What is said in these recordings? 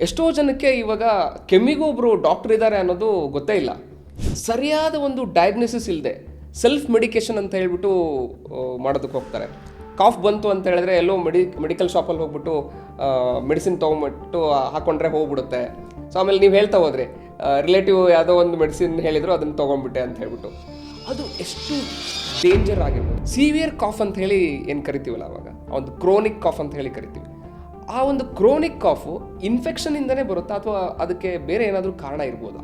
ಎಷ್ಟೋ ಜನಕ್ಕೆ ಇವಾಗ ಕೆಮ್ಮಿಗೂ ಒಬ್ಬರು ಡಾಕ್ಟರ್ ಇದ್ದಾರೆ ಅನ್ನೋದು ಗೊತ್ತೇ ಇಲ್ಲ. ಸರಿಯಾದ ಒಂದು ಡಯಾಗ್ನೋಸಿಸ್ ಇಲ್ಲದೆ ಸೆಲ್ಫ್ ಮೆಡಿಕೇಷನ್ ಅಂತ ಹೇಳ್ಬಿಟ್ಟು ಮಾಡೋದಕ್ಕೆ ಹೋಗ್ತಾರೆ. ಕಾಫ್ ಬಂತು ಅಂತ ಹೇಳಿದ್ರೆ ಎಲ್ಲೋ ಮೆಡಿಕಲ್ ಶಾಪಲ್ಲಿ ಹೋಗ್ಬಿಟ್ಟು ಮೆಡಿಸಿನ್ ತೊಗೊಂಬಿಟ್ಟು ಹಾಕ್ಕೊಂಡ್ರೆ ಹೋಗ್ಬಿಡುತ್ತೆ. ಸೊ ಆಮೇಲೆ ನೀವು ಹೇಳ್ತಾ ಹೋದ್ರಿ ರಿಲೇಟಿವ್ ಯಾವುದೋ ಒಂದು ಮೆಡಿಸಿನ್ ಹೇಳಿದ್ರು ಅದನ್ನು ತೊಗೊಂಡ್ಬಿಟ್ಟೆ ಅಂತ ಹೇಳ್ಬಿಟ್ಟು. ಅದು ಎಷ್ಟು ಡೇಂಜರ್ ಆಗಿರ್ಬೋದು. ಸಿವಿಯರ್ ಕಾಫ್ ಅಂತ ಹೇಳಿ ಏನು ಕರಿತೀವಲ್ಲ, ಅವಾಗ ಒಂದು ಕ್ರೋನಿಕ್ ಕಾಫ್ ಅಂತ ಹೇಳಿ ಕರಿತೀವಿ. ಆ ಒಂದು ಕ್ರೋನಿಕ್ ಕಾಫು ಇನ್ಫೆಕ್ಷನಿಂದನೇ ಬರುತ್ತಾ ಅಥವಾ ಅದಕ್ಕೆ ಬೇರೆ ಏನಾದರೂ ಕಾರಣ ಇರ್ಬೋದಾ?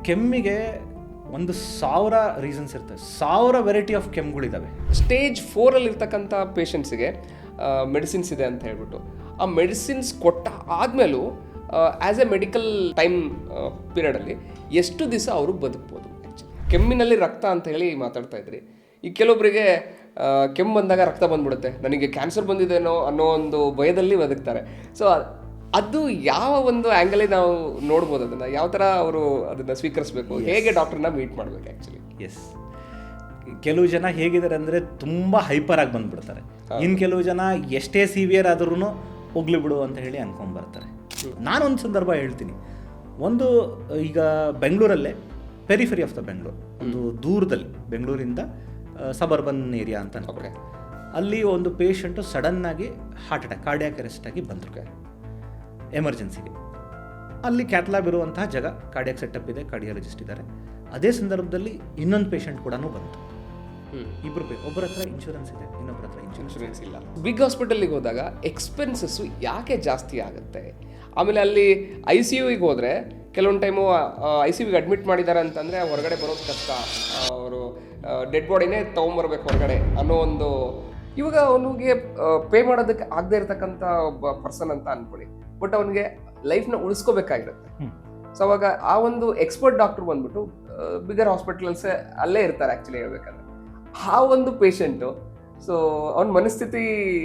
ಕೆಮ್ಮಿಗೆ 1,000 ರೀಸನ್ಸ್ ಇರ್ತವೆ, 1000 ವೆರೈಟಿ ಆಫ್ ಕೆಮ್ಮುಗಳಿದ್ದಾವೆ. ಸ್ಟೇಜ್ 4 ಇರ್ತಕ್ಕಂಥ ಪೇಷಂಟ್ಸಿಗೆ ಮೆಡಿಸಿನ್ಸ್ ಇದೆ ಅಂತ ಹೇಳ್ಬಿಟ್ಟು ಆ ಮೆಡಿಸಿನ್ಸ್ ಕೊಟ್ಟ ಆದಮೇಲೂ ಆ್ಯಸ್ ಎ ಮೆಡಿಕಲ್ ಟೈಮ್ ಪೀರಿಯಡಲ್ಲಿ ಎಷ್ಟು ದಿವಸ ಅವರು ಬದುಕ್ಬೋದು? ಕೆಮ್ಮಿನಲ್ಲಿ ರಕ್ತ ಅಂತ ಹೇಳಿ ಮಾತಾಡ್ತಾ ಇದ್ರಿ. ಈ ಕೆಲವೊಬ್ಬರಿಗೆ ಕೆಮ್ಮು ಬಂದಾಗ ರಕ್ತ ಬಂದ್ಬಿಡುತ್ತೆ, ನನಗೆ ಕ್ಯಾನ್ಸರ್ ಬಂದಿದೆನೋ ಅನ್ನೋ ಒಂದು ಭಯದಲ್ಲಿ ಬದುಕ್ತಾರೆ. ಸೊ ಅದು ಯಾವ ಒಂದು ಆ್ಯಂಗಲೇ ನಾವು ನೋಡ್ಬೋದು, ಅದನ್ನು ಯಾವ ಥರ ಅವರು ಅದನ್ನು ಸ್ವೀಕರಿಸಬೇಕು, ಹೇಗೆ ಡಾಕ್ಟ್ರನ್ನ ಮೀಟ್ ಮಾಡಬೇಕು? ಆ್ಯಕ್ಚುಲಿ ಕೆಲವು ಜನ ಹೇಗಿದ್ದಾರೆ ಅಂದರೆ ತುಂಬ ಹೈಪರ್ ಆಗಿ ಬಂದ್ಬಿಡ್ತಾರೆ. ಇನ್ನು ಕೆಲವು ಜನ ಎಷ್ಟೇ ಸಿವಿಯರ್ ಆದ್ರೂ ಹೋಗ್ಲಿ ಬಿಡು ಅಂತ ಹೇಳಿ ಅನ್ಕೊಂಡ್ಬರ್ತಾರೆ. ನಾನೊಂದು ಸಂದರ್ಭ ಹೇಳ್ತೀನಿ. ಈಗ ಬೆಂಗಳೂರಲ್ಲೇ ಪೆರಿಫೆರಿ ಆಫ್ ದ ಬೆಂಗಳೂರು, ಒಂದು ದೂರದಲ್ಲಿ ಬೆಂಗಳೂರಿಂದ ಸಬರ್ಬನ್ ಏರಿಯಾ ಅಂತ ಅನ್ಕೊಂಡ್ರೆ, ಅಲ್ಲಿ ಒಂದು ಪೇಷಂಟು ಸಡನ್ನಾಗಿ ಹಾರ್ಟ್ ಅಟ್ಯಾಕ್, ಕಾರ್ಡಿಯಾಕ್ ಅರೆಸ್ಟ್ ಆಗಿ ಬಂದರು ಎಮರ್ಜೆನ್ಸಿಗೆ. ಅಲ್ಲಿ ಕ್ಯಾಥ್ಲ್ಯಾಬ್ ಇರುವಂತಹ ಜಾಗ, ಕಾರ್ಡಿಯಾಕ್ ಸೆಟಪ್ ಇದೆ, ಕಾರ್ಡಿಯಾಲಜಿಸ್ಟ್ ಇದ್ದಾರೆ. ಅದೇ ಸಂದರ್ಭದಲ್ಲಿ ಇನ್ನೊಂದು ಪೇಷಂಟ್ ಕೂಡ ಬಂತು. ಇಬ್ಬರು ಒಬ್ಬರ ಹತ್ರ ಇನ್ಶೂರೆನ್ಸ್ ಇದೆ, ಇನ್ನೊಬ್ಬರ ಹತ್ರ ಇನ್ಶೂರೆನ್ಸ್ ಇಲ್ಲ. ಬಿಗ್ ಹಾಸ್ಪಿಟಲ್ಗೆ ಹೋದಾಗ ಎಕ್ಸ್ಪೆನ್ಸಸ್ಸು ಯಾಕೆ ಜಾಸ್ತಿ ಆಗುತ್ತೆ? ಆಮೇಲೆ ಅಲ್ಲಿ ICUಗೆ ಹೋದರೆ ಕೆಲವೊಂದು ಟೈಮು ICUಗೆ ಅಡ್ಮಿಟ್ ಮಾಡಿದ್ದಾರೆ ಅಂತಂದರೆ ಹೊರಗಡೆ ಬರೋದು ಕಷ್ಟ, ಅವರು ಡೆಡ್ ಬಾಡಿನೇ ತೊಗೊಂಬರ್ಬೇಕು ಹೊರಗಡೆ ಅನ್ನೋ ಒಂದು, ಇವಾಗ ಅವನಿಗೆ ಪೇ ಮಾಡೋದಕ್ಕೆ ಆಗದೆ ಇರತಕ್ಕಂಥ ಒಬ್ಬ ಪರ್ಸನ್ ಅಂತ ಅಂದ್ಕೊಳ್ಳಿ, ಬಟ್ ಅವನಿಗೆ ಲೈಫ್ನ ಉಳಿಸ್ಕೋಬೇಕಾಗಿರುತ್ತೆ. ಸೊ ಅವಾಗ ಆ ಒಂದು ಎಕ್ಸ್ಪರ್ಟ್ ಡಾಕ್ಟರ್ ಬಂದ್ಬಿಟ್ಟು ಬಿಗರ್ ಹಾಸ್ಪಿಟಲ್ಸ್ ಅಲ್ಲೇ ಇರ್ತಾರೆ ಆ್ಯಕ್ಚುಲಿ ಹೇಳ್ಬೇಕಂದ್ರೆ. ಆ ಒಂದು ಪೇಷಂಟು, ಸೊ ಅವನ ಮನಸ್ಥಿತಿ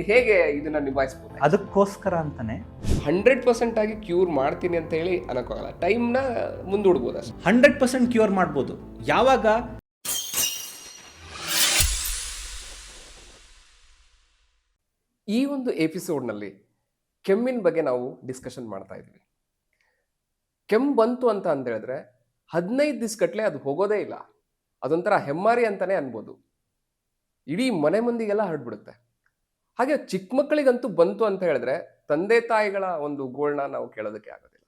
ಹೇಗೆ ಇದನ್ನ ನಿಭಾಯಿಸ್ಬೋದು? ಅದಕ್ಕೋಸ್ಕರ ಅಂತಾನೆ 100% ಆಗಿ ಕ್ಯೂರ್ ಮಾಡ್ತೀನಿ ಅಂತ ಹೇಳಿ ಅನ್ನೋಕ್ಕಾಗಲ್ಲ, ಟೈಮ್ನ ಮುಂದೂಡ್ಬೋದು ಅಷ್ಟೇ. 100% ಕ್ಯೂರ್ ಮಾಡ್ಬೋದು. ಯಾವಾಗ ಈ ಒಂದು ಎಪಿಸೋಡ್ನಲ್ಲಿ ಕೆಮ್ಮಿನ ಬಗ್ಗೆ ನಾವು ಡಿಸ್ಕಷನ್ ಮಾಡ್ತಾ ಇದ್ವಿ. ಕೆಮ್ಮು ಬಂತು ಅಂತ ಹೇಳಿದ್ರೆ 15 ದಿವಸಗಟ್ಟಲೆ ಅದು ಹೋಗೋದೇ ಇಲ್ಲ. ಅದೊಂಥರ ಹೆಮ್ಮಾರಿ ಅಂತಾನೆ ಅನ್ಬೋದು. ಇಡೀ ಮನೆ ಮಂದಿಗೆಲ್ಲ ಹರಡ್ಬಿಡುತ್ತೆ. ಹಾಗೆ ಚಿಕ್ಕ ಮಕ್ಕಳಿಗಂತೂ ಬಂತು ಅಂತ ಹೇಳಿದ್ರೆ ತಂದೆ ತಾಯಿಗಳ ಒಂದು ಗೋಳನ್ನ ನಾವು ಕೇಳೋದಕ್ಕೆ ಆಗೋದಿಲ್ಲ.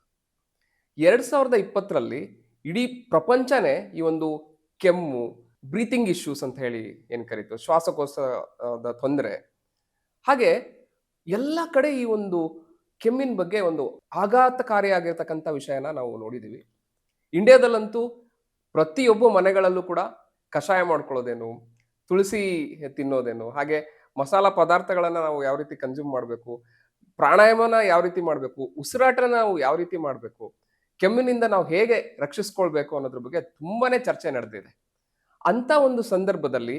2020ರಲ್ಲಿ ಇಡೀ ಪ್ರಪಂಚನೇ ಈ ಒಂದು ಕೆಮ್ಮು, ಬ್ರೀತಿಂಗ್ ಇಶ್ಯೂಸ್ ಅಂತ ಹೇಳಿ ಏನು ಕರೀತೀವಿ, ಶ್ವಾಸಕೋಶದ ತೊಂದರೆ, ಹಾಗೆ ಎಲ್ಲ ಕಡೆ ಈ ಒಂದು ಕೆಮ್ಮಿನ ಬಗ್ಗೆ ಒಂದು ಆಘಾತಕಾರಿಯಾಗಿರ್ತಕ್ಕಂಥ ವಿಷಯನ ನಾವು ನೋಡಿದ್ದೀವಿ. ಇಂಡಿಯಾದಲ್ಲಂತೂ ಪ್ರತಿಯೊಬ್ಬ ಮನೆಗಳಲ್ಲೂ ಕೂಡ ಕಷಾಯ ಮಾಡ್ಕೊಳ್ಳೋದೇನು, ತುಳಸಿ ತಿನ್ನೋದೇನು, ಹಾಗೆ ಮಸಾಲ ಪದಾರ್ಥಗಳನ್ನು ನಾವು ಯಾವ ರೀತಿ ಕನ್ಸ್ಯೂಮ್ ಮಾಡಬೇಕು, ಪ್ರಾಣಾಯಾಮನ ಯಾವ ರೀತಿ ಮಾಡಬೇಕು, ಉಸಿರಾಟನ ನಾವು ಯಾವ ರೀತಿ ಮಾಡಬೇಕು, ಕೆಮ್ಮಿನಿಂದ ನಾವು ಹೇಗೆ ರಕ್ಷಿಸ್ಕೊಳ್ಬೇಕು ಅನ್ನೋದ್ರ ಬಗ್ಗೆ ತುಂಬಾನೇ ಚರ್ಚೆ ನಡೆದಿದೆ. ಅಂತ ಒಂದು ಸಂದರ್ಭದಲ್ಲಿ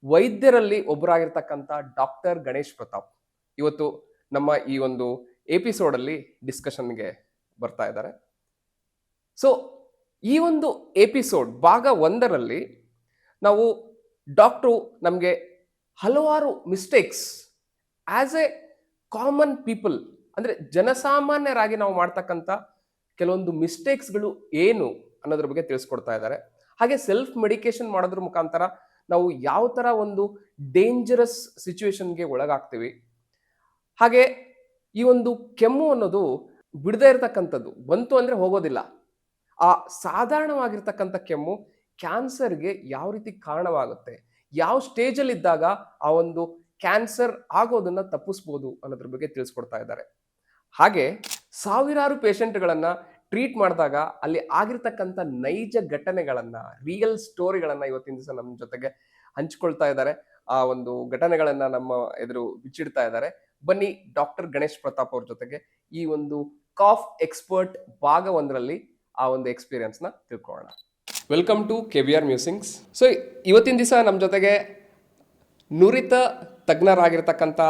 ವೈದ್ಯರಲ್ಲಿ ಒಬ್ಬರಾಗಿರ್ತಕ್ಕಂಥ ಡಾಕ್ಟರ್ ಗಣೇಶ್ ಪ್ರತಾಪ್ ಇವತ್ತು ನಮ್ಮ ಈ ಒಂದು ಎಪಿಸೋಡಲ್ಲಿ ಡಿಸ್ಕಷನ್ಗೆ ಬರ್ತಾ ಇದ್ದಾರೆ. ಸೊ ಈ ಒಂದು ಎಪಿಸೋಡ್ ಭಾಗ 1ರಲ್ಲಿ ನಾವು ಡಾಕ್ಟ್ರು ನಮಗೆ ಹಲವಾರು mistakes as A common people, ಅಂದರೆ ಜನಸಾಮಾನ್ಯರಾಗಿ ನಾವು ಮಾಡ್ತಕ್ಕಂಥ ಕೆಲವೊಂದು ಮಿಸ್ಟೇಕ್ಸ್ಗಳು ಏನು ಅನ್ನೋದ್ರ ಬಗ್ಗೆ ತಿಳಿಸ್ಕೊಡ್ತಾ ಇದ್ದಾರೆ. ಹಾಗೆ ಸೆಲ್ಫ್ ಮೆಡಿಕೇಶನ್ ಮಾಡೋದ್ರ ಮುಖಾಂತರ ನಾವು ಯಾವ ಥರ ಒಂದು ಡೇಂಜರಸ್ ಸಿಚುವೇಶನ್ಗೆ ಒಳಗಾಗ್ತೀವಿ, ಹಾಗೆ ಈ ಒಂದು ಕೆಮ್ಮು ಅನ್ನೋದು ಬಿಡದೇ ಇರತಕ್ಕಂಥದ್ದು, ಬಂತು ಅಂದರೆ ಹೋಗೋದಿಲ್ಲ. ಆ ಸಾಧಾರಣವಾಗಿರ್ತಕ್ಕಂಥ ಕೆಮ್ಮು ಕ್ಯಾನ್ಸರ್ಗೆ ಯಾವ ರೀತಿ ಕಾರಣವಾಗುತ್ತೆ, ಯಾವ ಸ್ಟೇಜಲ್ಲಿ ಇದ್ದಾಗ ಆ ಒಂದು ಕ್ಯಾನ್ಸರ್ ಆಗೋದನ್ನ ತಪ್ಪಿಸ್ಬೋದು ಅನ್ನೋದ್ರ ಬಗ್ಗೆ ತಿಳಿಸ್ಕೊಡ್ತಾ ಇದ್ದಾರೆ. ಹಾಗೆ ಸಾವಿರಾರು ಪೇಷಂಟ್ಗಳನ್ನು ಟ್ರೀಟ್ ಮಾಡಿದಾಗ ಅಲ್ಲಿ ಆಗಿರ್ತಕ್ಕಂಥ ನೈಜ ಘಟನೆಗಳನ್ನು, ರಿಯಲ್ ಸ್ಟೋರಿಗಳನ್ನು ಇವತ್ತಿನ ದಿವಸ ನಮ್ಮ ಜೊತೆಗೆ ಹಂಚ್ಕೊಳ್ತಾ ಇದ್ದಾರೆ. ಆ ಒಂದು ಘಟನೆಗಳನ್ನು ನಮ್ಮ ಎದುರು ಬಿಚ್ಚಿಡ್ತಾ ಇದ್ದಾರೆ. ಬನ್ನಿ ಡಾಕ್ಟರ್ ಗಣೇಶ್ ಪ್ರತಾಪ್ ಅವ್ರ ಜೊತೆಗೆ ಈ ಒಂದು ಕಾಫ್ ಎಕ್ಸ್ಪರ್ಟ್ ಭಾಗ 1ರಲ್ಲಿ ಆ ಒಂದು ಎಕ್ಸ್ಪೀರಿಯನ್ಸ್ನ ತಿಳ್ಕೊಳ್ಳೋಣ. Welcome to KVR musings. So ಇವತ್ತಿನ ದಿವಸ ನಮ್ಮ ಜೊತೆಗೆ ನುರಿತ ತಜ್ಞರಾಗಿರ್ತಕ್ಕಂಥ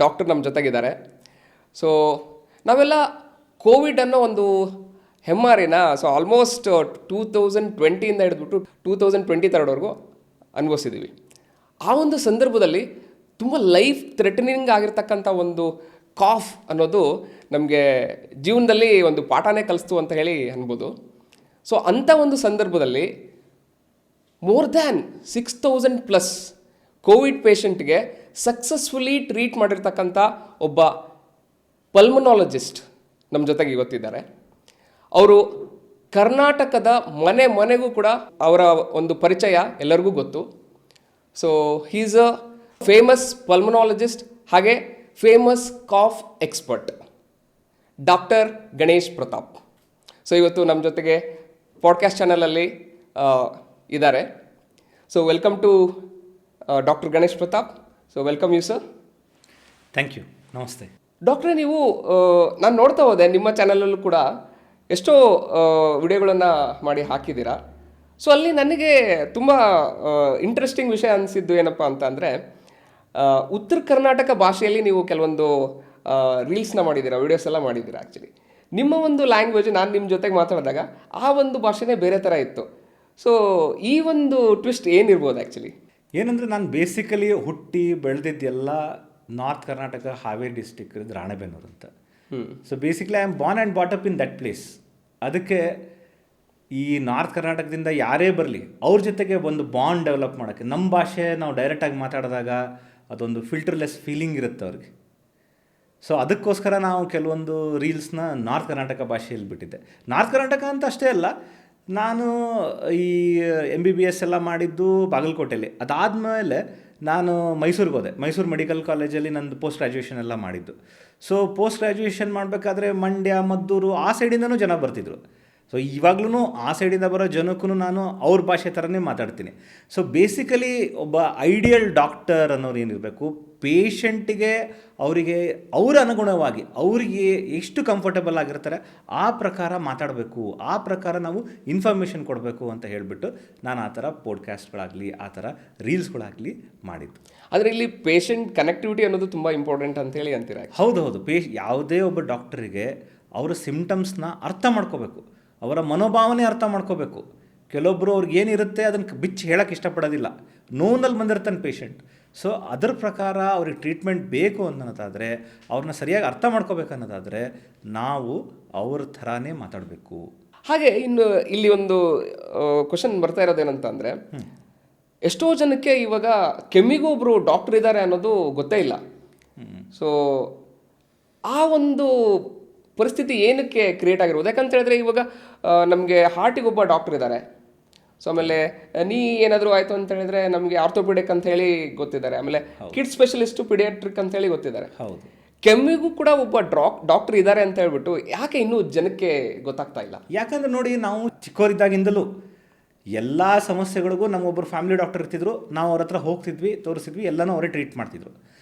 ಡಾಕ್ಟರ್ ನಮ್ಮ ಜೊತೆಗಿದ್ದಾರೆ. ಸೊ ನಾವೆಲ್ಲ ಕೋವಿಡ್ ಅನ್ನೋ ಒಂದು ಹೆಮ್ಮಾರಿನ ಆಲ್ಮೋಸ್ಟ್ 2020ಇಂದ ಹಿಡಿದ್ಬಿಟ್ಟು 2023ವರೆಗೂ ಅನುಭವಿಸಿದ್ದೀವಿ. ಆ ಒಂದು ಸಂದರ್ಭದಲ್ಲಿ ತುಂಬ ಲೈಫ್ ಥ್ರೆಟನಿಂಗ್ ಆಗಿರ್ತಕ್ಕಂಥ ಒಂದು ಕಾಫ್ ಅನ್ನೋದು ನಮಗೆ ಜೀವನದಲ್ಲಿ ಒಂದು ಪಾಠನೇ ಕಲಿಸ್ತು ಅಂತ ಹೇಳಿ ಅನ್ಬೋದು. ಸೊ ಅಂಥ ಒಂದು ಸಂದರ್ಭದಲ್ಲಿ ಮೋರ್ ದ್ಯಾನ್ 6,000+ ಕೋವಿಡ್ ಪೇಷಂಟ್ಗೆ ಸಕ್ಸಸ್ಫುಲಿ ಟ್ರೀಟ್ ಮಾಡಿರ್ತಕ್ಕಂಥ ಒಬ್ಬ ಪಲ್ಮನಾಲಜಿಸ್ಟ್ ನಮ್ಮ ಜೊತೆಗೆ ಇವತ್ತಿದ್ದಾರೆ. ಅವರು ಕರ್ನಾಟಕದ ಮನೆ ಮನೆಗೂ ಕೂಡ ಅವರ ಒಂದು ಪರಿಚಯ ಎಲ್ಲರಿಗೂ ಗೊತ್ತು. So he's a famous pulmonologist, ಹಾಗೆ famous cough expert, doctor Ganesh Pratap. So ಇವತ್ತು ನಮ್ಮ ಜೊತೆಗೆ ಪಾಡ್ಕಾಸ್ಟ್ ಚಾನಲಲ್ಲಿ ಇದ್ದಾರೆ. So welcome to doctor Ganesh Pratap. So welcome you sir. Thank you. ನಮಸ್ತೆ ಡಾಕ್ಟ್ರೇ, ನೀವು ನಾನು ನೋಡ್ತಾ ಹೋದೆ ನಿಮ್ಮ ಚಾನಲಲ್ಲೂ ಕೂಡ ಎಷ್ಟೋ ವಿಡಿಯೋಗಳನ್ನು ಮಾಡಿ ಹಾಕಿದ್ದೀರಾ. ಸೊ ಅಲ್ಲಿ ನನಗೆ ತುಂಬ ಇಂಟ್ರೆಸ್ಟಿಂಗ್ ವಿಷಯ ಅನಿಸಿದ್ದು ಏನಪ್ಪ ಅಂತ ಅಂದರೆ, ಉತ್ತರ ಕರ್ನಾಟಕ ಭಾಷೆಯಲ್ಲಿ ನೀವು ಕೆಲವೊಂದು ರೀಲ್ಸ್ನ ಮಾಡಿದ್ದೀರಾ, ವೀಡಿಯೋಸ್ ಎಲ್ಲ ಮಾಡಿದ್ದೀರಾ. ಆ್ಯಕ್ಚುಲಿ ನಿಮ್ಮ ಒಂದು ಲ್ಯಾಂಗ್ವೇಜ್ ನಾನು ನಿಮ್ಮ ಜೊತೆಗೆ ಮಾತಾಡಿದಾಗ ಆ ಒಂದು ಭಾಷೆನೇ ಬೇರೆ ಥರ ಇತ್ತು. ಸೊ ಈ ಒಂದು ಟ್ವಿಸ್ಟ್ ಏನಿರ್ಬೋದು ಆ್ಯಕ್ಚುಲಿ? ಏನಂದರೆ ನಾನು ಬೇಸಿಕಲಿ ಹುಟ್ಟಿ ಬೆಳೆದಿದ್ದೆಲ್ಲ ನಾರ್ತ್ ಕರ್ನಾಟಕ, ಹಾವೇರಿ ಡಿಸ್ಟಿಕ್, ರಾಣೆಬೆನ್ನೂರು ಅಂತ. So basically I am born and brought up in that place. ಅದಕ್ಕೆ ಈ ನಾರ್ತ್ ಕರ್ನಾಟಕದಿಂದ ಯಾರೇ ಬರಲಿ ಅವ್ರ ಜೊತೆಗೆ ಒಂದು ಬಾಂಡ್ ಡೆವಲಪ್ ಮಾಡೋಕ್ಕೆ, ನಮ್ಮ ಭಾಷೆ ನಾವು ಡೈರೆಕ್ಟಾಗಿ ಮಾತಾಡಿದಾಗ ಅದೊಂದು ಫಿಲ್ಟರ್ಲೆಸ್ ಫೀಲಿಂಗ್ ಇರುತ್ತೆ ಅವ್ರಿಗೆ. ಸೊ ಅದಕ್ಕೋಸ್ಕರ ನಾವು ಕೆಲವೊಂದು ರೀಲ್ಸ್ನ ನಾರ್ತ್ ಕರ್ನಾಟಕ ಭಾಷೆಯಲ್ಲಿ ಬಿಟ್ಟಿದ್ದೆ. ನಾರ್ತ್ ಕರ್ನಾಟಕ ಅಂತ ಅಷ್ಟೇ ಅಲ್ಲ, ನಾನು ಈ MBBS ಎಲ್ಲ ಮಾಡಿದ್ದು ಬಾಗಲಕೋಟೆಯಲ್ಲಿ. ಅದಾದಮೇಲೆ ನಾನು ಮೈಸೂರಿಗೆ ಹೋದೆ. ಮೈಸೂರು ಮೆಡಿಕಲ್ ಕಾಲೇಜಲ್ಲಿ ನಂದು ಪೋಸ್ಟ್ ಗ್ರ್ಯಾಜುಯೇಷನ್ ಎಲ್ಲ ಮಾಡಿದ್ದು. ಸೊ ಪೋಸ್ಟ್ ಗ್ರ್ಯಾಜುಯೇಷನ್ ಮಾಡಬೇಕಾದ್ರೆ ಮಂಡ್ಯ, ಮದ್ದೂರು ಆ ಸೈಡಿಂದನೂ ಜನ ಬರ್ತಿದ್ರು. ಸೊ ಇವಾಗ್ಲೂ ಆ ಸೈಡಿಂದ ಬರೋ ಜನಕ್ಕೂ ನಾನು ಅವ್ರ ಭಾಷೆ ಥರನೇ ಮಾತಾಡ್ತೀನಿ. ಸೊ ಬೇಸಿಕಲಿ ಒಬ್ಬ ಐಡಿಯಲ್ ಡಾಕ್ಟರ್ ಅನ್ನೋರು ಏನಿರಬೇಕು, ಪೇಷಂಟಿಗೆ ಅವರಿಗೆ ಅವರ ಅನುಗುಣವಾಗಿ ಅವರಿಗೆ ಎಷ್ಟು ಕಂಫರ್ಟಬಲ್ ಆಗಿರ್ತಾರೆ ಆ ಪ್ರಕಾರ ಮಾತಾಡಬೇಕು, ಆ ಪ್ರಕಾರ ನಾವು ಇನ್ಫಾರ್ಮೇಷನ್ ಕೊಡಬೇಕು ಅಂತ ಹೇಳಿಬಿಟ್ಟು ನಾನು ಆ ಥರ ಪಾಡ್ಕಾಸ್ಟ್ಗಳಾಗಲಿ ಆ ಥರ ರೀಲ್ಸ್ಗಳಾಗಲಿ ಮಾಡಿದ್ದು. ಆದರೆ ಇಲ್ಲಿ ಪೇಷಂಟ್ ಕನೆಕ್ಟಿವಿಟಿ ಅನ್ನೋದು ತುಂಬ ಇಂಪಾರ್ಟೆಂಟ್ ಅಂತೇಳಿ ಅಂತೀರ? ಹೌದು. ಯಾವುದೇ ಒಬ್ಬ ಡಾಕ್ಟರಿಗೆ ಅವರ ಸಿಮ್ಟಮ್ಸ್ನ ಅರ್ಥ ಮಾಡ್ಕೋಬೇಕು, ಅವರ ಮನೋಭಾವನೆ ಅರ್ಥ ಮಾಡ್ಕೋಬೇಕು. ಕೆಲವೊಬ್ಬರು ಅವ್ರಿಗೆ ಏನಿರುತ್ತೆ ಅದನ್ನು ಬಿಚ್ಚಿ ಹೇಳೋಕ್ಕೆ ಇಷ್ಟಪಡೋದಿಲ್ಲ. ನೋನಲ್ಲಿ ಬಂದಿರ್ತಾನೆ ಪೇಷಂಟ್. ಸೊ ಅದರ ಪ್ರಕಾರ ಅವ್ರಿಗೆ ಟ್ರೀಟ್ಮೆಂಟ್ ಬೇಕು ಅನ್ನೋದಾದರೆ, ಅವ್ರನ್ನ ಸರಿಯಾಗಿ ಅರ್ಥ ಮಾಡ್ಕೋಬೇಕನ್ನೋದಾದರೆ ನಾವು ಅವ್ರ ಥರನೇ ಮಾತಾಡಬೇಕು. ಹಾಗೆ ಇನ್ನು ಇಲ್ಲಿ ಒಂದು ಕ್ವಶನ್ ಬರ್ತಾ ಇರೋದೇನಂತ ಅಂದರೆ, ಎಷ್ಟೋ ಜನಕ್ಕೆ ಇವಾಗ ಕೆಮ್ಮಿಗೂ ಒಬ್ಬರು ಡಾಕ್ಟರ್ ಇದ್ದಾರೆ ಅನ್ನೋದು ಗೊತ್ತೇ ಇಲ್ಲ. ಸೊ ಆ ಒಂದು ಪರಿಸ್ಥಿತಿ ಏನಕ್ಕೆ ಕ್ರಿಯೇಟ್ ಆಗಿರ್ಬೋದು? ಯಾಕಂತ ಹೇಳಿದ್ರೆ ಇವಾಗ ನಮಗೆ ಹಾರ್ಟಿಗೆ ಒಬ್ಬ ಡಾಕ್ಟರ್ ಇದ್ದಾರೆ. ಸೊ ಆಮೇಲೆ ನೀ ಏನಾದರೂ ಆಯಿತು ಅಂತ ಹೇಳಿದ್ರೆ ನಮಗೆ ಆರ್ಥೋಪೆಡಿಕ್ ಅಂತ ಹೇಳಿ ಗೊತ್ತಿದ್ದಾರೆ. ಆಮೇಲೆ ಕಿಡ್ಸ್ ಸ್ಪೆಷಲಿಸ್ಟು, ಪಿಡಿಯಾಟ್ರಿಕ್ ಅಂತ ಹೇಳಿ ಗೊತ್ತಿದ್ದಾರೆ. ಹೌದು. ಕೆಮ್ಮಿಗೂ ಕೂಡ ಒಬ್ಬ ಡಾಕ್ಟರ್ ಇದ್ದಾರೆ ಅಂತ ಹೇಳ್ಬಿಟ್ಟು ಯಾಕೆ ಇನ್ನೂ ಜನಕ್ಕೆ ಗೊತ್ತಾಗ್ತಾ ಇಲ್ಲ? ಯಾಕಂದ್ರೆ ನೋಡಿ, ನಾವು ಚಿಕ್ಕವರಿದ್ದಾಗಿಂದಲೂ ಎಲ್ಲ ಸಮಸ್ಯೆಗಳಿಗೂ ನಮ್ಮೊಬ್ಬರು ಫ್ಯಾಮಿಲಿ ಡಾಕ್ಟರ್ ಇರ್ತಿದ್ರು. ನಾವು ಅವ್ರ ಹತ್ರ ಹೋಗ್ತಿದ್ವಿ, ತೋರಿಸಿದ್ವಿ, ಎಲ್ಲನೂ ಅವರೇ ಟ್ರೀಟ್ ಮಾಡ್ತಿದ್ರು.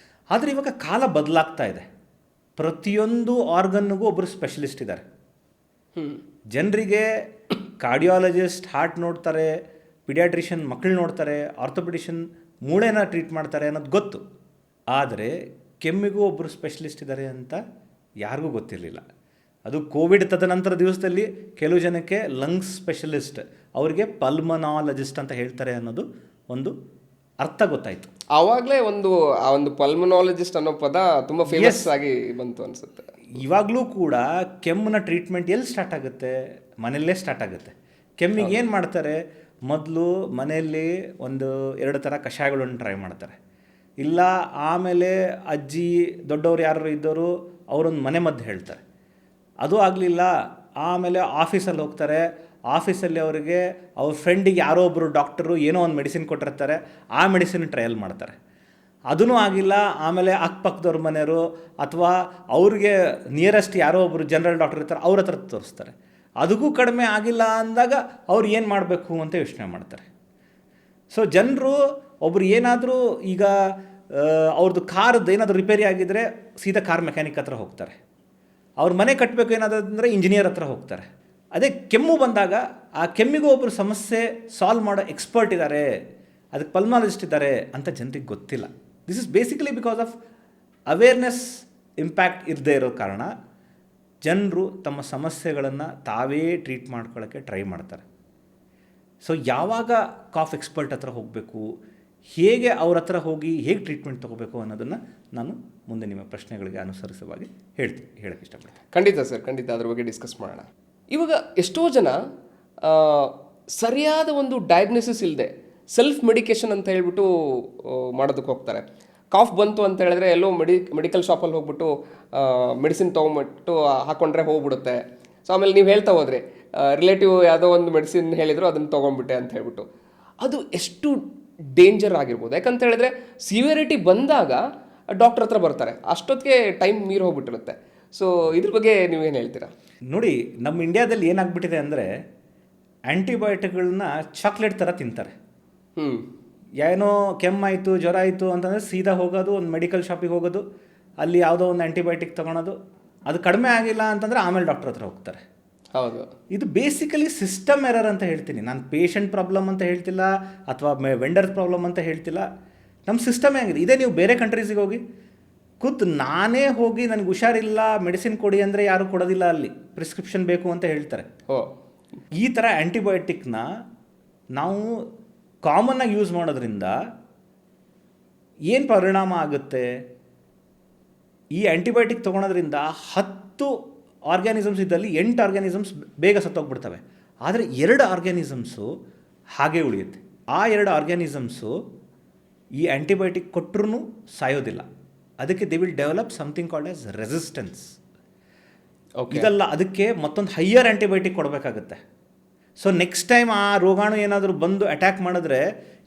ಆದರೆ ಇವಾಗ ಕಾಲ ಬದಲಾಗ್ತಾ ಇದೆ. ಪ್ರತಿಯೊಂದು ಆರ್ಗನ್ನಿಗೂ ಒಬ್ಬರು ಸ್ಪೆಷಲಿಸ್ಟ್ ಇದ್ದಾರೆ. ಜನರಿಗೆ ಕಾರ್ಡಿಯಾಲಜಿಸ್ಟ್ ಹಾರ್ಟ್ ನೋಡ್ತಾರೆ, ಪಿಡಿಯಾಟ್ರಿಷಿಯನ್ ಮಕ್ಕಳು ನೋಡ್ತಾರೆ, ಆರ್ಥೋಪೆಡಿಷನ್ ಮೂಳೆನ ಟ್ರೀಟ್ ಮಾಡ್ತಾರೆ ಅನ್ನೋದು ಗೊತ್ತು. ಆದರೆ ಕೆಮ್ಮಿಗೂ ಒಬ್ಬರು ಸ್ಪೆಷಲಿಸ್ಟ್ ಇದ್ದಾರೆ ಅಂತ ಯಾರಿಗೂ ಗೊತ್ತಿರಲಿಲ್ಲ. ಅದು ಕೋವಿಡ್ ತದನಂತರ ದಿವಸದಲ್ಲಿ ಕೆಲವು ಜನಕ್ಕೆ ಲಂಗ್ಸ್ ಸ್ಪೆಷಲಿಸ್ಟ್, ಅವರಿಗೆ ಪಲ್ಮನಾಲಜಿಸ್ಟ್ ಅಂತ ಹೇಳ್ತಾರೆ ಅನ್ನೋದು ಒಂದು ಅರ್ಥ ಗೊತ್ತಾಯಿತು. ಆವಾಗಲೇ ಆ ಒಂದು ಪಲ್ಮನಾಲಜಿಸ್ಟ್ ಅನ್ನೋ ಪದ ತುಂಬ ಫೇಮಸ್ ಆಗಿ ಬಂತು ಅನಿಸುತ್ತೆ. ಇವಾಗಲೂ ಕೂಡ ಕೆಮ್ಮಿನ ಟ್ರೀಟ್ಮೆಂಟ್ ಎಲ್ಲಿ ಸ್ಟಾರ್ಟ್ ಆಗುತ್ತೆ? ಮನೆಯಲ್ಲೇ ಸ್ಟಾರ್ಟ್ ಆಗುತ್ತೆ. ಕೆಮ್ಮಿಗೆ ಏನು ಮಾಡ್ತಾರೆ, ಮೊದಲು ಮನೆಯಲ್ಲಿ 1-2 ಥರ ಕಷಾಯಗಳನ್ನು ಟ್ರೈ ಮಾಡ್ತಾರೆ. ಇಲ್ಲ ಆಮೇಲೆ ಅಜ್ಜಿ ದೊಡ್ಡವ್ರು ಯಾರು ಇದ್ದವರು ಅವರೊಂದು ಮನೆ ಮದ್ದು ಹೇಳ್ತಾರೆ. ಅದು ಆಗಲಿಲ್ಲ, ಆಮೇಲೆ ಆಫೀಸಲ್ಲಿ ಹೋಗ್ತಾರೆ. ಆಫೀಸಲ್ಲಿ ಅವರಿಗೆ ಅವ್ರ ಫ್ರೆಂಡಿಗೆ ಯಾರೋ ಒಬ್ಬರು ಡಾಕ್ಟರು ಏನೋ ಒಂದು ಮೆಡಿಸಿನ್ ಕೊಟ್ಟಿರ್ತಾರೆ, ಆ ಮೆಡಿಸಿನ್ ಟ್ರಯಲ್ ಮಾಡ್ತಾರೆ. ಅದೂ ಆಗಿಲ್ಲ, ಆಮೇಲೆ ಅಕ್ಕಪಕ್ಕದವ್ರ ಮನೆಯವರು ಅಥವಾ ಅವ್ರಿಗೆ ನಿಯರೆಸ್ಟ್ ಯಾರೋ ಒಬ್ಬರು ಜನರಲ್ ಡಾಕ್ಟರ್ ಇರ್ತಾರೆ, ಅವ್ರ ಹತ್ರ ತೋರಿಸ್ತಾರೆ. ಅದಕ್ಕೂ ಕಡಿಮೆ ಆಗಿಲ್ಲ ಅಂದಾಗ ಅವ್ರು ಏನು ಮಾಡಬೇಕು ಅಂತ ಯೋಚನೆ ಮಾಡ್ತಾರೆ. ಸೊ ಜನರು ಒಬ್ರು ಏನಾದರೂ ಈಗ ಅವ್ರದ್ದು ಕಾರ್ದು ಏನಾದರೂ ರಿಪೇರಿ ಆಗಿದ್ದರೆ ಸೀದಾ ಕಾರ್ ಮೆಕ್ಯಾನಿಕ್ ಹತ್ರ ಹೋಗ್ತಾರೆ. ಅವ್ರ ಮನೆ ಕಟ್ಟಬೇಕು ಏನಾದರೂ ಅಂದರೆ ಇಂಜಿನಿಯರ್ ಹತ್ರ ಹೋಗ್ತಾರೆ. ಅದೇ ಕೆಮ್ಮು ಬಂದಾಗ ಆ ಕೆಮ್ಮಿಗೂ ಒಬ್ಬರು ಸಮಸ್ಯೆ ಸಾಲ್ವ್ ಮಾಡೋ ಎಕ್ಸ್ಪರ್ಟ್ ಇದ್ದಾರೆ, ಅದಕ್ಕೆ ಪಲ್ಮನಾಲಜಿಸ್ಟ್ ಇದ್ದಾರೆ ಅಂತ ಜನರಿಗೆ ಗೊತ್ತಿಲ್ಲ. This is basically because of awareness impact ಇರದೇ ಇರೋ ಕಾರಣ ಜನರು ತಮ್ಮ ಸಮಸ್ಯೆಗಳನ್ನು ತಾವೇ ಟ್ರೀಟ್ ಮಾಡ್ಕೊಳ್ಳೋಕ್ಕೆ ಟ್ರೈ ಮಾಡ್ತಾರೆ. ಸೊ ಯಾವಾಗ ಕಾಫ್ ಎಕ್ಸ್ಪರ್ಟ್ ಹತ್ರ ಹೋಗಬೇಕು, ಹೇಗೆ ಅವ್ರ ಹತ್ರ ಹೋಗಿ ಹೇಗೆ ಟ್ರೀಟ್ಮೆಂಟ್ ತೊಗೋಬೇಕು ಅನ್ನೋದನ್ನು ನಾನು ಮುಂದೆ ನಿಮ್ಮ ಪ್ರಶ್ನೆಗಳಿಗೆ ಅನುಸರಿಸವಾಗಿ ಹೇಳಕ್ಕೆ ಇಷ್ಟಪಡ್ತೀನಿ. ಖಂಡಿತ ಸರ್, ಖಂಡಿತ ಅದ್ರ ಬಗ್ಗೆ ಡಿಸ್ಕಸ್ ಮಾಡೋಣ. ಇವಾಗ ಎಷ್ಟೋ ಜನ ಸರಿಯಾದ ಒಂದು ಡಯಾಗ್ನೋಸಿಸ್ ಇಲ್ಲದೆ ಸೆಲ್ಫ್ ಮೆಡಿಕೇಶನ್ ಅಂತ ಹೇಳ್ಬಿಟ್ಟು ಮಾಡೋದಕ್ಕೆ ಹೋಗ್ತಾರೆ. ಕಾಫ್ ಬಂತು ಅಂತ ಹೇಳಿದ್ರೆ ಎಲ್ಲೋ ಮೆಡಿಕಲ್ ಶಾಪಲ್ಲಿ ಹೋಗ್ಬಿಟ್ಟು ಮೆಡಿಸಿನ್ ತೊಗೊಂಬಿಟ್ಟು ಹಾಕೊಂಡ್ರೆ ಹೋಗ್ಬಿಡುತ್ತೆ. ಸೊ ಆಮೇಲೆ ನೀವು ಹೇಳ್ತಾ ಹೋದ್ರಿ ರಿಲೇಟಿವ್ ಯಾವುದೋ ಒಂದು ಮೆಡಿಸಿನ್ ಹೇಳಿದ್ರು ಅದನ್ನು ತೊಗೊಂಡ್ಬಿಟ್ಟೆ ಅಂತ ಹೇಳ್ಬಿಟ್ಟು. ಅದು ಎಷ್ಟು ಡೇಂಜರ್ ಆಗಿರ್ಬೋದು, ಯಾಕಂತ ಹೇಳಿದ್ರೆ ಸಿವಿಯರಿಟಿ ಬಂದಾಗ ಡಾಕ್ಟರ್ ಹತ್ರ ಬರ್ತಾರೆ, ಅಷ್ಟೊತ್ತಿಗೆ ಟೈಮ್ ಮೀರಿ ಹೋಗ್ಬಿಟ್ಟಿರುತ್ತೆ. ಸೊ ಇದ್ರ ಬಗ್ಗೆ ನೀವೇನು ಹೇಳ್ತೀರಾ? ನೋಡಿ, ನಮ್ಮ ಇಂಡಿಯಾದಲ್ಲಿ ಏನಾಗ್ಬಿಟ್ಟಿದೆ ಅಂದರೆ ಆ್ಯಂಟಿಬಯೋಟಿಕ್ಗಳನ್ನ ಚಾಕ್ಲೇಟ್ ಥರ ತಿಂತಾರೆ. ಏನೋ ಕೆಮ್ಮಾಯಿತು ಜ್ವರ ಆಯಿತು ಅಂತಂದರೆ ಸೀದಾ ಹೋಗೋದು, ಒಂದು ಮೆಡಿಕಲ್ ಶಾಪಿಗೆ ಹೋಗೋದು, ಅಲ್ಲಿ ಯಾವುದೋ ಒಂದು ಆ್ಯಂಟಿಬಯೋಟಿಕ್ ತೊಗೊಳೋದು, ಅದು ಕಡಿಮೆ ಆಗಿಲ್ಲ ಅಂತಂದರೆ ಆಮೇಲೆ ಡಾಕ್ಟರ್ ಹತ್ರ ಹೋಗ್ತಾರೆ. ಹೌದು, ಇದು ಬೇಸಿಕಲಿ ಸಿಸ್ಟಮ್ ಎರರ್ ಅಂತ ಹೇಳ್ತೀನಿ ನಾನು. ಪೇಷಂಟ್ ಪ್ರಾಬ್ಲಮ್ ಅಂತ ಹೇಳ್ತಿಲ್ಲ, ಅಥವಾ ವೆಂಡರ್ ಪ್ರಾಬ್ಲಮ್ ಅಂತ ಹೇಳ್ತಿಲ್ಲ. ನಮ್ಮ ಸಿಸ್ಟಮೇ ಆಗಿದೆ. ಇದೇ ನೀವು ಬೇರೆ ಕಂಟ್ರೀಸಿಗೆ ಹೋಗಿ ನಾನೇ ಹೋಗಿ ನನಗೆ ಹುಷಾರಿಲ್ಲ ಮೆಡಿಸಿನ್ ಕೊಡಿ ಅಂದರೆ ಯಾರೂ ಕೊಡೋದಿಲ್ಲ, ಅಲ್ಲಿ ಪ್ರಿಸ್ಕ್ರಿಪ್ಷನ್ ಬೇಕು ಅಂತ ಹೇಳ್ತಾರೆ. ಈ ಥರ ಆ್ಯಂಟಿಬಯೋಟಿಕ್ನ ನಾವು ಕಾಮನ್ನಾಗಿ ಯೂಸ್ ಮಾಡೋದ್ರಿಂದ ಏನು ಪರಿಣಾಮ ಆಗುತ್ತೆ? ಈ ಆ್ಯಂಟಿಬಯೋಟಿಕ್ ತೊಗೊಳೋದ್ರಿಂದ 10 ಆರ್ಗ್ಯಾನಿಸಮ್ಸ್ ಇದ್ದಲ್ಲಿ 8 ಆರ್ಗ್ಯಾನಿಸಮ್ಸ್ ಬೇಗ ಸತ್ತೋಗ್ಬಿಡ್ತವೆ. ಆದರೆ 2 ಆರ್ಗ್ಯಾನಿಸಮ್ಸು ಹಾಗೇ ಉಳಿಯುತ್ತೆ. ಆ 2 ಆರ್ಗ್ಯಾನಿಸಮ್ಸು ಈ ಆ್ಯಂಟಿಬಯೋಟಿಕ್ ಕೊಟ್ಟರೂ ಸಾಯೋದಿಲ್ಲ. ಅದಕ್ಕೆ they will develop something called as resistance. ಇದಲ್ಲ, ಅದಕ್ಕೆ ಮತ್ತೊಂದು ಹೈಯರ್ ಆ್ಯಂಟಿಬಯೋಟಿಕ್ ಕೊಡಬೇಕಾಗುತ್ತೆ. ಸೊ ನೆಕ್ಸ್ಟ್ ಟೈಮ್ ಆ ರೋಗಾಣು ಏನಾದರೂ ಬಂದು ಅಟ್ಯಾಕ್ ಮಾಡಿದ್ರೆ,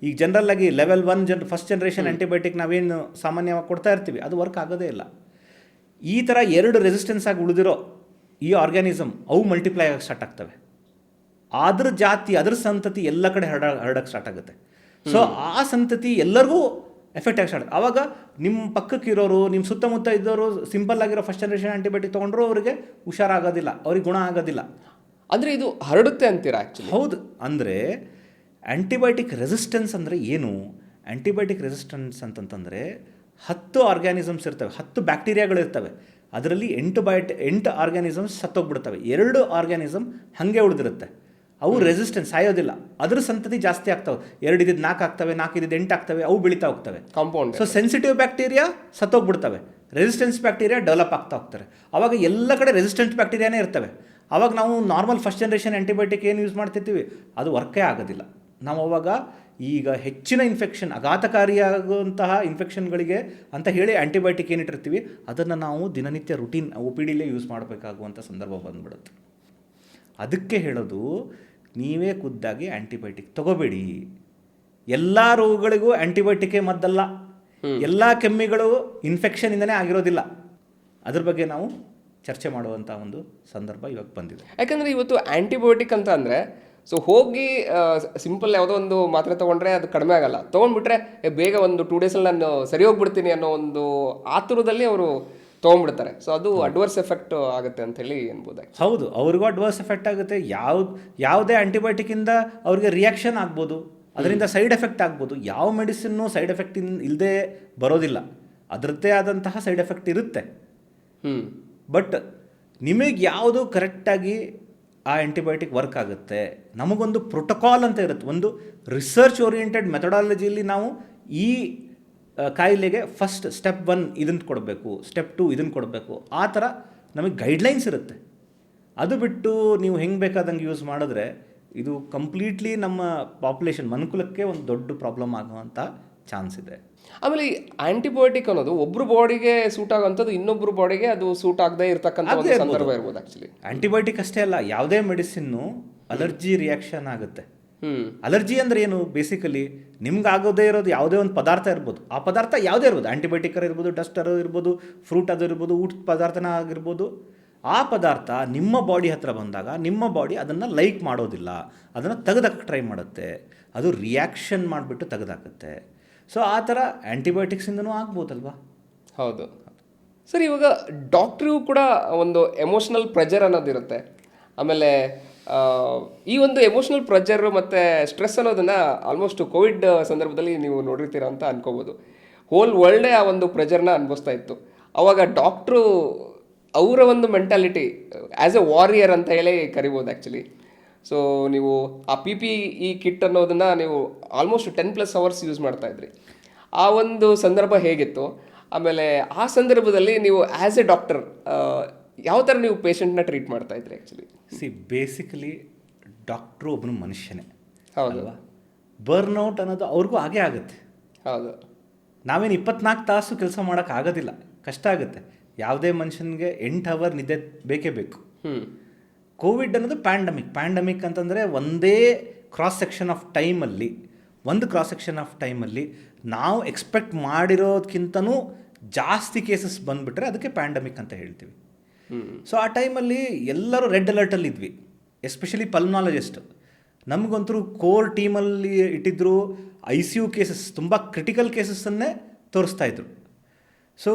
ಈಗ ಜನರಲ್ಲಾಗಿ ಲೆವೆಲ್ 1 ಫಸ್ಟ್ ಜನ್ರೇಷನ್ ಆ್ಯಂಟಿಬಯೋಟಿಕ್ ನಾವೇನು ಸಾಮಾನ್ಯವಾಗಿ ಕೊಡ್ತಾ ಇರ್ತೀವಿ, ಅದು ವರ್ಕ್ ಆಗೋದೇ ಇಲ್ಲ. ಈ ಥರ 2 ರೆಸಿಸ್ಟೆನ್ಸ್ ಆಗಿ ಉಳಿದಿರೋ ಈ ಆರ್ಗ್ಯಾನಿಸಮ್ ಅವು ಮಲ್ಟಿಪ್ಲೈ ಆಗಿ ಸ್ಟಾರ್ಟ್ ಆಗ್ತವೆ. ಅದ್ರ ಜಾತಿ, ಅದ್ರ ಸಂತತಿ ಎಲ್ಲ ಕಡೆ ಹರಡಕ್ಕೆ ಸ್ಟಾರ್ಟ್ ಆಗುತ್ತೆ. ಸೊ ಆ ಸಂತತಿ ಎಲ್ಲರಿಗೂ ಎಫೆಕ್ಟ್ ಆಗಿ ಸ್ಟಾರ್ಟ್. ಆವಾಗ ನಿಮ್ಮ ಪಕ್ಕಕ್ಕಿರೋರು, ನಿಮ್ಮ ಸುತ್ತಮುತ್ತ ಇದ್ದವರು ಸಿಂಪಲ್ ಆಗಿರೋ ಫಸ್ಟ್ ಜನ್ರೇಷನ್ ಆ್ಯಂಟಿಬಯೋಟಿಕ್ ತೊಗೊಂಡ್ರು ಅವರಿಗೆ ಹುಷಾರಾಗೋದಿಲ್ಲ, ಅವ್ರಿಗೆ ಗುಣ ಆಗೋದಿಲ್ಲ. ಅಂದರೆ ಇದು ಹರಡುತ್ತೆ ಅಂತೀರಾ? ಆ್ಯಕ್ಚುಲಿ ಹೌದು. ಅಂದರೆ ಆ್ಯಂಟಿಬಯೋಟಿಕ್ ರೆಸಿಸ್ಟೆನ್ಸ್ ಅಂದರೆ ಏನು? ಆ್ಯಂಟಿಬಯೋಟಿಕ್ ರೆಸಿಸ್ಟೆನ್ಸ್ ಅಂತಂತಂದರೆ 10 ಆರ್ಗ್ಯಾನಿಸಮ್ಸ್ ಇರ್ತವೆ, 10 ಬ್ಯಾಕ್ಟೀರಿಯಾಗಳು ಇರ್ತವೆ. ಅದರಲ್ಲಿ 8 ಆರ್ಗ್ಯಾನಿಸಮ್ಸ್ ಸತ್ತೋಗ್ಬಿಡ್ತವೆ. 2 ಆರ್ಗ್ಯಾನಿಸಮ್ ಹಾಗೆ ಉಳಿದಿರುತ್ತೆ. ಅವು ರೆಸಿಸ್ಟೆನ್ಸ್ ಸಾಯೋದಿಲ್ಲ, ಅದ್ರ ಸಂತತಿ ಜಾಸ್ತಿ ಆಗ್ತವೆ. 2 ಇದ್ದಿದ್ದು 4 ಆಗ್ತವೆ, 4 ಇದ್ದಿದ್ದು 8 ಆಗ್ತವೆ, ಅವು ಬೆಳೀತಾ ಹೋಗ್ತವೆ. ಕಾಂಪೌಂಡ್. ಸೊ ಸೆನ್ಸಿಟಿವ್ ಬ್ಯಾಕ್ಟೀರಿಯಾ ಸತ್ತೋಗ್ಬಿಡ್ತವೆ, ರೆಸಿಸ್ಟೆನ್ಸ್ ಬ್ಯಾಕ್ಟೀರಿಯಾ ಡೆವಲಪ್ ಆಗ್ತಾ ಹೋಗ್ತಾರೆ. ಆವಾಗ ಎಲ್ಲ ಕಡೆ ರೆಸಿಸ್ಟೆಂಟ್ ಬ್ಯಾಕ್ಟೀರಿಯಾನೇ ಇರ್ತವೆ. ಆವಾಗ ನಾವು ನಾರ್ಮಲ್ ಫಸ್ಟ್ ಜನ್ರೇಷನ್ ಆ್ಯಂಟಿಬಯೋಟಿಕ್ ಏನು ಯೂಸ್ ಮಾಡ್ತಿರ್ತೀವಿ ಅದು ವರ್ಕೇ ಆಗೋದಿಲ್ಲ. ನಾವು ಅವಾಗ ಈಗ ಹೆಚ್ಚಿನ ಇನ್ಫೆಕ್ಷನ್, ಆಘಾತಕಾರಿಯಾಗುವಂತಹ ಇನ್ಫೆಕ್ಷನ್ಗಳಿಗೆ ಅಂತ ಹೇಳಿ ಆ್ಯಂಟಿಬಯೋಟಿಕ್ ಏನಿಟ್ಟಿರ್ತೀವಿ ಅದನ್ನು ನಾವು ದಿನನಿತ್ಯ ರುಟೀನ್ OPDಲೇ ಯೂಸ್ ಮಾಡಬೇಕಾಗುವಂಥ ಸಂದರ್ಭ ಬಂದ್ಬಿಡುತ್ತೆ. ಅದಕ್ಕೆ ಹೇಳೋದು, ನೀವೇ ಖುದ್ದಾಗಿ ಆ್ಯಂಟಿಬಯೋಟಿಕ್ ತಗೋಬೇಡಿ. ಎಲ್ಲ ರೋಗಗಳಿಗೂ ಆ್ಯಂಟಿಬಯೋಟಿಕ್ಕೇ ಮದ್ದಲ್ಲ. ಎಲ್ಲ ಕೆಮ್ಮಿಗಳು ಇನ್ಫೆಕ್ಷನಿಂದನೇ ಆಗಿರೋದಿಲ್ಲ. ಅದ್ರ ಬಗ್ಗೆ ನಾವು ಚರ್ಚೆ ಮಾಡುವಂಥ ಒಂದು ಸಂದರ್ಭ ಇವಾಗ ಬಂದಿದೆ. ಯಾಕಂದರೆ ಇವತ್ತು ಆ್ಯಂಟಿಬಯೋಟಿಕ್ ಅಂತ ಅಂದರೆ ಸೊ ಹೋಗಿ ಸಿಂಪಲ್ ಯಾವುದೋ ಒಂದು ಮಾತ್ರೆ ತೊಗೊಂಡ್ರೆ ಅದು ಕಡಿಮೆ ಆಗಲ್ಲ, ತೊಗೊಂಡ್ಬಿಟ್ರೆ ಬೇಗ ಒಂದು 2 ಡೇಸಲ್ಲಿ ನಾನು ಸರಿ ಹೋಗ್ಬಿಡ್ತೀನಿ ಅನ್ನೋ ಒಂದು ಆತುರದಲ್ಲಿ ಅವರು ತೊಗೊಂಡ್ಬಿಡ್ತಾರೆ. ಸೊ ಅದು ಅಡ್ವರ್ಸ್ ಎಫೆಕ್ಟ್ ಆಗುತ್ತೆ ಅಂತ ಹೇಳಿ ಅನ್ಬೋದು. ಹೌದು, ಅವ್ರಿಗೂ ಅಡ್ವರ್ಸ್ ಎಫೆಕ್ಟ್ ಆಗುತ್ತೆ. ಯಾವುದೇ ಆ್ಯಂಟಿಬಯೋಟಿಕ್ಕಿಂದ ಅವ್ರಿಗೆ ರಿಯಾಕ್ಷನ್ ಆಗ್ಬೋದು, ಅದರಿಂದ ಸೈಡ್ ಎಫೆಕ್ಟ್ ಆಗ್ಬೋದು. ಯಾವ ಮೆಡಿಸಿನ್ನು ಸೈಡ್ ಎಫೆಕ್ಟ್ ಇಲ್ಲದೆ ಬರೋದಿಲ್ಲ, ಅದರದ್ದೇ ಆದಂತಹ ಸೈಡ್ ಎಫೆಕ್ಟ್ ಇರುತ್ತೆ. ಬಟ್ ನಿಮಗೆ ಯಾವುದು ಕರೆಕ್ಟಾಗಿ ಆ ಆ್ಯಂಟಿಬಯೋಟಿಕ್ ವರ್ಕ್ ಆಗುತ್ತೆ, ನಮಗೊಂದು ಪ್ರೋಟೋಕಾಲ್ ಅಂತ ಇರುತ್ತೆ. ಒಂದು ರಿಸರ್ಚ್ ಓರಿಯೆಂಟೆಡ್ ಮೆಥಡಾಲಜಿಯಲ್ಲಿ ನಾವು ಈ ಕಾಯಿಲೆಗೆ ಫಸ್ಟ್ ಸ್ಟೆಪ್ 1 ಇದನ್ನು ಕೊಡಬೇಕು, ಸ್ಟೆಪ್ 2 ಇದನ್ನು ಕೊಡಬೇಕು, ಆ ಥರ ನಮಗೆ ಗೈಡ್ಲೈನ್ಸ್ ಇರುತ್ತೆ. ಅದು ಬಿಟ್ಟು ನೀವು ಹೆಂಗೆ ಬೇಕಾದಂಗೆ ಯೂಸ್ ಮಾಡಿದ್ರೆ ಇದು ಕಂಪ್ಲೀಟ್ಲಿ ನಮ್ಮ ಪಾಪ್ಯುಲೇಷನ್ ಮನುಕುಲಕ್ಕೆ ಒಂದು ದೊಡ್ಡ ಪ್ರಾಬ್ಲಮ್ ಆಗುವಂಥ ಚಾನ್ಸ್ ಇದೆ. ಆಮೇಲೆ ಈ ಆ್ಯಂಟಿಬಯೋಟಿಕ್ ಅನ್ನೋದು ಒಬ್ಬರು ಬಾಡಿಗೆ ಸೂಟ್ ಆಗೋಂಥದ್ದು ಇನ್ನೊಬ್ಬರು ಬಾಡಿಗೆ ಅದು ಸೂಟ್ ಆಗದೆ ಇರ್ತಕ್ಕಂಥ ಒಂದು ಸಂದರ್ಭ ಇರ್ಬೋದು. ಆ್ಯಕ್ಚುಲಿ ಆ್ಯಂಟಿಬಯೋಟಿಕ್ ಅಷ್ಟೇ ಅಲ್ಲ, ಯಾವುದೇ ಮೆಡಿಸಿನ್ನು ಅಲರ್ಜಿ ರಿಯಾಕ್ಷನ್ ಆಗುತ್ತೆ. ಅಲರ್ಜಿ ಅಂದರೆ ಏನು? ಬೇಸಿಕಲಿ ನಿಮ್ಗೆ ಆಗೋದೇ ಇರೋದು ಯಾವುದೇ ಒಂದು ಪದಾರ್ಥ ಇರ್ಬೋದು. ಆ ಪದಾರ್ಥ ಯಾವುದೇ ಇರ್ಬೋದು, ಆ್ಯಂಟಿಬಯೋಟಿಕರ್ ಇರ್ಬೋದು, ಡಸ್ಟರ್ ಇರ್ಬೋದು, ಫ್ರೂಟ್ ಅದು ಇರ್ಬೋದು, ಊಟದ ಪದಾರ್ಥನ ಆಗಿರ್ಬೋದು. ಆ ಪದಾರ್ಥ ನಿಮ್ಮ ಬಾಡಿ ಹತ್ರ ಬಂದಾಗ ನಿಮ್ಮ ಬಾಡಿ ಅದನ್ನು ಲೈಕ್ ಮಾಡೋದಿಲ್ಲ, ಅದನ್ನು ತೆಗೆದಾಕಕ್ಕೆ ಟ್ರೈ ಮಾಡುತ್ತೆ, ಅದು ರಿಯಾಕ್ಷನ್ ಮಾಡಿಬಿಟ್ಟು ತೆಗೆದಾಕುತ್ತೆ. ಸೊ ಆ ಥರ ಆ್ಯಂಟಿಬಯೋಟಿಕ್ಸಿಂದನೂ ಆಗ್ಬೋದಲ್ವಾ? ಹೌದು ಸರ್. ಇವಾಗ ಡಾಕ್ಟ್ರಿಗೂ ಕೂಡ ಒಂದು ಎಮೋಷ್ನಲ್ ಪ್ರೆಜರ್ ಅನ್ನೋದಿರುತ್ತೆ. ಆಮೇಲೆ ಈ ಒಂದು ಎಮೋಷ್ನಲ್ ಪ್ರೆಜರ್ ಮತ್ತು ಸ್ಟ್ರೆಸ್ ಅನ್ನೋದನ್ನು ಆಲ್ಮೋಸ್ಟ್ ಕೋವಿಡ್ ಸಂದರ್ಭದಲ್ಲಿ ನೀವು ನೋಡಿರ್ತೀರ ಅಂತ ಅನ್ಕೋಬೋದು. ಹೋಲ್ ವರ್ಲ್ಡೇ ಆ ಒಂದು ಪ್ರೆಜರ್ನ ಅನುಭವಿಸ್ತಾ ಇತ್ತು. ಆವಾಗ ಡಾಕ್ಟ್ರು ಅವರ ಒಂದು ಮೆಂಟಾಲಿಟಿ ಆ್ಯಸ್ ಎ ವಾರಿಯರ್ ಅಂತ ಹೇಳಿ ಕರಿಬೋದು ಆ್ಯಕ್ಚುಲಿ. ಸೊ ನೀವು ಆ PPE ಕಿಟ್ ಅನ್ನೋದನ್ನ ನೀವು ಆಲ್ಮೋಸ್ಟ್ 10+ ಅವರ್ಸ್ ಯೂಸ್ ಮಾಡ್ತಾ ಇದ್ರಿ. ಆ ಒಂದು ಸಂದರ್ಭ ಹೇಗಿತ್ತು? ಆಮೇಲೆ ಆ ಸಂದರ್ಭದಲ್ಲಿ ನೀವು ಆ್ಯಸ್ ಎ ಡಾಕ್ಟರ್ ಯಾವ ಥರ ನೀವು ಪೇಷಂಟ್ನ ಟ್ರೀಟ್ ಮಾಡ್ತಾ ಇದ್ರಿ ಆ್ಯಕ್ಚುಲಿ? ಬೇಸಿಕಲಿ ಡಾಕ್ಟ್ರು ಒಬ್ಬನು ಮನುಷ್ಯನೇ, ಹೌದು ಅಲ್ವಾ? ಬರ್ನ್ಔಟ್ ಅನ್ನೋದು ಅವ್ರಿಗೂ ಹಾಗೇ ಆಗುತ್ತೆ. ಹೌದು. ನಾವೇನು 24 ತಾಸು ಕೆಲಸ ಮಾಡೋಕ್ಕಾಗೋದಿಲ್ಲ, ಕಷ್ಟ ಆಗುತ್ತೆ. ಯಾವುದೇ ಮನುಷ್ಯನಿಗೆ 8 ಅವರ್ ನಿದ್ದೆ ಬೇಕೇ ಬೇಕು. ಕೋವಿಡ್ ಅನ್ನೋದು ಪ್ಯಾಂಡಮಿಕ್ ಅಂತಂದರೆ ಒಂದೇ ಕ್ರಾಸ್ ಸೆಕ್ಷನ್ ಆಫ್ ಟೈಮಲ್ಲಿ ನಾವು ಎಕ್ಸ್ಪೆಕ್ಟ್ ಮಾಡಿರೋದಕ್ಕಿಂತನೂ ಜಾಸ್ತಿ ಕೇಸಸ್ ಬಂದುಬಿಟ್ರೆ ಅದಕ್ಕೆ ಪ್ಯಾಂಡಮಿಕ್ ಅಂತ ಹೇಳ್ತೀವಿ. ಸೊ ಆ ಟೈಮಲ್ಲಿ ಎಲ್ಲರೂ ರೆಡ್ ಅಲರ್ಟಲ್ಲಿ ಇದ್ವಿ, ಎಸ್ಪೆಷಲಿ ಪಲ್ಮಾಲಜಿಸ್ಟ್. ನಮಗಂತೂ ಕೋರ್ ಟೀಮಲ್ಲಿ ಇಟ್ಟಿದ್ರು ICU ಕೇಸಸ್, ತುಂಬ ಕ್ರಿಟಿಕಲ್ ಕೇಸಸ್ಸನ್ನೇ ತೋರಿಸ್ತಾಯಿದ್ರು. ಸೊ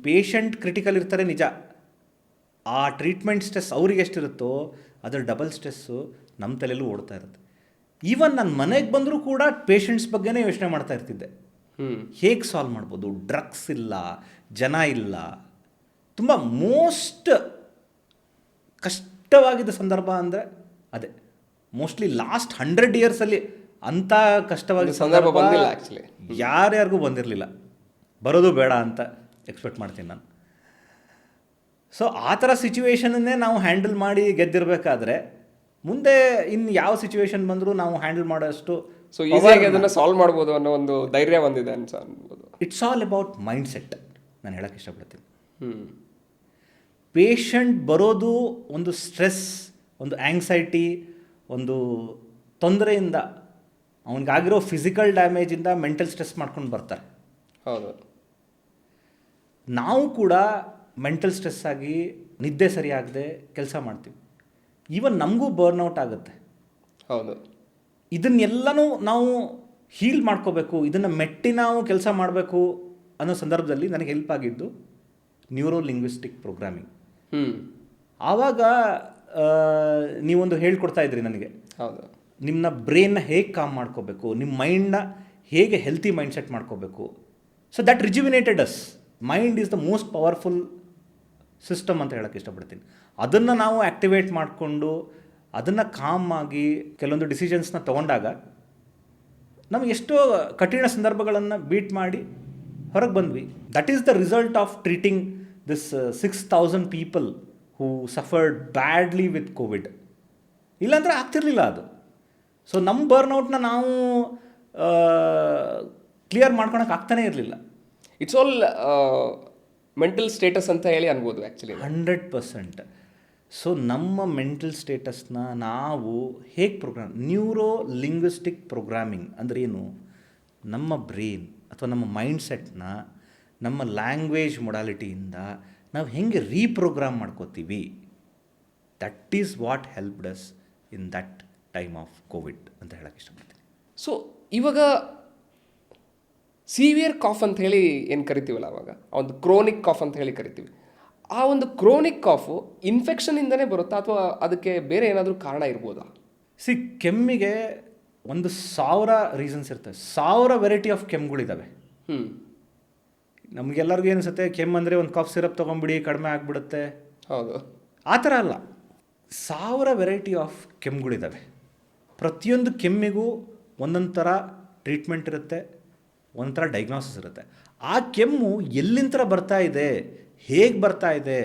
ಪೇಷಂಟ್ ಕ್ರಿಟಿಕಲ್ ಇರ್ತಾರೆ ನಿಜ, ಆ ಟ್ರೀಟ್ಮೆಂಟ್ ಸ್ಟ್ರೆಸ್ ಅವ್ರಿಗೆ ಎಷ್ಟಿರುತ್ತೋ ಅದರ ಡಬಲ್ ಸ್ಟ್ರೆಸ್ಸು ನಮ್ಮ ತಲೆಯಲ್ಲೂ ಓಡ್ತಾ ಇರುತ್ತೆ. ಈವನ್ ನಾನು ಮನೆಗೆ ಬಂದರೂ ಕೂಡ ಪೇಷಂಟ್ಸ್ ಬಗ್ಗೆನೇ ಯೋಚನೆ ಮಾಡ್ತಾ ಇರ್ತಿದ್ದೆ, ಹೇಗೆ ಸಾಲ್ವ್ ಮಾಡ್ಬೋದು. ಡ್ರಗ್ಸ್ ಇಲ್ಲ, ಜನ ಇಲ್ಲ, ತುಂಬ ಮೋಸ್ಟ್ ಕಷ್ಟವಾಗಿದ್ದ ಸಂದರ್ಭ ಅಂದರೆ ಅದೇ. ಮೋಸ್ಟ್ಲಿ ಲಾಸ್ಟ್ 100 ಇಯರ್ಸಲ್ಲಿ ಅಂಥ ಕಷ್ಟವಾದ ಸಂದರ್ಭ ಬಂದಿಲ್ಲ ಆ್ಯಕ್ಚುಲಿ, ಯಾರ್ಯಾರಿಗೂ ಬಂದಿರಲಿಲ್ಲ. ಬರೋದು ಬೇಡ ಅಂತ ಎಕ್ಸ್ಪೆಕ್ಟ್ ಮಾಡ್ತೀನಿ ನಾನು. ಸೊ ಆ ಥರ ಸಿಚುವೇಶನ್ನೇ ನಾವು ಹ್ಯಾಂಡಲ್ ಮಾಡಿ ಗೆದ್ದಿರಬೇಕಾದ್ರೆ ಮುಂದೆ ಇನ್ನು ಯಾವ ಸಿಚುವೇಶನ್ ಬಂದರೂ ನಾವು ಹ್ಯಾಂಡಲ್ ಮಾಡೋಷ್ಟು ಸೊ ಈಸಿಯಾಗಿ ಅದನ್ನು ಸಾಲ್ವ್ ಮಾಡ್ಬೋದು ಅನ್ನೋ ಒಂದು ಧೈರ್ಯ ಬಂದಿದೆ ಅನ್ಬೋದು. It's all about mind set. ನಾನು ಹೇಳೋಕ್ಕೆ ಇಷ್ಟಪಡ್ತೀನಿ. ಪೇಷಂಟ್ ಬರೋದು ಒಂದು ಸ್ಟ್ರೆಸ್, ಒಂದು ಆ್ಯಂಗ್ಸೈಟಿ, ಒಂದು ತೊಂದರೆಯಿಂದ, ಅವನಿಗಾಗಿರೋ ಫಿಸಿಕಲ್ ಡ್ಯಾಮೇಜಿಂದ ಮೆಂಟಲ್ ಸ್ಟ್ರೆಸ್ ಮಾಡ್ಕೊಂಡು ಬರ್ತಾರೆ. ಹೌದು. ನಾವು ಕೂಡ ಮೆಂಟಲ್ ಸ್ಟ್ರೆಸ್ ಆಗಿ ನಿದ್ದೆ ಸರಿಯಾಗದೆ ಕೆಲಸ ಮಾಡ್ತೀವಿ. ಈವನ್ ನಮಗೂ ಬರ್ನ್ಔಟ್ ಆಗುತ್ತೆ. ಹೌದು. ಇದನ್ನೆಲ್ಲನೂ ನಾವು ಹೀಲ್ ಮಾಡ್ಕೋಬೇಕು, ಇದನ್ನು ಮೆಟ್ಟಿ ನಾವು ಕೆಲಸ ಮಾಡಬೇಕು ಅನ್ನೋ ಸಂದರ್ಭದಲ್ಲಿ ನನಗೆ ಹೆಲ್ಪ್ ಆಗಿದ್ದು ನ್ಯೂರೋ ಲಿಂಗ್ವಿಸ್ಟಿಕ್ ಪ್ರೋಗ್ರಾಮಿಂಗ್. ಆವಾಗ ನೀವೊಂದು ಹೇಳ್ಕೊಡ್ತಾ ಇದ್ರಿ ನನಗೆ. ಹೌದು. ನಿಮ್ಮ ಬ್ರೈನ್ನ ಹೇಗೆ ಕಾಮ್ ಮಾಡ್ಕೋಬೇಕು, ನಿಮ್ಮ ಮೈಂಡ್ನ ಹೇಗೆ ಹೆಲ್ತಿ ಮೈಂಡ್ ಸೆಟ್ ಮಾಡ್ಕೋಬೇಕು. So that rejuvenated us. Mind is the most powerful system ಅಂತ ಹೇಳೋಕ್ಕೆ ಇಷ್ಟಪಡ್ತೀನಿ. ಅದನ್ನು ನಾವು ಆ್ಯಕ್ಟಿವೇಟ್ ಮಾಡಿಕೊಂಡು ಅದನ್ನು ಕಾಮ್ ಆಗಿ ಕೆಲವೊಂದು ಡಿಸಿಷನ್ಸ್ನ ತೊಗೊಂಡಾಗ ನಮಗೆ ಎಷ್ಟೋ ಕಠಿಣ ಸಂದರ್ಭಗಳನ್ನು ಬೀಟ್ ಮಾಡಿ ಹೊರಗೆ ಬಂದ್ವಿ. That is the result of treating this 6,000 people who suffered badly with Covid. ಇಲ್ಲಾಂದರೆ ಆಗ್ತಿರ್ಲಿಲ್ಲ ಅದು. ಸೊ ನಮ್ಮ ಬರ್ನ್ಔಟ್ನ ನಾವು ಕ್ಲಿಯರ್ ಮಾಡ್ಕೊಳಕ್ಕೆ ಆಗ್ತಾನೇ ಇರಲಿಲ್ಲ. ಇಟ್ಸ್ ಆಲ್ ಮೆಂಟಲ್ ಸ್ಟೇಟಸ್ ಅಂತ ಹೇಳಿ ಅನ್ಬೋದು ಆ್ಯಕ್ಚುಲಿ. 100%. ಸೊ ನಮ್ಮ ಮೆಂಟಲ್ ಸ್ಟೇಟಸ್ನ ನಾವು ಹೇಗೆ ನ್ಯೂರೋ ಲಿಂಗ್ವಿಸ್ಟಿಕ್ ಪ್ರೋಗ್ರಾಮಿಂಗ್ ಅಂದರೆ ಏನು? ನಮ್ಮ ಬ್ರೈನ್ ಅಥವಾ ನಮ್ಮ ಮೈಂಡ್ ಸೆಟ್ನ ನಮ್ಮ ಲ್ಯಾಂಗ್ವೇಜ್ ಮೊಡಾಲಿಟಿಯಿಂದ ನಾವು ಹೆಂಗೆ ರೀಪ್ರೋಗ್ರಾಮ್ ಮಾಡ್ಕೋತೀವಿ. That is what helped us in that time of Covid ಅಂತ ಹೇಳಕ್ಕೆ ಇಷ್ಟಪಡ್ತೀನಿ. ಸೊ ಇವಾಗ ಸಿವಿಯರ್ ಕಾಫ್ ಅಂತ ಹೇಳಿ ಏನು ಕರಿತೀವಲ್ಲ, ಅವಾಗ ಒಂದು ಕ್ರೋನಿಕ್ ಕಾಫ್ ಅಂತ ಹೇಳಿ ಕರಿತೀವಿ. ಆ ಒಂದು ಕ್ರೋನಿಕ್ ಕಾಫು ಇನ್ಫೆಕ್ಷನಿಂದನೇ ಬರುತ್ತಾ ಅಥವಾ ಅದಕ್ಕೆ ಬೇರೆ ಏನಾದರೂ ಕಾರಣ ಇರ್ಬೋದಾ? ಕೆಮ್ಮಿಗೆ 1,000 ರೀಸನ್ಸ್ ಇರ್ತವೆ. 1000 ವೆರೈಟಿ ಆಫ್ ಕೆಮ್ಮುಗಳಿದ್ದಾವೆ. ನಮಗೆಲ್ಲರಿಗೂ ಏನಿಸುತ್ತೆ, ಕೆಮ್ಮಂದರೆ ಒಂದು ಕಾಫ್ ಸಿರಪ್ ತೊಗೊಂಬಿಡಿ ಕಡಿಮೆ ಆಗಿಬಿಡುತ್ತೆ. ಹೌದು. ಆ ಥರ ಅಲ್ಲ. 1000 ವೆರೈಟಿ ಆಫ್ ಕೆಮ್ಮುಗಳಿದ್ದಾವೆ. ಪ್ರತಿಯೊಂದು ಕೆಮ್ಮಿಗೂ ಒಂದೊಂದು ಥರ ಟ್ರೀಟ್ಮೆಂಟ್ ಇರುತ್ತೆ, ಒಂಥರ ಡೈಗ್ನೋಸಿಸ್ ಇರುತ್ತೆ. ಆ ಕೆಮ್ಮು ಎಲ್ಲಿಂದ ಬರ್ತಾ ಇದೆ, ಹೇಗೆ ಬರ್ತಾ ಇದೆ,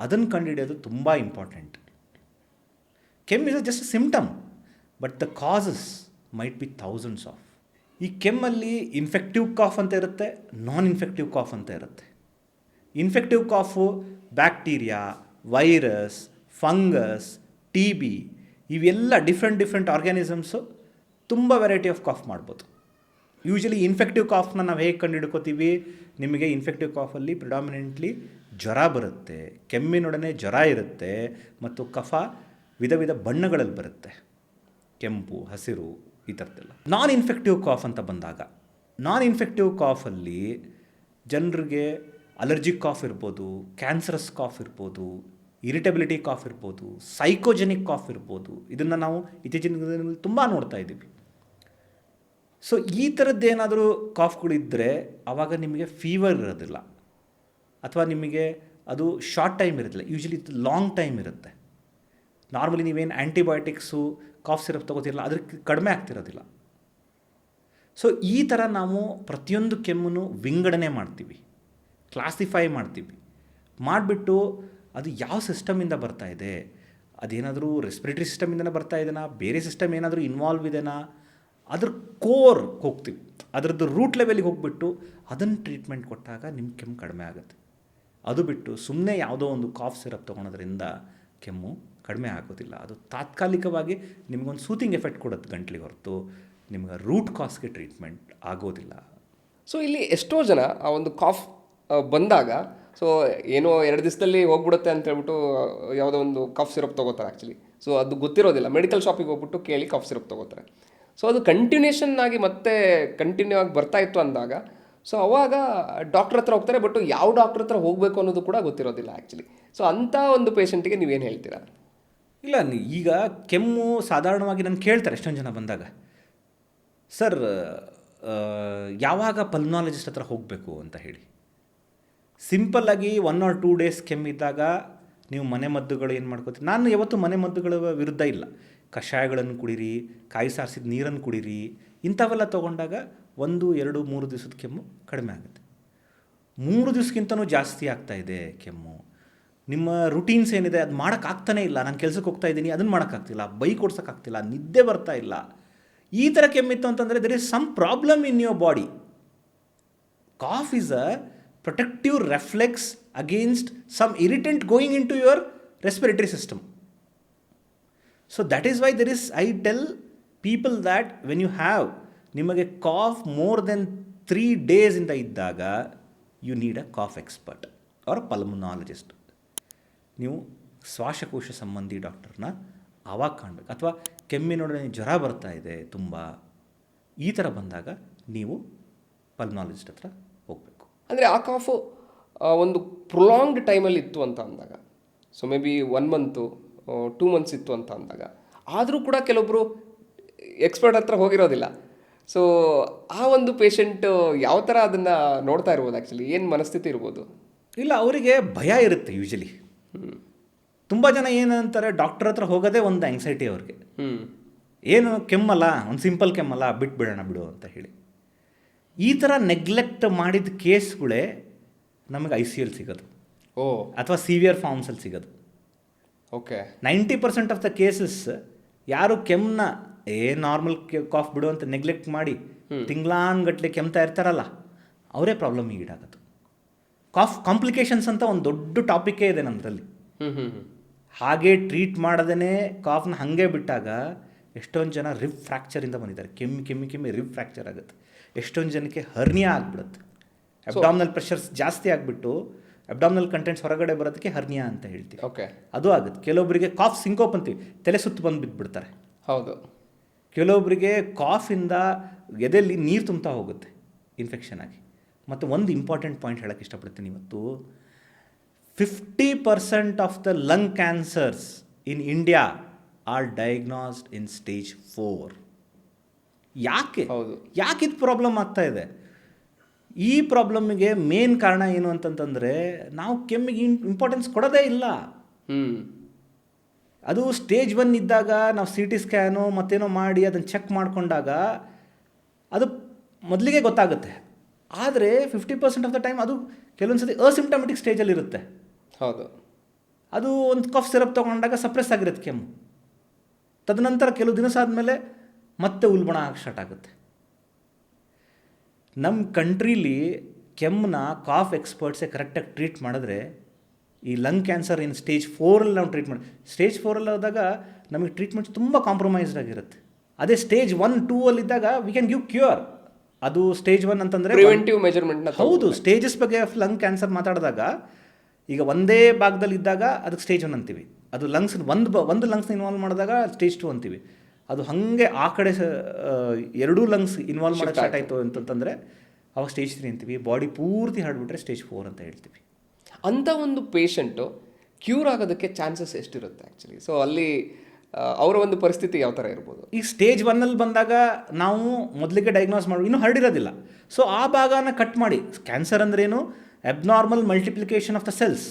ಅದನ್ನು ಕಂಡುಹಿಡಿಯೋದು ತುಂಬ ಇಂಪಾರ್ಟೆಂಟ್. ಕೆಮ್ಮು is just symptom, but the causes might be thousands of. ಈ ಕೆಮ್ಮಲ್ಲಿ ಇನ್ಫೆಕ್ಟಿವ್ ಕಾಫ್ ಅಂತ ಇರುತ್ತೆ, ನಾನ್ ಇನ್ಫೆಕ್ಟಿವ್ ಕಾಫ್ ಅಂತ ಇರುತ್ತೆ. Infective ಕಾಫು bacteria, virus, fungus, TB ಇವೆಲ್ಲ ಡಿಫ್ರೆಂಟ್ ಆರ್ಗ್ಯಾನಿಸಮ್ಸು ತುಂಬ ವೆರೈಟಿ ಆಫ್ ಕಾಫ್ ಮಾಡ್ಬೋದು. ಯೂಶಲಿ ಇನ್ಫೆಕ್ಟಿವ್ ಕಾಫ್ನ ನಾವು ಹೇಗೆ ಕಂಡುಹಿಡ್ಕೋತೀವಿ? ನಿಮಗೆ ಇನ್ಫೆಕ್ಟಿವ್ ಕಾಫಲ್ಲಿ ಪ್ರಿಡಾಮಿನೆಂಟ್ಲಿ ಜ್ವರ ಬರುತ್ತೆ, ಕೆಮ್ಮಿನೊಡನೆ ಜ್ವರ ಇರುತ್ತೆ, ಮತ್ತು ಕಫ ವಿಧ ವಿಧ ಬಣ್ಣಗಳಲ್ಲಿ ಬರುತ್ತೆ, ಕೆಂಪು, ಹಸಿರು, ಈ ಥರದ್ದೆಲ್ಲ. ನಾನ್ ಇನ್ಫೆಕ್ಟಿವ್ ಕಾಫ್ ಅಂತ ಬಂದಾಗ, ನಾನ್ ಇನ್ಫೆಕ್ಟಿವ್ ಕಾಫಲ್ಲಿ ಜನರಿಗೆ ಅಲರ್ಜಿಕ್ ಕಾಫ್ ಇರ್ಬೋದು, ಕ್ಯಾನ್ಸರಸ್ ಕಾಫ್ ಇರ್ಬೋದು, ಇರಿಟಬಿಲಿಟಿ ಕಾಫ್ ಇರ್ಬೋದು, ಸೈಕೋಜೆನಿಕ್ ಕಾಫ್ ಇರ್ಬೋದು. ಇದನ್ನು ನಾವು ಇತ್ತೀಚಿನ ದಿನಗಳಲ್ಲಿ ತುಂಬ ನೋಡ್ತಾ ಇದ್ದೀವಿ. ಸೊ ಈ ಥರದ್ದೇನಾದರೂ ಕಾಫ್ಗಳಿದ್ದರೆ ಆವಾಗ ನಿಮಗೆ ಫೀವರ್ ಇರೋದಿಲ್ಲ, ಅಥವಾ ನಿಮಗೆ ಅದು ಶಾರ್ಟ್ ಟೈಮ್ ಇರೋದಿಲ್ಲ, ಯೂಶಲಿ ಲಾಂಗ್ ಟೈಮ್ ಇರುತ್ತೆ. ನಾರ್ಮಲಿ ನೀವೇನು ಆ್ಯಂಟಿಬಯೋಟಿಕ್ಸು ಕಾಫ್ ಸಿರಪ್ ತೊಗೋತಿರಲ್ಲ ಅದಕ್ಕೆ ಕಡಿಮೆ ಆಗ್ತಿರೋದಿಲ್ಲ. ಸೊ ಈ ಥರ ನಾವು ಪ್ರತಿಯೊಂದು ಕೆಮ್ಮನ್ನು ವಿಂಗಡಣೆ ಮಾಡ್ತೀವಿ, ಕ್ಲಾಸಿಫೈ ಮಾಡ್ತೀವಿ, ಮಾಡಿಬಿಟ್ಟು ಅದು ಯಾವ ಸಿಸ್ಟಮಿಂದ ಬರ್ತಾ ಇದೆ, ಅದೇನಾದರೂ ರೆಸ್ಪಿರೇಟರಿ ಸಿಸ್ಟಮಿಂದನೇ ಬರ್ತಾ ಇದೆನಾ, ಬೇರೆ ಸಿಸ್ಟಮ್ ಏನಾದರೂ ಇನ್ವಾಲ್ವ್ ಇದೆನಾ, ಅದ್ರ ಕೋರ್ ಹೋಗ್ತೀವಿ, ಅದರದ್ದು ರೂಟ್ ಲೆವೆಲಿಗೆ ಹೋಗ್ಬಿಟ್ಟು ಅದನ್ನು ಟ್ರೀಟ್ಮೆಂಟ್ ಕೊಟ್ಟಾಗ ನಿಮ್ಮ ಕೆಮ್ಮು ಕಡಿಮೆ ಆಗುತ್ತೆ. ಅದು ಬಿಟ್ಟು ಸುಮ್ಮನೆ ಯಾವುದೋ ಒಂದು ಕಾಫ್ ಸಿರಪ್ ತೊಗೊಳೋದ್ರಿಂದ ಕೆಮ್ಮು ಕಡಿಮೆ ಆಗೋದಿಲ್ಲ. ಅದು ತಾತ್ಕಾಲಿಕವಾಗಿ ನಿಮಗೊಂದು ಸೂತಿಂಗ್ ಎಫೆಕ್ಟ್ ಕೊಡುತ್ತೆ ಗಂಟ್ಲಿಗೆ, ಹೊರತು ನಿಮ್ಗೆ ರೂಟ್ ಕಾಸ್ಗೆ ಟ್ರೀಟ್ಮೆಂಟ್ ಆಗೋದಿಲ್ಲ. ಸೊ ಇಲ್ಲಿ ಎಷ್ಟೋ ಜನ ಆ ಒಂದು ಕಾಫ್ ಬಂದಾಗ ಸೊ ಏನೋ 2 ದಿವಸದಲ್ಲಿ ಹೋಗ್ಬಿಡುತ್ತೆ ಅಂತ ಹೇಳ್ಬಿಟ್ಟು ಯಾವುದೋ ಒಂದು ಕಾಫ್ ಸಿರಪ್ ತೊಗೋತಾರೆ ಆ್ಯಕ್ಚುಲಿ. ಸೊ ಅದು ಗೊತ್ತಿರೋದಿಲ್ಲ, ಮೆಡಿಕಲ್ ಶಾಪಿಗೆ ಹೋಗ್ಬಿಟ್ಟು ಕೇಳಿ ಕಾಫ್ ಸಿರಪ್ ತೊಗೋತಾರೆ. ಸೊ ಅದು ಕಂಟಿನ್ಯೂಷನ್ ಆಗಿ ಮತ್ತೆ ಕಂಟಿನ್ಯೂ ಆಗಿ ಬರ್ತಾ ಇತ್ತು ಅಂದಾಗ ಸೊ ಅವಾಗ ಡಾಕ್ಟ್ರ್ ಹತ್ರ ಹೋಗ್ತಾರೆ, ಬಟ್ ಯಾವ ಡಾಕ್ಟ್ರ್ ಹತ್ರ ಹೋಗಬೇಕು ಅನ್ನೋದು ಕೂಡ ಗೊತ್ತಿರೋದಿಲ್ಲ ಆ್ಯಕ್ಚುಲಿ. ಸೊ ಅಂಥ ಒಂದು ಪೇಷಂಟಿಗೆ ನೀವೇನು ಹೇಳ್ತೀರಾ? ಇಲ್ಲ, ಈಗ ಕೆಮ್ಮು ಸಾಧಾರಣವಾಗಿ ನಾನು ಕೇಳ್ತಾರೆ ಎಷ್ಟೊಂದು ಜನ ಬಂದಾಗ, ಸರ್ ಯಾವಾಗ ಪಲ್ಮಾಲಜಿಸ್ಟ್ ಹತ್ರ ಹೋಗಬೇಕು ಅಂತ ಹೇಳಿ. ಸಿಂಪಲ್ಲಾಗಿ 1 or 2 days ಕೆಮ್ಮಿದ್ದಾಗ ನೀವು ಮನೆಮದ್ದುಗಳು ಏನು ಮಾಡ್ಕೋತೀರಿ. ನಾನು ಯಾವತ್ತೂ ಮನೆಮದ್ದುಗಳ ವಿರುದ್ಧ ಇಲ್ಲ. ಕಷಾಯಗಳನ್ನು ಕುಡೀರಿ, ಕಾಯಿ ಸಾರಿಸಿದ ನೀರನ್ನು ಕುಡೀರಿ, ಇಂಥವೆಲ್ಲ ತೊಗೊಂಡಾಗ 1, 2, 3 ದಿವಸದ ಕೆಮ್ಮು ಕಡಿಮೆ ಆಗುತ್ತೆ. 3 ದಿವಸಕ್ಕಿಂತನೂ ಜಾಸ್ತಿ ಆಗ್ತಾಯಿದೆ ಕೆಮ್ಮು, ನಿಮ್ಮ ರುಟೀನ್ಸ್ ಏನಿದೆ ಅದು ಮಾಡೋಕ್ಕಾಗ್ತಾನೇ ಇಲ್ಲ, ನಾನು ಕೆಲಸಕ್ಕೆ ಹೋಗ್ತಾ ಇದ್ದೀನಿ ಅದನ್ನು ಮಾಡೋಕ್ಕಾಗ್ತಿಲ್ಲ, ಬೈಕ್ ಓಡ್ಸೋಕ್ಕಾಗ್ತಿಲ್ಲ, ನಿದ್ದೆ ಬರ್ತಾ ಇಲ್ಲ, ಈ ಥರ ಕೆಮ್ಮಿತ್ತು ಅಂತಂದರೆ there is some problem in your body. Cough is a protective reflex against some irritant going into your respiratory system. So that is why I tell people that when you have nimage cough more than 3 days inda iddaga, you need a cough expert or a pulmonologist. ನೀವು ಶ್ವಾಸಕೋಶ ಸಂಬಂಧಿ ಡಾಕ್ಟರ್ನ ಆವಾಗ ಕಾಣಬೇಕು. ಅಥವಾ ಕೆಮ್ಮಿನೊಡನೆ ಜ್ವರ ಬರ್ತಾ ಇದೆ ತುಂಬ, ಈ ಥರ ಬಂದಾಗ ನೀವು ಪಲ್ಮಾಲಜಿಸ್ಟ್ ಹತ್ರ ಹೋಗಬೇಕು. ಅಂದರೆ ಆ ಕಾಫು ಒಂದು ಪ್ರೊಲಾಂಗ್ಡ್ ಟೈಮಲ್ಲಿ ಇತ್ತು ಅಂತ ಅಂದಾಗ, so may be 1 month 2 months ಇತ್ತು ಅಂತ ಅಂದಾಗ, ಆದರೂ ಕೂಡ ಕೆಲವೊಬ್ಬರು ಎಕ್ಸ್ಪರ್ಟ್ ಹತ್ರ ಹೋಗಿರೋದಿಲ್ಲ. ಸೊ ಆ ಒಂದು ಪೇಷಂಟ್ ಯಾವ ಥರ ಅದನ್ನು ನೋಡ್ತಾ ಇರ್ಬೋದು ಆ್ಯಕ್ಚುಲಿ, ಏನು ಮನಸ್ಥಿತಿ ಇರ್ಬೋದು? ಇಲ್ಲ, ಅವರಿಗೆ ಭಯ ಇರುತ್ತೆ ಯೂಶಲಿ. ತುಂಬ ಜನ ಏನಂತಾರೆ, ಡಾಕ್ಟರ್ ಹತ್ರ ಹೋಗೋದೇ ಒಂದು ಆ್ಯಂಗ್ಸೈಟಿ ಅವ್ರಿಗೆ. ಏನು ಕೆಮ್ಮಲ್ಲ, ಒಂದು ಸಿಂಪಲ್ ಕೆಮ್ಮಲ್ಲ, ಬಿಟ್ಬಿಡೋಣ ಬಿಡು ಅಂತ ಹೇಳಿ. ಈ ಥರ ನೆಗ್ಲೆಕ್ಟ್ ಮಾಡಿದ ಕೇಸ್ಗಳೇ ನಮಗೆ ICL ಸಿಗೋದು, ಅಥವಾ ಸಿವಿಯರ್ ಫಾರ್ಮ್ಸಲ್ಲಿ ಸಿಗೋದು. ಓಕೆ, 90% ಆಫ್ ದ ಕೇಸಸ್ ಯಾರು ಕೆಮ್ಮನ್ನ ನಾರ್ಮಲ್ ಕಾಫ್ ಬಿಡು ಅಂತ ನೆಗ್ಲೆಕ್ಟ್ ಮಾಡಿ ತಿಂಗಳಾನ್ಗಟ್ಲೆ ಕೆಮ್ತಾ ಇರ್ತಾರಲ್ಲ, ಅವರೇ ಪ್ರಾಬ್ಲಮಿಗೆ ಈಡಾಗೋದು. ಕಾಫ್ ಕಾಂಪ್ಲಿಕೇಶನ್ಸ್ ಅಂತ ಒಂದು ದೊಡ್ಡ ಟಾಪಿಕೇ ಇದೆ ನಮ್ಮದ್ರಲ್ಲಿ. ಹಾಗೆ ಟ್ರೀಟ್ ಮಾಡದೇ ಕಾಫ್ನ ಹಾಗೆ ಬಿಟ್ಟಾಗ ಎಷ್ಟೊಂದು ಜನ ರಿಬ್ ಫ್ರ್ಯಾಕ್ಚರಿಂದ ಬಂದಿದ್ದಾರೆ. ಕೆಮ್ಮಿ ರಿಬ್ ಫ್ರ್ಯಾಕ್ಚರ್ ಆಗುತ್ತೆ. ಎಷ್ಟೊಂದು ಜನಕ್ಕೆ ಹರ್ನಿಯಾ ಆಗಿಬಿಡುತ್ತೆ. ಅಬ್ಡಾಮಿನಲ್ ಪ್ರೆಷರ್ಸ್ ಜಾಸ್ತಿ ಆಗಿಬಿಟ್ಟು ಅಬ್ಡಾಮಿನಲ್ ಕಂಟೆಂಟ್ಸ್ ಹೊರಗಡೆ ಬರೋದಕ್ಕೆ ಹರ್ನಿಯಾ ಅಂತ ಹೇಳ್ತೀವಿ. ಓಕೆ, ಅದು ಆಗುತ್ತೆ. ಕೆಲವೊಬ್ಬರಿಗೆ ಕಾಫ್ ಸಿಂಕೋಪ್ ಅಂತೀವಿ, ತಲೆ ಸುತ್ತು ಬಂದು ಬಿದ್ದುಬಿಡ್ತಾರೆ. ಹೌದು. ಕೆಲವೊಬ್ಬರಿಗೆ ಕಾಫಿಂದ ಎದೆಯಲ್ಲಿ ನೀರು ತುಂಬ್ತಾ ಹೋಗುತ್ತೆ ಇನ್ಫೆಕ್ಷನ್ ಆಗಿ. ಮತ್ತು ಒಂದು ಇಂಪಾರ್ಟೆಂಟ್ ಪಾಯಿಂಟ್ ಹೇಳೋಕ್ಕೆ ಇಷ್ಟಪಡ್ತೀನಿ ಇವತ್ತು, 50% of the lung cancers in India are diagnosed in stage 4. ಯಾಕೆ ಇದು ಪ್ರಾಬ್ಲಮ್ ಆಗ್ತಾ ಇದೆ? ಈ ಪ್ರಾಬ್ಲಮ್ಗೆ ಮೇನ್ ಕಾರಣ ಏನು ಅಂತಂತಂದರೆ, ನಾವು ಕೆಮ್ಮಿಗೆ ಇಂಪಾರ್ಟೆನ್ಸ್ ಕೊಡೋದೇ ಇಲ್ಲ. ಅದು ಸ್ಟೇಜ್ 1 ಇದ್ದಾಗ ನಾವು CT ಸ್ಕ್ಯಾನು ಮತ್ತೇನೋ ಮಾಡಿ ಅದನ್ನು ಚೆಕ್ ಮಾಡಿಕೊಂಡಾಗ ಅದು ಮೊದಲಿಗೆ ಗೊತ್ತಾಗುತ್ತೆ. ಆದರೆ 50% ಆಫ್ ದ ಟೈಮ್ ಅದು ಕೆಲವೊಂದು ಸತಿ ಅಸಿಂಪ್ಟಮೆಟಿಕ್ ಸ್ಟೇಜಲ್ಲಿರುತ್ತೆ. ಹೌದು, ಅದು ಒಂದು ಕಾಫ್ ಸಿರಪ್ ತೊಗೊಂಡಾಗ ಸಪ್ರೆಸ್ ಆಗಿರುತ್ತೆ ಕೆಮ್ಮು. ತದನಂತರ ಕೆಲವು ದಿವಸ ಆದಮೇಲೆ ಮತ್ತೆ ಉಲ್ಬಣ ಆಗಿ ಸ್ಟಾರ್ಟ್ ಆಗುತ್ತೆ. ನಮ್ಮ ಕಂಟ್ರೀಲಿ ಕೆಮ್ಮನ್ನ ಕಾಫ್ ಎಕ್ಸ್ಪರ್ಟ್ಸೇ ಕರೆಕ್ಟಾಗಿ ಟ್ರೀಟ್ ಮಾಡಿದ್ರೆ, ಈ ಲಂಗ್ ಕ್ಯಾನ್ಸರ್ ಇನ್ ಸ್ಟೇಜ್ 4 ನಾವು ಟ್ರೀಟ್ ಮಾಡಿ, ಸ್ಟೇಜ್ 4 ಹೋದಾಗ ನಮಗೆ ಟ್ರೀಟ್ಮೆಂಟ್ ತುಂಬ ಕಾಂಪ್ರಮೈಸ್ಡ್ ಆಗಿರುತ್ತೆ. ಅದೇ ಸ್ಟೇಜ್ 1, 2 ಇದ್ದಾಗ ವಿ ಕ್ಯಾನ್ ಗಿವ್ ಕ್ಯೂರ್. ಅದು ಸ್ಟೇಜ್ 1 ಅಂತಂದರೆ ಪ್ರಿವೆಂಟಿವ್ ಮೆಜರ್ಮೆಂಟ್ನ. ಹೌದು, ಸ್ಟೇಜಸ್ ಬಗ್ಗೆ ಲಂಗ್ ಕ್ಯಾನ್ಸರ್ ಮಾತಾಡಿದಾಗ ಈಗ ಒಂದೇ ಭಾಗದಲ್ಲಿ ಇದ್ದಾಗ ಅದಕ್ಕೆ ಸ್ಟೇಜ್ 1 ಅಂತೀವಿ. ಅದು ಲಂಗ್ಸ್ ಒಂದು ಲಂಗ್ಸ್ನ ಇನ್ವಾಲ್ವ್ ಮಾಡಿದಾಗ ಸ್ಟೇಜ್ 2 ಅಂತೀವಿ. ಅದು ಹಾಗೆ ಆ ಕಡೆ 2 ಲಂಗ್ಸ್ ಇನ್ವಾಲ್ವ್ ಮಾಡೋಕ್ಕೆ ಸ್ಟಾರ್ಟ್ ಆಯಿತು ಅಂತಂದರೆ ಅವಾಗ ಸ್ಟೇಜ್ 3 ಅಂತೀವಿ. ಬಾಡಿ ಪೂರ್ತಿ ಹಾಡ್ಬಿಟ್ರೆ ಸ್ಟೇಜ್ 4 ಅಂತ ಹೇಳ್ತೀವಿ. ಅಂಥ ಒಂದು ಪೇಷಂಟು ಕ್ಯೂರ್ ಆಗೋದಕ್ಕೆ ಚಾನ್ಸಸ್ ಎಷ್ಟಿರುತ್ತೆ ಆ್ಯಕ್ಚುಲಿ? ಸೊ ಅಲ್ಲಿ ಅವರ ಒಂದು ಪರಿಸ್ಥಿತಿ ಯಾವ ಥರ ಇರ್ಬೋದು? ಈ ಸ್ಟೇಜ್ 1 ಬಂದಾಗ ನಾವು ಮೊದಲಿಗೆ ಡಯಾಗ್ನೋಸ್ ಮಾಡಿ ಇನ್ನೂ ಹರಡಿರೋದಿಲ್ಲ. ಸೊ ಆ ಭಾಗನ ಕಟ್ ಮಾಡಿ, ಕ್ಯಾನ್ಸರ್ ಅಂದ್ರೇನು, abnormal multiplication of the cells.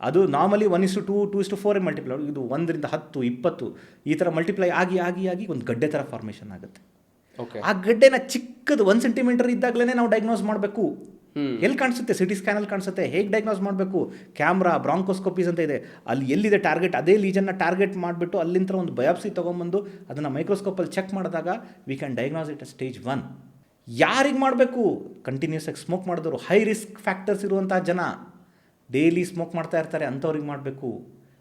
ಅದು ನಾರ್ಮಲಿ 1:2, 2:4 ಮಲ್ಟಿಪ್ಲೈ, ಇದು 1ರಿಂದ 10, 20 ಈ ಥರ ಮಲ್ಟಿಪ್ಲೈ ಆಗಿ ಆಗಿ ಆಗಿ ಒಂದು ಗಡ್ಡೆ ಥರ ಫಾರ್ಮೇಷನ್ ಆಗುತ್ತೆ. ಓಕೆ. ಆ ಗಡ್ಡೆನ ಚಿಕ್ಕದು 1 ಸೆಂಟಿಮೀಟರ್ ಇದ್ದಾಗಲೇ ನಾವು ಡಯಾಗ್ನೋಸ್ ಮಾಡಬೇಕು. ಎಲ್ಲಿ ಕಾಣಿಸುತ್ತೆ? ಸಿಟಿ ಸ್ಕ್ಯಾನಲ್ಲಿ ಕಾಣಿಸುತ್ತೆ. ಹೇಗೆ ಡಯಾಗ್ನೋಸ್ ಮಾಡಬೇಕು? ಕ್ಯಾಮ್ರಾ, ಬ್ರಾಂಕೋಸ್ಕೋಪೀಸ್ ಅಂತ ಇದೆ, ಅಲ್ಲಿ ಎಲ್ಲಿದೆ ಟಾರ್ಗೆಟ್, ಅದೇ ಲೀಜನ್ನ ಟಾರ್ಗೆಟ್ ಮಾಡಿಬಿಟ್ಟು ಅಲ್ಲಿಂದ ಒಂದು ಬಯಾಪ್ಸಿ ತೊಗೊಂಬಂದು ಅದನ್ನು ಮೈಕ್ರೋಸ್ಕೋಪಲ್ಲಿ ಚೆಕ್ ಮಾಡಿದಾಗ we can diagnose it stage 1. ಯಾರಿಗೆ ಮಾಡಬೇಕು? ಕಂಟಿನ್ಯೂಸ್ ಆಗಿ ಸ್ಮೋಕ್ ಮಾಡಿದವರು, ಹೈ ರಿಸ್ಕ್ ಫ್ಯಾಕ್ಟರ್ಸ್ ಇರುವಂಥ ಜನ, ಡೈಲಿ ಸ್ಮೋಕ್ ಮಾಡ್ತಾ ಇರ್ತಾರೆ ಅಂಥವ್ರಿಗೆ ಮಾಡಬೇಕು.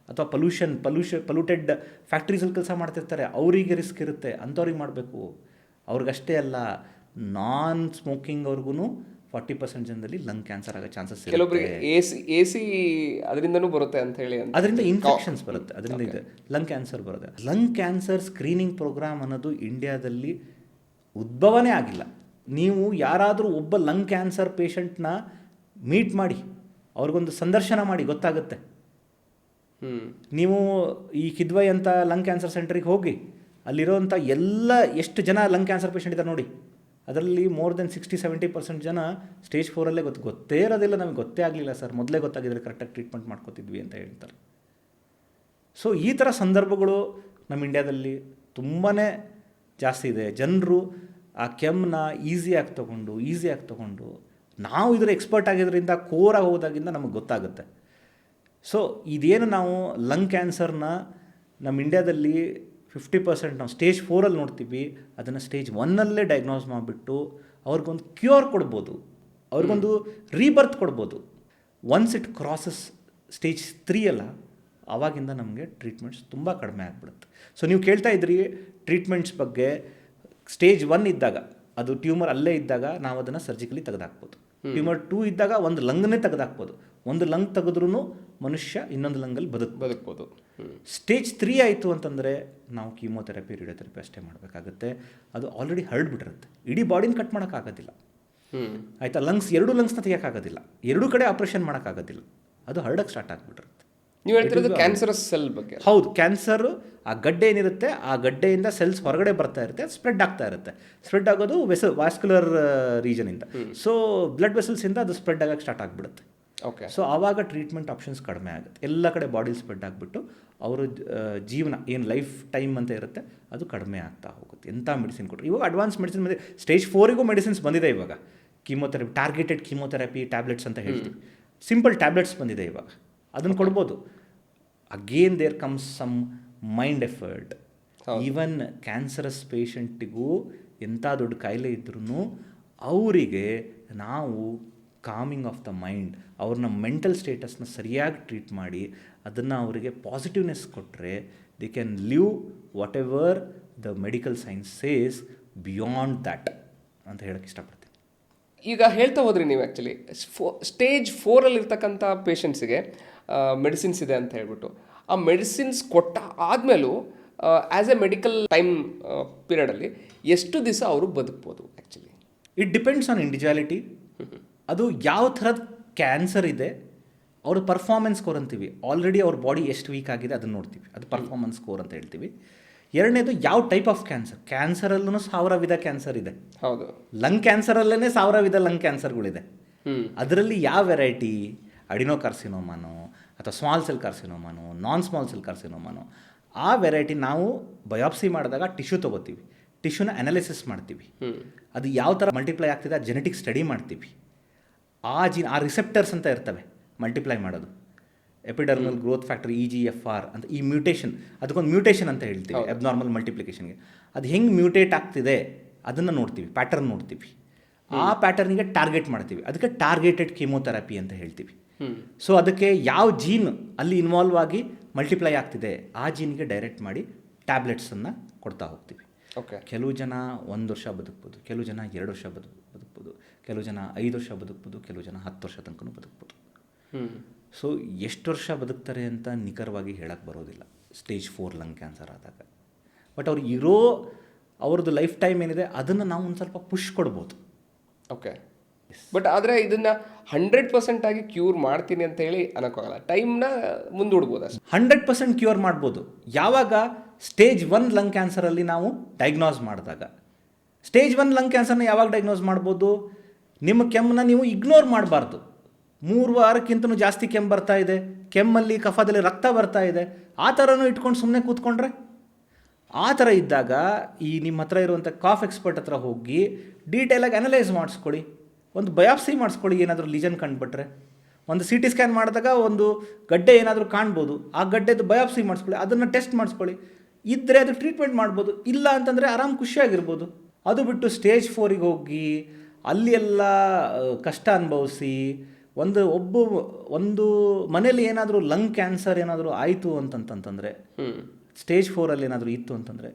ಅಥವಾ ಪೊಲ್ಯೂಟೆಡ್ ಫ್ಯಾಕ್ಟ್ರೀಸಲ್ಲಿ ಕೆಲಸ ಮಾಡ್ತಿರ್ತಾರೆ, ಅವರಿಗೆ ರಿಸ್ಕ್ ಇರುತ್ತೆ, ಅಂಥವ್ರಿಗೆ ಮಾಡಬೇಕು. ಅವ್ರಿಗಷ್ಟೇ ಅಲ್ಲ, ನಾನ್ ಸ್ಮೋಕಿಂಗ್ ಅವ್ರಿಗೂ 40% ಜನದಲ್ಲಿ ಲಂಗ್ ಕ್ಯಾನ್ಸರ್ ಆಗೋ ಚಾನ್ಸಸ್ ಇರುತ್ತೆ. ಕೆಲವೊಬ್ಬರಿಗೆ ಎಸಿ ಅದರಿಂದನೂ ಬರುತ್ತೆ ಅಂತ ಹೇಳಿ, ಅದರಿಂದ ಇನ್ಫೆಕ್ಷನ್ಸ್ ಬರುತ್ತೆ, ಅದರಿಂದ ಇದೆ ಲಂಗ್ ಕ್ಯಾನ್ಸರ್ ಬರುತ್ತೆ. ಲಂಗ್ ಕ್ಯಾನ್ಸರ್ ಸ್ಕ್ರೀನಿಂಗ್ ಪ್ರೋಗ್ರಾಮ್ ಅನ್ನೋದು ಇಂಡಿಯಾದಲ್ಲಿ ಉದ್ಭವನೇ ಆಗಿಲ್ಲ. ನೀವು ಯಾರಾದರೂ ಒಬ್ಬ ಲಂಗ್ ಕ್ಯಾನ್ಸರ್ ಪೇಷಂಟ್ನ ಮೀಟ್ ಮಾಡಿ, ಅವ್ರಿಗೊಂದು ಸಂದರ್ಶನ ಮಾಡಿ, ಗೊತ್ತಾಗುತ್ತೆ. ನೀವು ಈ ಕಿದ್ವೈ ಅಂತ ಲಂಗ್ ಕ್ಯಾನ್ಸರ್ ಸೆಂಟರಿಗೆ ಹೋಗಿ, ಅಲ್ಲಿರೋಂಥ ಎಷ್ಟು ಜನ ಲಂಗ್ ಕ್ಯಾನ್ಸರ್ ಪೇಷಂಟ್ ಇದ್ದಾರೆ ನೋಡಿ, ಅದರಲ್ಲಿ ಮೋರ್ ದೆನ್ 60-70% ಜನ ಸ್ಟೇಜ್ 4ಅಲ್ಲೇ ಗೊತ್ತೇ ಇರೋದಿಲ್ಲ. ನಮಗೆ ಗೊತ್ತೇ ಆಗಲಿಲ್ಲ ಸರ್, ಮೊದಲೇ ಗೊತ್ತಾಗಿದ್ರೆ ಕರೆಕ್ಟಾಗಿ ಟ್ರೀಟ್ಮೆಂಟ್ ಮಾಡ್ಕೋತಿದ್ವಿ ಅಂತ ಹೇಳ್ತಾರೆ. ಸೊ ಈ ಥರ ಸಂದರ್ಭಗಳು ನಮ್ಮ ಇಂಡ್ಯಾದಲ್ಲಿ ತುಂಬಾ ಜಾಸ್ತಿ ಇದೆ. ಜನರು ಆ ಕೆಮ್ಮನ್ನ ಈಸಿಯಾಗಿ ತೊಗೊಂಡು ನಾವು ಇದರ ಎಕ್ಸ್ಪರ್ಟ್ ಆಗಿದ್ದರಿಂದ ಕೋರಾಗಿ ಹೋದಾಗಿಂದ ನಮಗೆ ಗೊತ್ತಾಗುತ್ತೆ. ಸೊ ಇದೇನು ನಾವು ಲಂಗ್ ಕ್ಯಾನ್ಸರ್ನ ನಮ್ಮ ಇಂಡ್ಯಾದಲ್ಲಿ 50% ನಾವು ಸ್ಟೇಜ್ 4ಅಲ್ಲಿ ನೋಡ್ತೀವಿ, ಅದನ್ನು ಸ್ಟೇಜ್ 1ಅಲ್ಲೇ ಡಯಾಗ್ನೋಸ್ ಮಾಡಿಬಿಟ್ಟು ಅವ್ರಿಗೊಂದು ಕ್ಯೂರ್ ಕೊಡ್ಬೋದು, ಅವ್ರಿಗೊಂದು ರೀಬರ್ತ್ ಕೊಡ್ಬೋದು. ಒನ್ಸ್ ಇಟ್ ಕ್ರಾಸಸ್ ಸ್ಟೇಜ್ 3 ಅಲ್ಲ, ಆವಾಗಿಂದ ನಮಗೆ ಟ್ರೀಟ್ಮೆಂಟ್ಸ್ ತುಂಬ ಕಡಿಮೆ ಆಗಿಬಿಡುತ್ತೆ. ಸೊ ನೀವು ಕೇಳ್ತಾ ಇದ್ರಿ ಟ್ರೀಟ್ಮೆಂಟ್ಸ್ ಬಗ್ಗೆ. ಸ್ಟೇಜ್ 1 ಇದ್ದಾಗ, ಅದು ಟ್ಯೂಮರ್ ಅಲ್ಲೇ ಇದ್ದಾಗ ನಾವು ಅದನ್ನು ಸರ್ಜಿಕಲಿ ತೆಗೆದಾಕ್ಬೋದು. ಟ್ಯೂಮರ್ 2 ಇದ್ದಾಗ ಒಂದು ಲಂಗ್ನೇ ತೆಗೆದಾಕ್ಬೋದು. ಒಂದು ಲಂಗ್ ತೆಗೆದ್ರೂ ಮನುಷ್ಯ ಇನ್ನೊಂದು ಲಂಗಲ್ಲಿ ಬದುಕ್ಬೋದು. ಸ್ಟೇಜ್ 3 ಆಯಿತು ಅಂತಂದರೆ ನಾವು ಕೀಮೋಥೆರಪಿ, ರೇಡಿಯೋಥೆರಪಿ ಅಷ್ಟೇ ಮಾಡಬೇಕಾಗುತ್ತೆ. ಅದು ಆಲ್ರೆಡಿ ಹರಡ್ಬಿಟ್ಟಿರುತ್ತೆ, ಇಡೀ ಬಾಡಿನ ಕಟ್ ಮಾಡೋಕ್ಕಾಗೋದಿಲ್ಲ. ಆಯಿತಾ? ಎರಡು ಲಂಗ್ಸ್ನ ತೆಗಿಯೋಕ್ಕಾಗೋದಿಲ್ಲ, ಎರಡೂ ಕಡೆ ಆಪ್ರೇಷನ್ ಮಾಡೋಕ್ಕಾಗೋದಿಲ್ಲ, ಅದು ಹರಡಕ್ಕೆ ಸ್ಟಾರ್ಟ್ ಆಗಿಬಿಟ್ಟಿರುತ್ತೆ. ನೀವು ಹೇಳ್ತಿರೋದು ಕ್ಯಾನ್ಸರಸ್ ಸೆಲ್ ಬಗ್ಗೆ. ಹೌದು, ಕ್ಯಾನ್ಸರು ಆ ಗಡ್ಡೆ ಏನಿರುತ್ತೆ, ಆ ಗಡ್ಡೆಯಿಂದ ಸೆಲ್ಸ್ ಹೊರಗಡೆ ಬರ್ತಾ ಇರುತ್ತೆ, ಸ್ಪ್ರೆಡ್ ಆಗ್ತಾ ಇರುತ್ತೆ. ಸ್ಪ್ರೆಡ್ ಆಗೋದು ವಾಸ್ಕ್ಯುಲರ್ ರೀಜನಿಂದ. ಸೊ ಬ್ಲಡ್ ವೆಸಲ್ಸಿಂದ ಅದು ಸ್ಪ್ರೆಡ್ ಆಗೋಕ್ಕೆ ಸ್ಟಾರ್ಟ್ ಆಗಿಬಿಡುತ್ತೆ. ಓಕೆ. ಸೊ ಆವಾಗ ಟ್ರೀಟ್ಮೆಂಟ್ ಆಪ್ಷನ್ಸ್ ಕಡಿಮೆ ಆಗುತ್ತೆ. ಎಲ್ಲ ಕಡೆ ಬಾಡಿಲಿ ಸ್ಪ್ರೆಡ್ ಆಗಿಬಿಟ್ಟು ಅವರು ಜೀವನ ಏನು ಲೈಫ್ ಟೈಮ್ ಅಂತ ಇರುತ್ತೆ ಅದು ಕಡಿಮೆ ಆಗ್ತಾ ಹೋಗುತ್ತೆ. ಎಂಥ ಮೆಡಿಸಿನ್ ಕೊಟ್ಟರು. ಇವಾಗ ಅಡ್ವಾನ್ಸ್ ಮೆಡಿಸಿನ್ ಬಂದಿದೆ, ಸ್ಟೇಜ್ 4ಗೂ ಮೆಡಿಸಿನ್ಸ್ ಬಂದಿದೆ ಇವಾಗ. ಕೀಮೋಥೆರಪಿ, ಟಾರ್ಗೆಟೆಡ್ ಕೀಮೋಥೆರಪಿ ಟ್ಯಾಬ್ಲೆಟ್ಸ್ ಅಂತ ಹೇಳ್ತೀವಿ. ಸಿಂಪಲ್ ಟ್ಯಾಬ್ಲೆಟ್ಸ್ ಬಂದಿದೆ ಇವಾಗ, ಅದನ್ನು ಕೊಡ್ಬೋದು. Again there comes some mind effort. Even cancerous ಪೇಷಂಟಿಗೂ ಎಂಥ ದೊಡ್ಡ ಕಾಯಿಲೆ ಇದ್ರೂ ಅವರಿಗೆ ನಾವು ಕಾಮಿಂಗ್ ಆಫ್ ದ ಮೈಂಡ್, ಅವ್ರನ್ನ ಮೆಂಟಲ್ ಸ್ಟೇಟಸ್ನ ಸರಿಯಾಗಿ ಟ್ರೀಟ್ ಮಾಡಿ ಅದನ್ನು ಅವರಿಗೆ ಪಾಸಿಟಿವ್ನೆಸ್ ಕೊಟ್ಟರೆ they can live whatever the medical science says beyond that ಅಂತ ಹೇಳೋಕ್ಕೆ ಇಷ್ಟಪಡ್ತೀನಿ. ಈಗ ಹೇಳ್ತಾ ಹೋದ್ರಿ ನೀವು ಆ್ಯಕ್ಚುಲಿ ಸ್ಟೇಜ್ 4ಅಲ್ಲಿರ್ತಕ್ಕಂಥ ಪೇಷಂಟ್ಸಿಗೆ ಮೆಡಿಸಿನ್ಸ್ ಇದೆ ಅಂತ ಹೇಳ್ಬಿಟ್ಟು, ಆ ಮೆಡಿಸಿನ್ಸ್ ಕೊಟ್ಟ ಆದಮೇಲೂ ಆ್ಯಸ್ ಎ ಮೆಡಿಕಲ್ ಟೈಮ್ ಪೀರಿಯಡಲ್ಲಿ ಎಷ್ಟು ದಿವಸ ಅವರು ಬದುಕ್ಬೋದು actually? It depends on individuality. ಅದು ಯಾವ ಥರದ ಕ್ಯಾನ್ಸರ್ ಇದೆ, ಅವ್ರ ಪರ್ಫಾರ್ಮೆನ್ಸ್ ಸ್ಕೋರ್ ಅಂತೀವಿ. ಆಲ್ರೆಡಿ ಅವ್ರ ಬಾಡಿ ಎಷ್ಟು ವೀಕ್ ಆಗಿದೆ ಅದನ್ನು ನೋಡ್ತೀವಿ, ಅದು ಪರ್ಫಾರ್ಮೆನ್ಸ್ ಸ್ಕೋರ್ ಅಂತ ಹೇಳ್ತೀವಿ. ಎರಡನೇದು ಯಾವ ಟೈಪ್ ಆಫ್ ಕ್ಯಾನ್ಸರ್. ಕ್ಯಾನ್ಸರಲ್ಲೂ 1000 ವಿಧ ಕ್ಯಾನ್ಸರ್ ಇದೆ. ಹೌದು, ಲಂಗ್ ಕ್ಯಾನ್ಸರಲ್ಲೇ 1000 ವಿಧ ಲಂಗ್ ಕ್ಯಾನ್ಸರ್ಗಳಿದೆ. ಅದರಲ್ಲಿ ಯಾವ ವೆರೈಟಿ, ಅಡಿನೋ ಕಾರ್ಸಿನೋಮಾನೋ ಅಥವಾ ಸ್ಮಾಲ್ ಸೆಲ್ ಕಾರ್ಸಿನೋಮಾನೋ, ನಾನ್ ಸ್ಮಾಲ್ ಸೆಲ್ ಕಾರ್ಸಿನೋಮಾನೋ, ಆ ವೆರೈಟಿ ನಾವು ಬಯಾಪ್ಸಿ ಮಾಡಿದಾಗ ಟಿಶ್ಯೂ ತೊಗೋತೀವಿ, ಟಿಶ್ಯೂನ ಅನಾಲಿಸಿಸ್ ಮಾಡ್ತೀವಿ, ಅದು ಯಾವ ಥರ ಮಲ್ಟಿಪ್ಲೈ ಆಗ್ತಿದೆ ಆ ಜೆನೆಟಿಕ್ ಸ್ಟಡಿ ಮಾಡ್ತೀವಿ. ಆ ರಿಸೆಪ್ಟರ್ಸ್ ಅಂತ ಇರ್ತವೆ ಮಲ್ಟಿಪ್ಲೈ ಮಾಡೋದು, ಎಪಿಡರ್ಮಲ್ ಗ್ರೋತ್ ಫ್ಯಾಕ್ಟರ್ EGFR ಅಂತ, ಈ ಮ್ಯೂಟೇಷನ್, ಅದಕ್ಕೊಂದು ಮ್ಯೂಟೇಷನ್ ಅಂತ ಹೇಳ್ತೀವಿ ಅಬ್ನಾರ್ಮಲ್ ಮಲ್ಟಿಪ್ಲಿಕೇಷನ್ಗೆ. ಅದು ಹೆಂಗೆ ಮ್ಯೂಟೇಟ್ ಆಗ್ತಿದೆ ಅದನ್ನು ನೋಡ್ತೀವಿ, ಪ್ಯಾಟರ್ನ್ ನೋಡ್ತೀವಿ. ಆ ಪ್ಯಾಟರ್ನಿಗೆ ಟಾರ್ಗೆಟ್ ಮಾಡ್ತೀವಿ, ಅದಕ್ಕೆ ಟಾರ್ಗೆಟೆಡ್ ಕೀಮೋಥೆರಪಿ ಅಂತ ಹೇಳ್ತೀವಿ. ಸೊ ಅದಕ್ಕೆ ಯಾವ ಜೀನ್ ಅಲ್ಲಿ ಇನ್ವಾಲ್ವ್ ಆಗಿ ಮಲ್ಟಿಪ್ಲೈ ಆಗ್ತಿದೆ ಆ ಜೀನ್ಗೆ ಡೈರೆಕ್ಟ್ ಮಾಡಿ ಟ್ಯಾಬ್ಲೆಟ್ಸನ್ನು ಕೊಡ್ತಾ ಹೋಗ್ತೀವಿ. ಓಕೆ. ಕೆಲವು ಜನ 1 ವರ್ಷ ಬದುಕ್ಬೋದು, ಕೆಲವು ಜನ 2 ವರ್ಷ ಬದುಕ್ಬೋದು, ಕೆಲವು ಜನ 5 ವರ್ಷ ಬದುಕ್ಬೋದು, ಕೆಲವು ಜನ 10 ವರ್ಷ ತನಕ ಬದುಕ್ಬೋದು. ಸೊ ಎಷ್ಟು ವರ್ಷ ಬದುಕ್ತಾರೆ ಅಂತ ನಿಖರವಾಗಿ ಹೇಳಕ್ಕೆ ಬರೋದಿಲ್ಲ ಸ್ಟೇಜ್ 4 ಲಂಗ್ ಕ್ಯಾನ್ಸರ್ ಆದಾಗ. ಬಟ್ ಅವ್ರದ್ದು ಲೈಫ್ ಟೈಮ್ ಏನಿದೆ ಅದನ್ನು ನಾವು ಒಂದು ಸ್ವಲ್ಪ ಪುಷ್ ಕೊಡ್ಬೋದು. ಓಕೆ. ಬಟ್ ಆದರೆ ಇದನ್ನು 100% ಆಗಿ ಕ್ಯೂರ್ ಮಾಡ್ತೀನಿ ಅಂತ ಹೇಳಿ ಅನ್ನೋಕ್ಕಾಗಲ್ಲ, ಟೈಮ್ನ ಮುಂದೂಡ್ಬೋದು ಅಷ್ಟೇ. 100% ಕ್ಯೂರ್ ಮಾಡ್ಬೋದು ಯಾವಾಗ ಸ್ಟೇಜ್ 1 ಲಂಗ್ ಕ್ಯಾನ್ಸರಲ್ಲಿ ನಾವು ಡಯಾಗ್ನೋಸ್ ಮಾಡಿದಾಗ. ಸ್ಟೇಜ್ 1 ಲಂಗ್ ಕ್ಯಾನ್ಸರ್ನ ಯಾವಾಗ ಡಯಾಗ್ನೋಸ್ ಮಾಡ್ಬೋದು? ನಿಮ್ಮ ಕೆಮ್ಮನ್ನ ನೀವು ಇಗ್ನೋರ್ ಮಾಡಬಾರ್ದು. 3 ವಾರಕ್ಕಿಂತನೂ ಜಾಸ್ತಿ ಕೆಮ್ಮು ಬರ್ತಾ ಇದೆ, ಕೆಮ್ಮಲ್ಲಿ ಕಫದಲ್ಲಿ ರಕ್ತ ಬರ್ತಾ ಇದೆ, ಆ ಥರನೂ ಇಟ್ಕೊಂಡು ಸುಮ್ಮನೆ ಕೂತ್ಕೊಂಡ್ರೆ, ಆ ಥರ ಇದ್ದಾಗ ಈ ನಿಮ್ಮ ಹತ್ರ ಇರುವಂಥ ಕಾಫ್ ಎಕ್ಸ್ಪರ್ಟ್ ಹತ್ರ ಹೋಗಿ ಡೀಟೇಲಾಗಿ ಅನಲೈಸ್ ಮಾಡಿಸ್ಕೊಳ್ಳಿ. ಒಂದು ಬಯಾಪ್ಸಿ ಮಾಡಿಸ್ಕೊಳ್ಳಿ. ಏನಾದರೂ ಲೀಜನ್ ಕಂಡುಬಿಟ್ರೆ, ಒಂದು ಸಿ ಟಿ ಸ್ಕ್ಯಾನ್ ಮಾಡಿದಾಗ ಒಂದು ಗಡ್ಡೆ ಏನಾದರೂ ಕಾಣ್ಬೋದು, ಆ ಗಡ್ಡೆದು ಬಯಾಪ್ಸಿ ಮಾಡಿಸ್ಕೊಳ್ಳಿ, ಅದನ್ನು ಟೆಸ್ಟ್ ಮಾಡಿಸ್ಕೊಳ್ಳಿ. ಇದ್ದರೆ ಅದು ಟ್ರೀಟ್ಮೆಂಟ್ ಮಾಡ್ಬೋದು, ಇಲ್ಲ ಅಂತಂದರೆ ಆರಾಮ್ ಖುಷಿಯಾಗಿರ್ಬೋದು. ಅದು ಬಿಟ್ಟು ಸ್ಟೇಜ್ 4ಗೆ ಹೋಗಿ ಅಲ್ಲಿ ಎಲ್ಲ ಕಷ್ಟ ಅನುಭವಿಸಿ ಒಂದು ಮನೇಲಿ ಏನಾದರೂ ಲಂಗ್ ಕ್ಯಾನ್ಸರ್ ಏನಾದರೂ ಆಯಿತು ಅಂತಂತಂದರೆ, ಸ್ಟೇಜ್ 4ಅಲ್ಲಿ ಏನಾದರೂ ಇತ್ತು ಅಂತಂದರೆ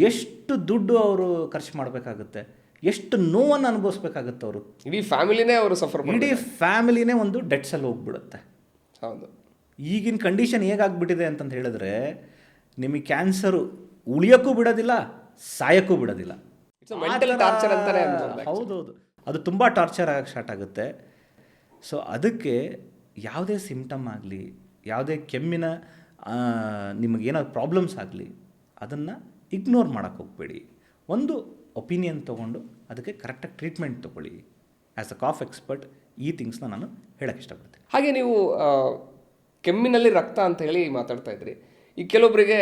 ಎಷ್ಟು ದುಡ್ಡು ಅವರು ಖರ್ಚು ಮಾಡಬೇಕಾಗುತ್ತೆ, ಎಷ್ಟು ನೋವನ್ನು ಅನುಭವಿಸ್ಬೇಕಾಗುತ್ತೆ ಅವರು. ಇಡೀ ಫ್ಯಾಮಿಲಿನೇ ಅವರು ಸಫರ್ ಇಡೀ ಫ್ಯಾಮಿಲಿನೇ ಒಂದು ಡೆಟ್ಸಲ್ಲಿ ಹೋಗ್ಬಿಡುತ್ತೆ. ಹೌದು. ಈಗಿನ ಕಂಡೀಷನ್ ಹೇಗಾಗ್ಬಿಟ್ಟಿದೆ ಅಂತಂತ ಹೇಳಿದ್ರೆ, ನಿಮಗೆ ಕ್ಯಾನ್ಸರು ಉಳಿಯೋಕ್ಕೂ ಬಿಡೋದಿಲ್ಲ, ಸಾಯೋಕ್ಕೂ ಬಿಡೋದಿಲ್ಲ. ಹೌದೌದು, ಅದು ತುಂಬ ಟಾರ್ಚರ್ ಆಗಕ್ಕೆ ಸ್ಟಾರ್ಟ್ ಆಗುತ್ತೆ. ಸೊ ಅದಕ್ಕೆ ಯಾವುದೇ ಸಿಮ್ಟಮ್ ಆಗಲಿ, ಯಾವುದೇ ಕೆಮ್ಮಿನ ನಿಮಗೇನಾದ್ರು ಪ್ರಾಬ್ಲಮ್ಸ್ ಆಗಲಿ, ಅದನ್ನು ಇಗ್ನೋರ್ ಮಾಡೋಕ್ಕೆ ಹೋಗಬೇಡಿ. ಒಂದು ಒಪಿನಿಯನ್ ತೊಗೊಂಡು ಅದಕ್ಕೆ ಕರೆಕ್ಟಾಗಿ ಟ್ರೀಟ್ಮೆಂಟ್ ತೊಗೊಳ್ಳಿ. ಆ್ಯಸ್ ಅ ಕಾಫ್ ಎಕ್ಸ್ಪರ್ಟ್ ಈ ಥಿಂಗ್ಸ್ನ ನಾನು ಹೇಳೋಕ್ಕೆ ಇಷ್ಟಪಡ್ತೀನಿ. ಹಾಗೆ ನೀವು ಕೆಮ್ಮಿನಲ್ಲಿ ರಕ್ತ ಅಂತ ಹೇಳಿ ಮಾತಾಡ್ತಾ ಇದ್ರಿ. ಈ ಕೆಲವೊಬ್ಬರಿಗೆ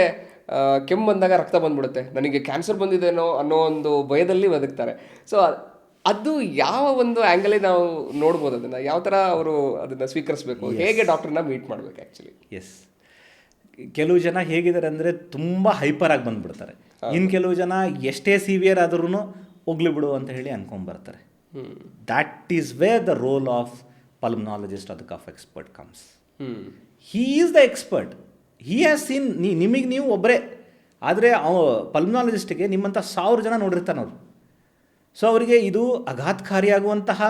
ಕೆಮ್ಮು ಬಂದಾಗ ರಕ್ತ ಬಂದ್ಬಿಡುತ್ತೆ, ನನಗೆ ಕ್ಯಾನ್ಸರ್ ಬಂದಿದೆನೋ ಅನ್ನೋ ಒಂದು ಭಯದಲ್ಲಿ ಬದುಕ್ತಾರೆ. ಸೊ ಅದು ಯಾವ ಒಂದು ಆ್ಯಂಗಲೇ ನಾವು ನೋಡ್ಬೋದು, ಅದನ್ನು ಯಾವ ಥರ ಅವರು ಅದನ್ನು ಸ್ವೀಕರಿಸಬೇಕು, ಹೇಗೆ ಡಾಕ್ಟ್ರನ್ನ ಮೀಟ್ ಮಾಡಬೇಕು ಆ್ಯಕ್ಚುಲಿ? ಎಸ್, ಕೆಲವು ಜನ ಹೇಗಿದ್ದಾರೆ ಅಂದರೆ ತುಂಬ ಹೈಪರಾಗಿ ಬಂದುಬಿಡ್ತಾರೆ. ಇನ್ನು ಕೆಲವು ಜನ ಎಷ್ಟೇ ಸಿವಿಯರ್ ಆದ್ರೂ ಹೋಗ್ಲಿ ಬಿಡು ಅಂತ ಹೇಳಿ ಅನ್ಕೊಂಬರ್ತಾರೆ. That is where the role of pulmonologist or the cough expert comes. He is the expert. He has seen. ನಿಮಗೆ ನೀವು ಒಬ್ಬರೇ, ಆದರೆ ಪಲ್ಮನಾಲಜಿಸ್ಟಿಗೆ ನಿಮ್ಮಂಥ 1000 ಜನ ನೋಡಿರ್ತಾನೆ ಅವರು. ಸೊ ಅವರಿಗೆ ಇದು ಆಘಾತಕಾರಿಯಾಗುವಂತಹ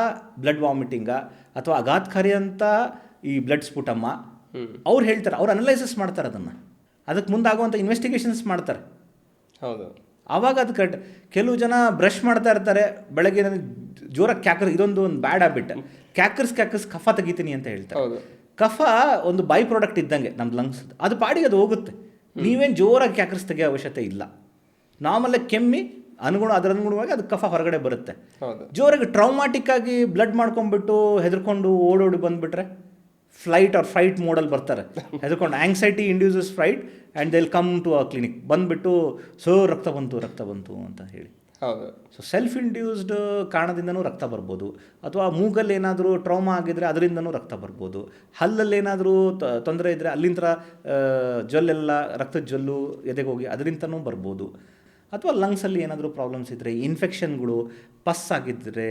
ಬ್ಲಡ್ ವಾಮಿಟಿಂಗ ಅಥವಾ ಆಘಾತಕಾರಿ ಅಂತ ಈ ಬ್ಲಡ್ ಸ್ಫುಟಮ್ಮ ಅವ್ರು ಹೇಳ್ತಾರೆ, ಅವ್ರು ಅನಲೈಸಿಸ್ ಮಾಡ್ತಾರೆ, ಅದಕ್ಕೆ ಮುಂದಾಗುವಂಥ ಇನ್ವೆಸ್ಟಿಗೇಷನ್ಸ್ ಮಾಡ್ತಾರೆ. ಹೌದು. ಆವಾಗ ಅದು ಕೆಲವು ಜನ ಬ್ರಷ್ ಮಾಡ್ತಾ ಇರ್ತಾರೆ, ಬೆಳಗ್ಗೆ ಜೋರಾಗಿ ಇದೊಂದು ಬ್ಯಾಡ್ ಹ್ಯಾಬಿಟ್, ಕ್ಯಾಕರ್ಸ್ ಕಫ ತೆಗಿತೀನಿ ಅಂತ ಹೇಳ್ತಾರೆ. ಕಫ ಒಂದು ಬೈ ಪ್ರಾಡಕ್ಟ್ ಇದ್ದಂಗೆ ನಮ್ಮ ಲಂಗ್ಸ್, ಅದು ಪಾಡಿಗೆ ಅದು ಹೋಗುತ್ತೆ. ನೀವೇನು ಜೋರಾಗಿ ಕ್ಯಾಕರ್ಸ್ ತೆಗಿಯೋ ಅವಶ್ಯಕತೆ ಇಲ್ಲ. ನಾರ್ಮಲಾಗಿ ಕೆಮ್ಮಿ ಅದರ ಅನುಗುಣವಾಗಿ ಅದು ಕಫ ಹೊರಗಡೆ ಬರುತ್ತೆ. ಜೋರಾಗಿ ಟ್ರೌಮಾಟಿಕ್ ಆಗಿ ಬ್ಲಡ್ ಮಾಡ್ಕೊಂಡ್ಬಿಟ್ಟು ಹೆದರ್ಕೊಂಡು ಓಡೋಡಿ ಬಂದುಬಿಟ್ರೆ ಫ್ಲೈಟ್ ಆರ್ ಫೈಟ್ ಮೋಡಲ್ಲಿ ಬರ್ತಾರೆ, ಹೆದರ್ಕೊಂಡು. Anxiety induces flight and they will come to a clinic, ಬಂದುಬಿಟ್ಟು ರಕ್ತ ಬಂತು ಅಂತ ಹೇಳಿ. ಹೌದು. ಸೊ ಸೆಲ್ಫ್ ಇಂಡ್ಯೂಸ್ಡ್ ಕಾರಣದಿಂದನೂ ರಕ್ತ ಬರ್ಬೋದು, ಅಥವಾ ಮೂಗಲ್ಲಿ ಏನಾದರೂ ಟ್ರೌಮಾ ಆಗಿದ್ರೆ ಅದರಿಂದನೂ ರಕ್ತ ಬರ್ಬೋದು, ಹಲ್ಲಲ್ಲಿ ಏನಾದರೂ ತೊಂದರೆ ಇದ್ದರೆ ಅಲ್ಲಿಂದ ಜೊಲ್ಲೆಲ್ಲ ರಕ್ತದ ಜೊಲ್ಲು ಎದೆಗೆ ಹೋಗಿ ಅದರಿಂದನೂ ಬರ್ಬೋದು, ಅಥವಾ ಲಂಗ್ಸಲ್ಲಿ ಏನಾದರೂ ಪ್ರಾಬ್ಲಮ್ಸ್ ಇದ್ದರೆ, ಇನ್ಫೆಕ್ಷನ್ಗಳು, ಪಸ್ ಆಗಿದ್ದರೆ,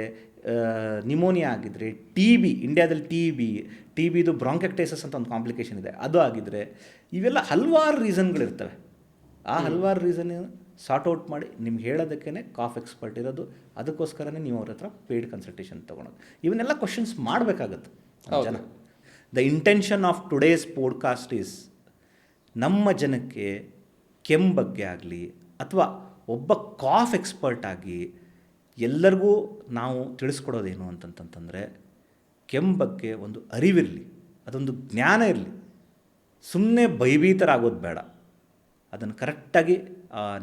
ನಿಮೋನಿಯಾ ಆಗಿದ್ದರೆ, ಇಂಡಿಯಾದಲ್ಲಿ ಟಿ ಬಿದು ಬ್ರಾಂಕೆಕ್ಟೈಸಸ್ ಅಂತ ಒಂದು ಕಾಂಪ್ಲಿಕೇಶನ್ ಇದೆ, ಅದು ಆಗಿದ್ದರೆ, ಇವೆಲ್ಲ ಹಲವಾರು ರೀಸನ್ಗಳಿರ್ತವೆ. ಆ ಹಲವಾರು ರೀಸನ್ ಸಾರ್ಟ್ ಔಟ್ ಮಾಡಿ ನಿಮ್ಗೆ ಹೇಳೋದಕ್ಕೇ ಕಾಫ್ ಎಕ್ಸ್ಪರ್ಟ್ ಇರೋದು. ಅದಕ್ಕೋಸ್ಕರನೇ ನೀವು ಅವ್ರ ಹತ್ರ ಪೇಯ್ಡ್ ಕನ್ಸಲ್ಟೇಷನ್ ತೊಗೊಳೋದು. ಇವನ್ನೆಲ್ಲ ಕ್ವಶನ್ಸ್ ಮಾಡಬೇಕಾಗತ್ತೆ ಜನ. The intention of today's podcast is ನಮ್ಮ ಜನಕ್ಕೆ ಕೆಮ್ಮು ಬಗ್ಗೆ ಆಗಲಿ ಅಥವಾ ಒಬ್ಬ ಕಾಫ್ ಎಕ್ಸ್ಪರ್ಟ್ ಆಗಿ ಎಲ್ಲರಿಗೂ ನಾವು ತಿಳಿಸ್ಕೊಡೋದೇನು ಅಂತಂತಂದರೆ, ಕೆಮ್ಮು ಬಗ್ಗೆ ಒಂದು ಅರಿವಿರಲಿ, ಅದೊಂದು ಜ್ಞಾನ ಇರಲಿ. ಸುಮ್ಮನೆ ಭಯಭೀತರಾಗೋದು ಬೇಡ. ಅದನ್ನು ಕರೆಕ್ಟಾಗಿ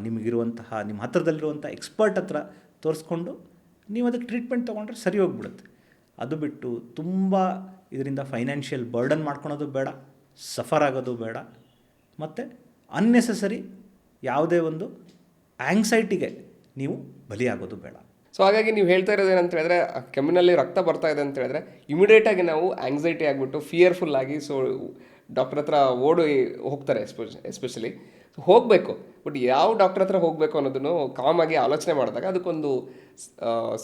ನಿಮಗಿರುವಂತಹ ನಿಮ್ಮ ಹತ್ರದಲ್ಲಿರುವಂಥ ಎಕ್ಸ್ಪರ್ಟ್ ಹತ್ರ ತೋರಿಸ್ಕೊಂಡು ನೀವು ಅದಕ್ಕೆ ಟ್ರೀಟ್ಮೆಂಟ್ ತೊಗೊಂಡ್ರೆ ಸರಿ ಹೋಗ್ಬಿಡುತ್ತೆ. ಅದು ಬಿಟ್ಟು ತುಂಬ ಇದರಿಂದ ಫೈನಾನ್ಷಿಯಲ್ ಬರ್ಡನ್ ಮಾಡ್ಕೊಳೋದು ಬೇಡ, ಸಫರ್ ಆಗೋದು ಬೇಡ, ಮತ್ತು ಅನ್ನೆಸೆಸರಿ ಯಾವುದೇ ಒಂದು ಆಂಗ್ಸೈಟಿಗೆ ನೀವು ಬಲಿಯಾಗೋದು ಬೇಡ. ಸೊ ಹಾಗಾಗಿ ನೀವು ಹೇಳ್ತಾ ಇರೋದು ಏನಂತ ಹೇಳಿದ್ರೆ, ಕೆಮ್ಮಿನಲ್ಲಿ ರಕ್ತ ಬರ್ತಾ ಇದೆ ಅಂತ ಹೇಳಿದ್ರೆ ಇಮಿಡಿಯೇಟಾಗಿ ನಾವು ಆಂಗ್ಸೈಟಿ ಆಗಿಬಿಟ್ಟು ಫಿಯರ್ಫುಲ್ ಆಗಿ ಸೊ ಡಾಕ್ಟರ್ ಹತ್ರ ಓಡಿ ಹೋಗ್ತಾರೆ. ಎಸ್ಪೆಷಲಿ ಹೋಗಬೇಕು, ಬಟ್ ಯಾವ ಡಾಕ್ಟರ್ ಹತ್ರ ಹೋಗಬೇಕು ಅನ್ನೋದನ್ನು ಕಾಮಾಗಿ ಆಲೋಚನೆ ಮಾಡಿದಾಗ ಅದಕ್ಕೊಂದು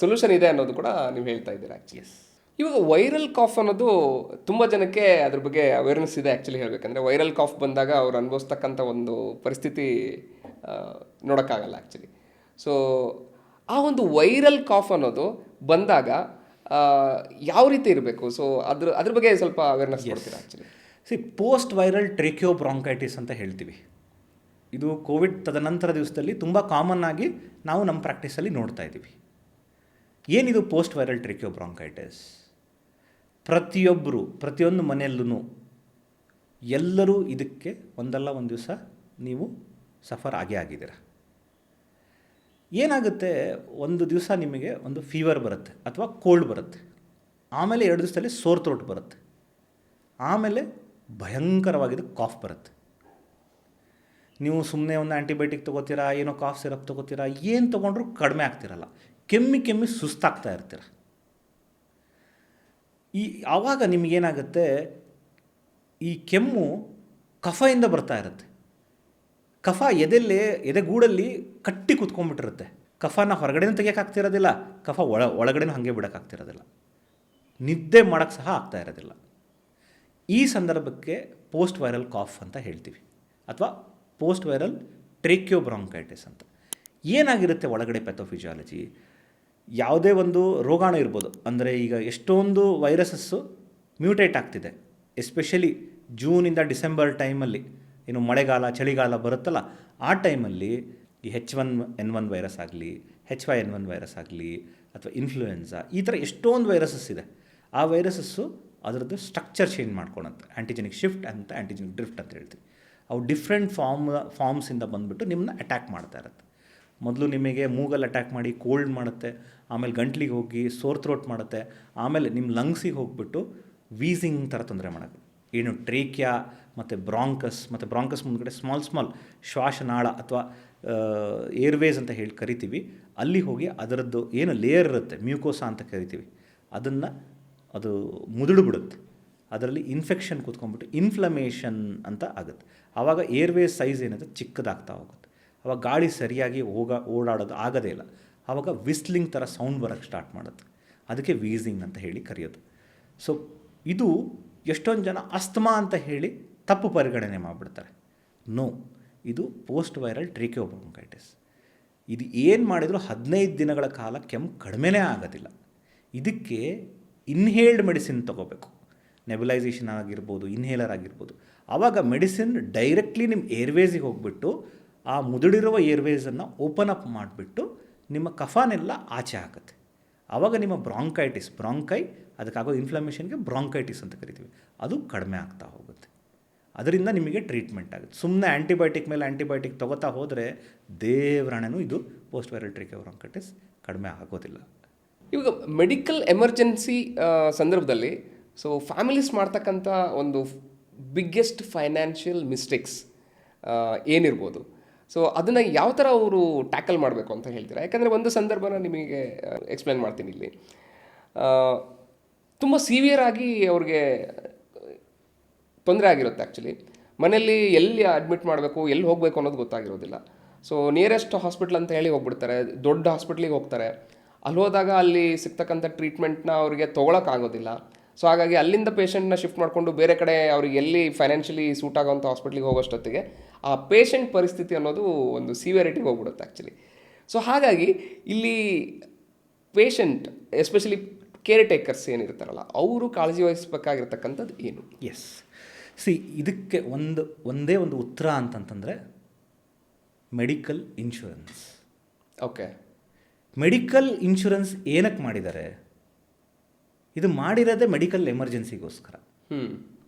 ಸೊಲ್ಯೂಷನ್ ಇದೆ ಅನ್ನೋದು ಕೂಡ ನೀವು ಹೇಳ್ತಾ ಇದ್ದೀರಾ ಆ್ಯಕ್ಚುಲಿ. ಇವಾಗ ವೈರಲ್ ಕಾಫ್ ಅನ್ನೋದು ತುಂಬ ಜನಕ್ಕೆ ಅದ್ರ ಬಗ್ಗೆ ಅವೇರ್ನೆಸ್ ಇದೆ ಆ್ಯಕ್ಚುಲಿ. ಹೇಳಬೇಕಂದ್ರೆ ವೈರಲ್ ಕಾಫ್ ಬಂದಾಗ ಅವ್ರು ಅನುಭವಿಸ್ತಕ್ಕಂಥ ಒಂದು ಪರಿಸ್ಥಿತಿ ನೋಡೋಕ್ಕಾಗಲ್ಲ ಆ್ಯಕ್ಚುಲಿ. ಸೊ ಆ ಒಂದು ವೈರಲ್ ಕಾಫ್ ಅನ್ನೋದು ಬಂದಾಗ ಯಾವ ರೀತಿ ಇರಬೇಕು, ಸೊ ಅದ್ರ ಬಗ್ಗೆ ಸ್ವಲ್ಪ ಅವೇರ್ನೆಸ್ ಕೊಡ್ತೀರಾ ಆ್ಯಕ್ಚುಲಿ? ಪೋಸ್ಟ್ ವೈರಲ್ ಟ್ರೇಕಿಯೋ ಬ್ರಾಂಕೈಟಿಸ್ ಅಂತ ಹೇಳ್ತೀವಿ. ಇದು ಕೋವಿಡ್ ತದನಂತರ ದಿವಸದಲ್ಲಿ ತುಂಬ ಕಾಮನ್ ಆಗಿ ನಾವು ನಮ್ಮ ಪ್ರಾಕ್ಟೀಸಲ್ಲಿ ನೋಡ್ತಾ ಇದ್ದೀವಿ. ಏನಿದು ಪೋಸ್ಟ್ ವೈರಲ್ ಟ್ರೇಕಿಯೋ ಬ್ರಾಂಕೈಟಿಸ್? ಪ್ರತಿಯೊಂದು ಮನೆಯಲ್ಲೂ ಎಲ್ಲರೂ ಇದಕ್ಕೆ ಒಂದಲ್ಲ ಒಂದು ದಿವಸ ನೀವು ಸಫರ್ ಆಗಿದ್ದೀರ. ಏನಾಗುತ್ತೆ, ಒಂದು ದಿವಸ ನಿಮಗೆ ಒಂದು ಫೀವರ್ ಬರುತ್ತೆ ಅಥವಾ ಕೋಲ್ಡ್ ಬರುತ್ತೆ. ಆಮೇಲೆ 2 ದಿವಸದಲ್ಲಿ ಸೋರ್ ಥ್ರೋಟ್ ಬರುತ್ತೆ, ಆಮೇಲೆ ಭಯಂಕರವಾಗಿದ್ದು ಕಾಫ್ ಬರುತ್ತೆ. ನೀವು ಸುಮ್ಮನೆ ಒಂದು ಆ್ಯಂಟಿಬಯೋಟಿಕ್ ತೊಗೋತೀರಾ, ಏನೋ ಕಾಫ್ ಸಿರಪ್ ತೊಗೋತೀರಾ, ಏನು ತೊಗೊಂಡ್ರೂ ಕಡಿಮೆ ಆಗ್ತಿರಲ್ಲ, ಕೆಮ್ಮಿ ಸುಸ್ತಾಗ್ತಾ ಇರ್ತೀರ. ಆವಾಗ ನಿಮಗೇನಾಗುತ್ತೆ, ಈ ಕೆಮ್ಮು ಕಫದಿಂದ ಬರ್ತಾ ಇರುತ್ತೆ. ಕಫ ಎದೆಗೂಡಲ್ಲಿ ಕಟ್ಟಿ ಕುತ್ಕೊಂಡ್ಬಿಟ್ಟಿರುತ್ತೆ. ಕಫನ ಹೊರಗಡೆನೂ ತೆಗಿಯೋಕ್ಕಾಗ್ತಿರೋದಿಲ್ಲ, ಕಫ ಒಳಗಡೆನೂ ಹಾಗೆ ಬಿಡೋಕ್ಕಾಗ್ತಿರೋದಿಲ್ಲ, ನಿದ್ದೆ ಮಾಡೋಕ್ಕೆ ಸಹ ಆಗ್ತಾ ಇರೋದಿಲ್ಲ. ಈ ಸಂದರ್ಭಕ್ಕೆ ಪೋಸ್ಟ್ ವೈರಲ್ ಕಾಫ್ ಅಂತ ಹೇಳ್ತೀವಿ, ಅಥವಾ ಪೋಸ್ಟ್ ವೈರಲ್ ಟ್ರೇಕ್ಯೋಬ್ರಾಂಕೈಟಿಸ್ ಅಂತ. ಏನಾಗಿರುತ್ತೆ ಒಳಗಡೆ ಪ್ಯಾಥೋಫಿಸಿಯಾಲಜಿ, ಯಾವುದೇ ಒಂದು ರೋಗಾಣು ಇರ್ಬೋದು. ಅಂದರೆ ಈಗ ಎಷ್ಟೊಂದು ವೈರಸಸ್ಸು ಮ್ಯೂಟೇಟ್ ಆಗ್ತಿದೆ, ಎಸ್ಪೆಷಲಿ ಜೂನಿಂದ ಡಿಸೆಂಬರ್ ಟೈಮಲ್ಲಿ, ಏನು ಮಳೆಗಾಲ ಚಳಿಗಾಲ ಬರುತ್ತಲ್ಲ, ಆ ಟೈಮಲ್ಲಿ ಈ H1N1 ವೈರಸ್ ಆಗಲಿ, H5N1 ವೈರಸ್ ಆಗಲಿ, ಅಥವಾ ಇನ್ಫ್ಲೂಯೆನ್ಸಾ, ಈ ಥರ ಎಷ್ಟೊಂದು ವೈರಸಸ್ ಇದೆ. ಆ ವೈರಸಸ್ಸು ಅದರದ್ದು ಸ್ಟ್ರಕ್ಚರ್ ಚೇಂಜ್ ಮಾಡ್ಕೊಳುತ್ತೆ, ಆ್ಯಂಟಿಜೆನಿಕ್ ಶಿಫ್ಟ್ ಅಂತ, ಆ್ಯಂಟಿಜೆನಿಕ್ ಡ್ರಿಫ್ಟ್ ಅಂತ ಹೇಳ್ತೀವಿ. ಅವು ಡಿಫ್ರೆಂಟ್ ಫಾರ್ಮ್ಸಿಂದ ಬಂದುಬಿಟ್ಟು ನಿಮ್ಮನ್ನ ಅಟ್ಯಾಕ್ ಮಾಡ್ತಾ ಇರುತ್ತೆ. ಮೊದಲು ನಿಮಗೆ ಮೂಗಲ್ಲಿ ಅಟ್ಯಾಕ್ ಮಾಡಿ ಕೋಲ್ಡ್ ಮಾಡುತ್ತೆ, ಆಮೇಲೆ ಗಂಟ್ಲಿಗೆ ಹೋಗಿ ಸೋರ್ ಥ್ರೋಟ್ ಮಾಡುತ್ತೆ, ಆಮೇಲೆ ನಿಮ್ಮ ಲಂಗ್ಸಿಗೆ ಹೋಗಿಬಿಟ್ಟು ವೀಸಿಂಗ್ ಥರ ತೊಂದರೆ ಮಾಡೋದು. ಏನು ಟ್ರೇಕ್ಯಾ ಮತ್ತು ಬ್ರಾಂಕಸ್ ಮುಂದ್ಗಡೆ ಸ್ಮಾಲ್ ಶ್ವಾಸನಾಳ ಅಥವಾ ಏರ್ವೇಸ್ ಅಂತ ಹೇಳಿ ಕರಿತೀವಿ, ಅಲ್ಲಿ ಹೋಗಿ ಅದರದ್ದು ಏನು ಲೇಯರ್ ಇರುತ್ತೆ, ಮ್ಯೂಕೋಸಾ ಅಂತ ಕರಿತೀವಿ, ಅದು ಮುದುಡುಬಿಡುತ್ತೆ. ಅದರಲ್ಲಿ ಇನ್ಫೆಕ್ಷನ್ ಕೂತ್ಕೊಂಡ್ಬಿಟ್ಟು ಇನ್ಫ್ಲಮೇಷನ್ ಅಂತ ಆಗುತ್ತೆ. ಆವಾಗ ಏರ್ವೇಸ್ ಸೈಜ್ ಏನಿದೆ ಚಿಕ್ಕದಾಗ್ತಾ ಹೋಗುತ್ತೆ. ಆವಾಗ ಗಾಳಿ ಸರಿಯಾಗಿ ಓಡಾಡೋದು ಆಗೋದೇ ಇಲ್ಲ. ಆವಾಗ ವಿಸ್ಲಿಂಗ್ ಥರ ಸೌಂಡ್ ಬರೋಕ್ಕೆ ಸ್ಟಾರ್ಟ್ ಮಾಡುತ್ತೆ. ಅದಕ್ಕೆ ವೀಸಿಂಗ್ ಅಂತ ಹೇಳಿ ಕರೆಯೋದು. ಸೊ ಇದು ಎಷ್ಟೊಂದು ಜನ ಅಸ್ತಮಾ ಅಂತ ಹೇಳಿ ತಪ್ಪು ಪರಿಗಣನೆ ಮಾಡಿಬಿಡ್ತಾರೆ. ನೋ, ಇದು ಪೋಸ್ಟ್ ವೈರಲ್ ಟ್ರೇಕ್ಯೋಬ್ರಾಂಕೈಟಿಸ್. ಇದು ಏನು ಮಾಡಿದರೂ 15 ದಿನಗಳ ಕಾಲ ಕೆಮ್ಮು ಕಡಿಮೆನೇ ಆಗೋದಿಲ್ಲ. ಇದಕ್ಕೆ ಇನ್ಹೇಲ್ಡ್ ಮೆಡಿಸಿನ್ ತೊಗೋಬೇಕು, ನೆಬುಲೈಸೇಷನ್ ಆಗಿರ್ಬೋದು, ಇನ್ಹೇಲರ್ ಆಗಿರ್ಬೋದು. ಆವಾಗ ಮೆಡಿಸಿನ್ ಡೈರೆಕ್ಟ್ಲಿ ನಿಮ್ಮ ಏರ್ವೇಸಿಗೆ ಹೋಗ್ಬಿಟ್ಟು ಆ ಮುದುಡಿರುವ ಏರ್ವೇಸನ್ನು ಓಪನ್ ಅಪ್ ಮಾಡಿಬಿಟ್ಟು ನಿಮ್ಮ ಕಫನೆಲ್ಲ ಆಚೆ ಹಾಕುತ್ತೆ. ಆವಾಗ ನಿಮ್ಮ ಬ್ರಾಂಕೈ ಅದಕ್ಕಾಗೋ ಇನ್ಫ್ಲಮೇಷನ್ಗೆ ಬ್ರಾಂಕೈಟಿಸ್ ಅಂತ ಕರಿತೀವಿ, ಅದು ಕಡಿಮೆ ಆಗ್ತಾ ಹೋಗುತ್ತೆ. ಅದರಿಂದ ನಿಮಗೆ ಟ್ರೀಟ್ಮೆಂಟ್ ಆಗುತ್ತೆ. ಸುಮ್ಮನೆ ಆ್ಯಂಟಿಬಯೋಟಿಕ್ ಮೇಲೆ ಆ್ಯಂಟಿಬಯೋಟಿಕ್ ತೊಗೋತಾ ಹೋದರೆ ದೇವರಾಣೆನೂ ಇದು ಪೋಸ್ಟ್ ವೈರಲ್ ಟ್ರೇಕ್ಯೋಬ್ರಾಂಕೈಟಿಸ್ ಕಡಿಮೆ ಆಗೋದಿಲ್ಲ. ಇವಾಗ ಮೆಡಿಕಲ್ ಎಮರ್ಜೆನ್ಸಿ ಸಂದರ್ಭದಲ್ಲಿ ಸೊ ಫ್ಯಾಮಿಲೀಸ್ ಮಾಡ್ತಕ್ಕಂಥ ಒಂದು ಬಿಗ್ಗೆಸ್ಟ್ ಫೈನಾನ್ಷಿಯಲ್ ಮಿಸ್ಟೇಕ್ಸ್ ಏನಿರ್ಬೋದು, ಸೊ ಅದನ್ನು ಯಾವ ಥರ ಅವರು ಟ್ಯಾಕಲ್ ಮಾಡಬೇಕು ಅಂತ ಹೇಳ್ತೀರಾ? ಯಾಕಂದರೆ ಒಂದು ಸಂದರ್ಭನ ನಿಮಗೆ ಎಕ್ಸ್ಪ್ಲೇನ್ ಮಾಡ್ತೀನಿ ಇಲ್ಲಿ. ತುಂಬ ಸಿವಿಯರ್ ಆಗಿ ಅವ್ರಿಗೆ ತೊಂದರೆ ಆಗಿರುತ್ತೆ. ಆ್ಯಕ್ಚುಲಿ ಮನೆಯಲ್ಲಿ ಎಲ್ಲಿ ಅಡ್ಮಿಟ್ ಮಾಡಬೇಕು, ಎಲ್ಲಿ ಹೋಗಬೇಕು ಅನ್ನೋದು ಗೊತ್ತಾಗಿರೋದಿಲ್ಲ. ಸೊ ನಿಯರೆಸ್ಟ್ ಹಾಸ್ಪಿಟ್ಲ್ ಅಂತ ಹೇಳಿ ಹೋಗ್ಬಿಡ್ತಾರೆ, ದೊಡ್ಡ ಹಾಸ್ಪಿಟ್ಲಿಗೆ ಹೋಗ್ತಾರೆ. ಅಲ್ಲಿ ಹೋದಾಗ ಅಲ್ಲಿ ಸಿಗ್ತಕ್ಕಂಥ ಟ್ರೀಟ್ಮೆಂಟ್ನ ಅವರಿಗೆ ತೊಗೊಳಕ್ಕಾಗೋದಿಲ್ಲ. ಸೊ ಹಾಗಾಗಿ ಅಲ್ಲಿಂದ ಪೇಷಂಟ್ನ ಶಿಫ್ಟ್ ಮಾಡಿಕೊಂಡು ಬೇರೆ ಕಡೆ ಅವ್ರಿಗೆ ಎಲ್ಲಿ ಫೈನಾನ್ಷಿಯಲಿ ಸೂಟ್ ಆಗೋಂಥ ಹಾಸ್ಪಿಟ್ಲಿಗೆ ಹೋಗೋಷ್ಟೊತ್ತಿಗೆ ಆ ಪೇಷಂಟ್ ಪರಿಸ್ಥಿತಿ ಅನ್ನೋದು ಒಂದು ಸಿವಿಯರಿಟಿಗೆ ಹೋಗ್ಬಿಡುತ್ತೆ ಆ್ಯಕ್ಚುಲಿ. ಸೊ ಹಾಗಾಗಿ ಇಲ್ಲಿ ಪೇಷಂಟ್ ಎಸ್ಪೆಷಲಿ ಕೇರ್ ಟೇಕರ್ಸ್ ಏನಿರ್ತಾರಲ್ಲ, ಅವರು ಕಾಳಜಿ ವಹಿಸಬೇಕಾಗಿರ್ತಕ್ಕಂಥದ್ದು ಏನು? ಎಸ್, ಇದಕ್ಕೆ ಒಂದೇ ಒಂದು ಉತ್ತರ ಅಂತಂತಂದರೆ medical insurance. Okay, medical insurance ಏನಕ್ಕೆ ಮಾಡಿದ್ದಾರೆ? ಇದು ಮಾಡಿರೋದೇ ಮೆಡಿಕಲ್ ಎಮರ್ಜೆನ್ಸಿಗೋಸ್ಕರ.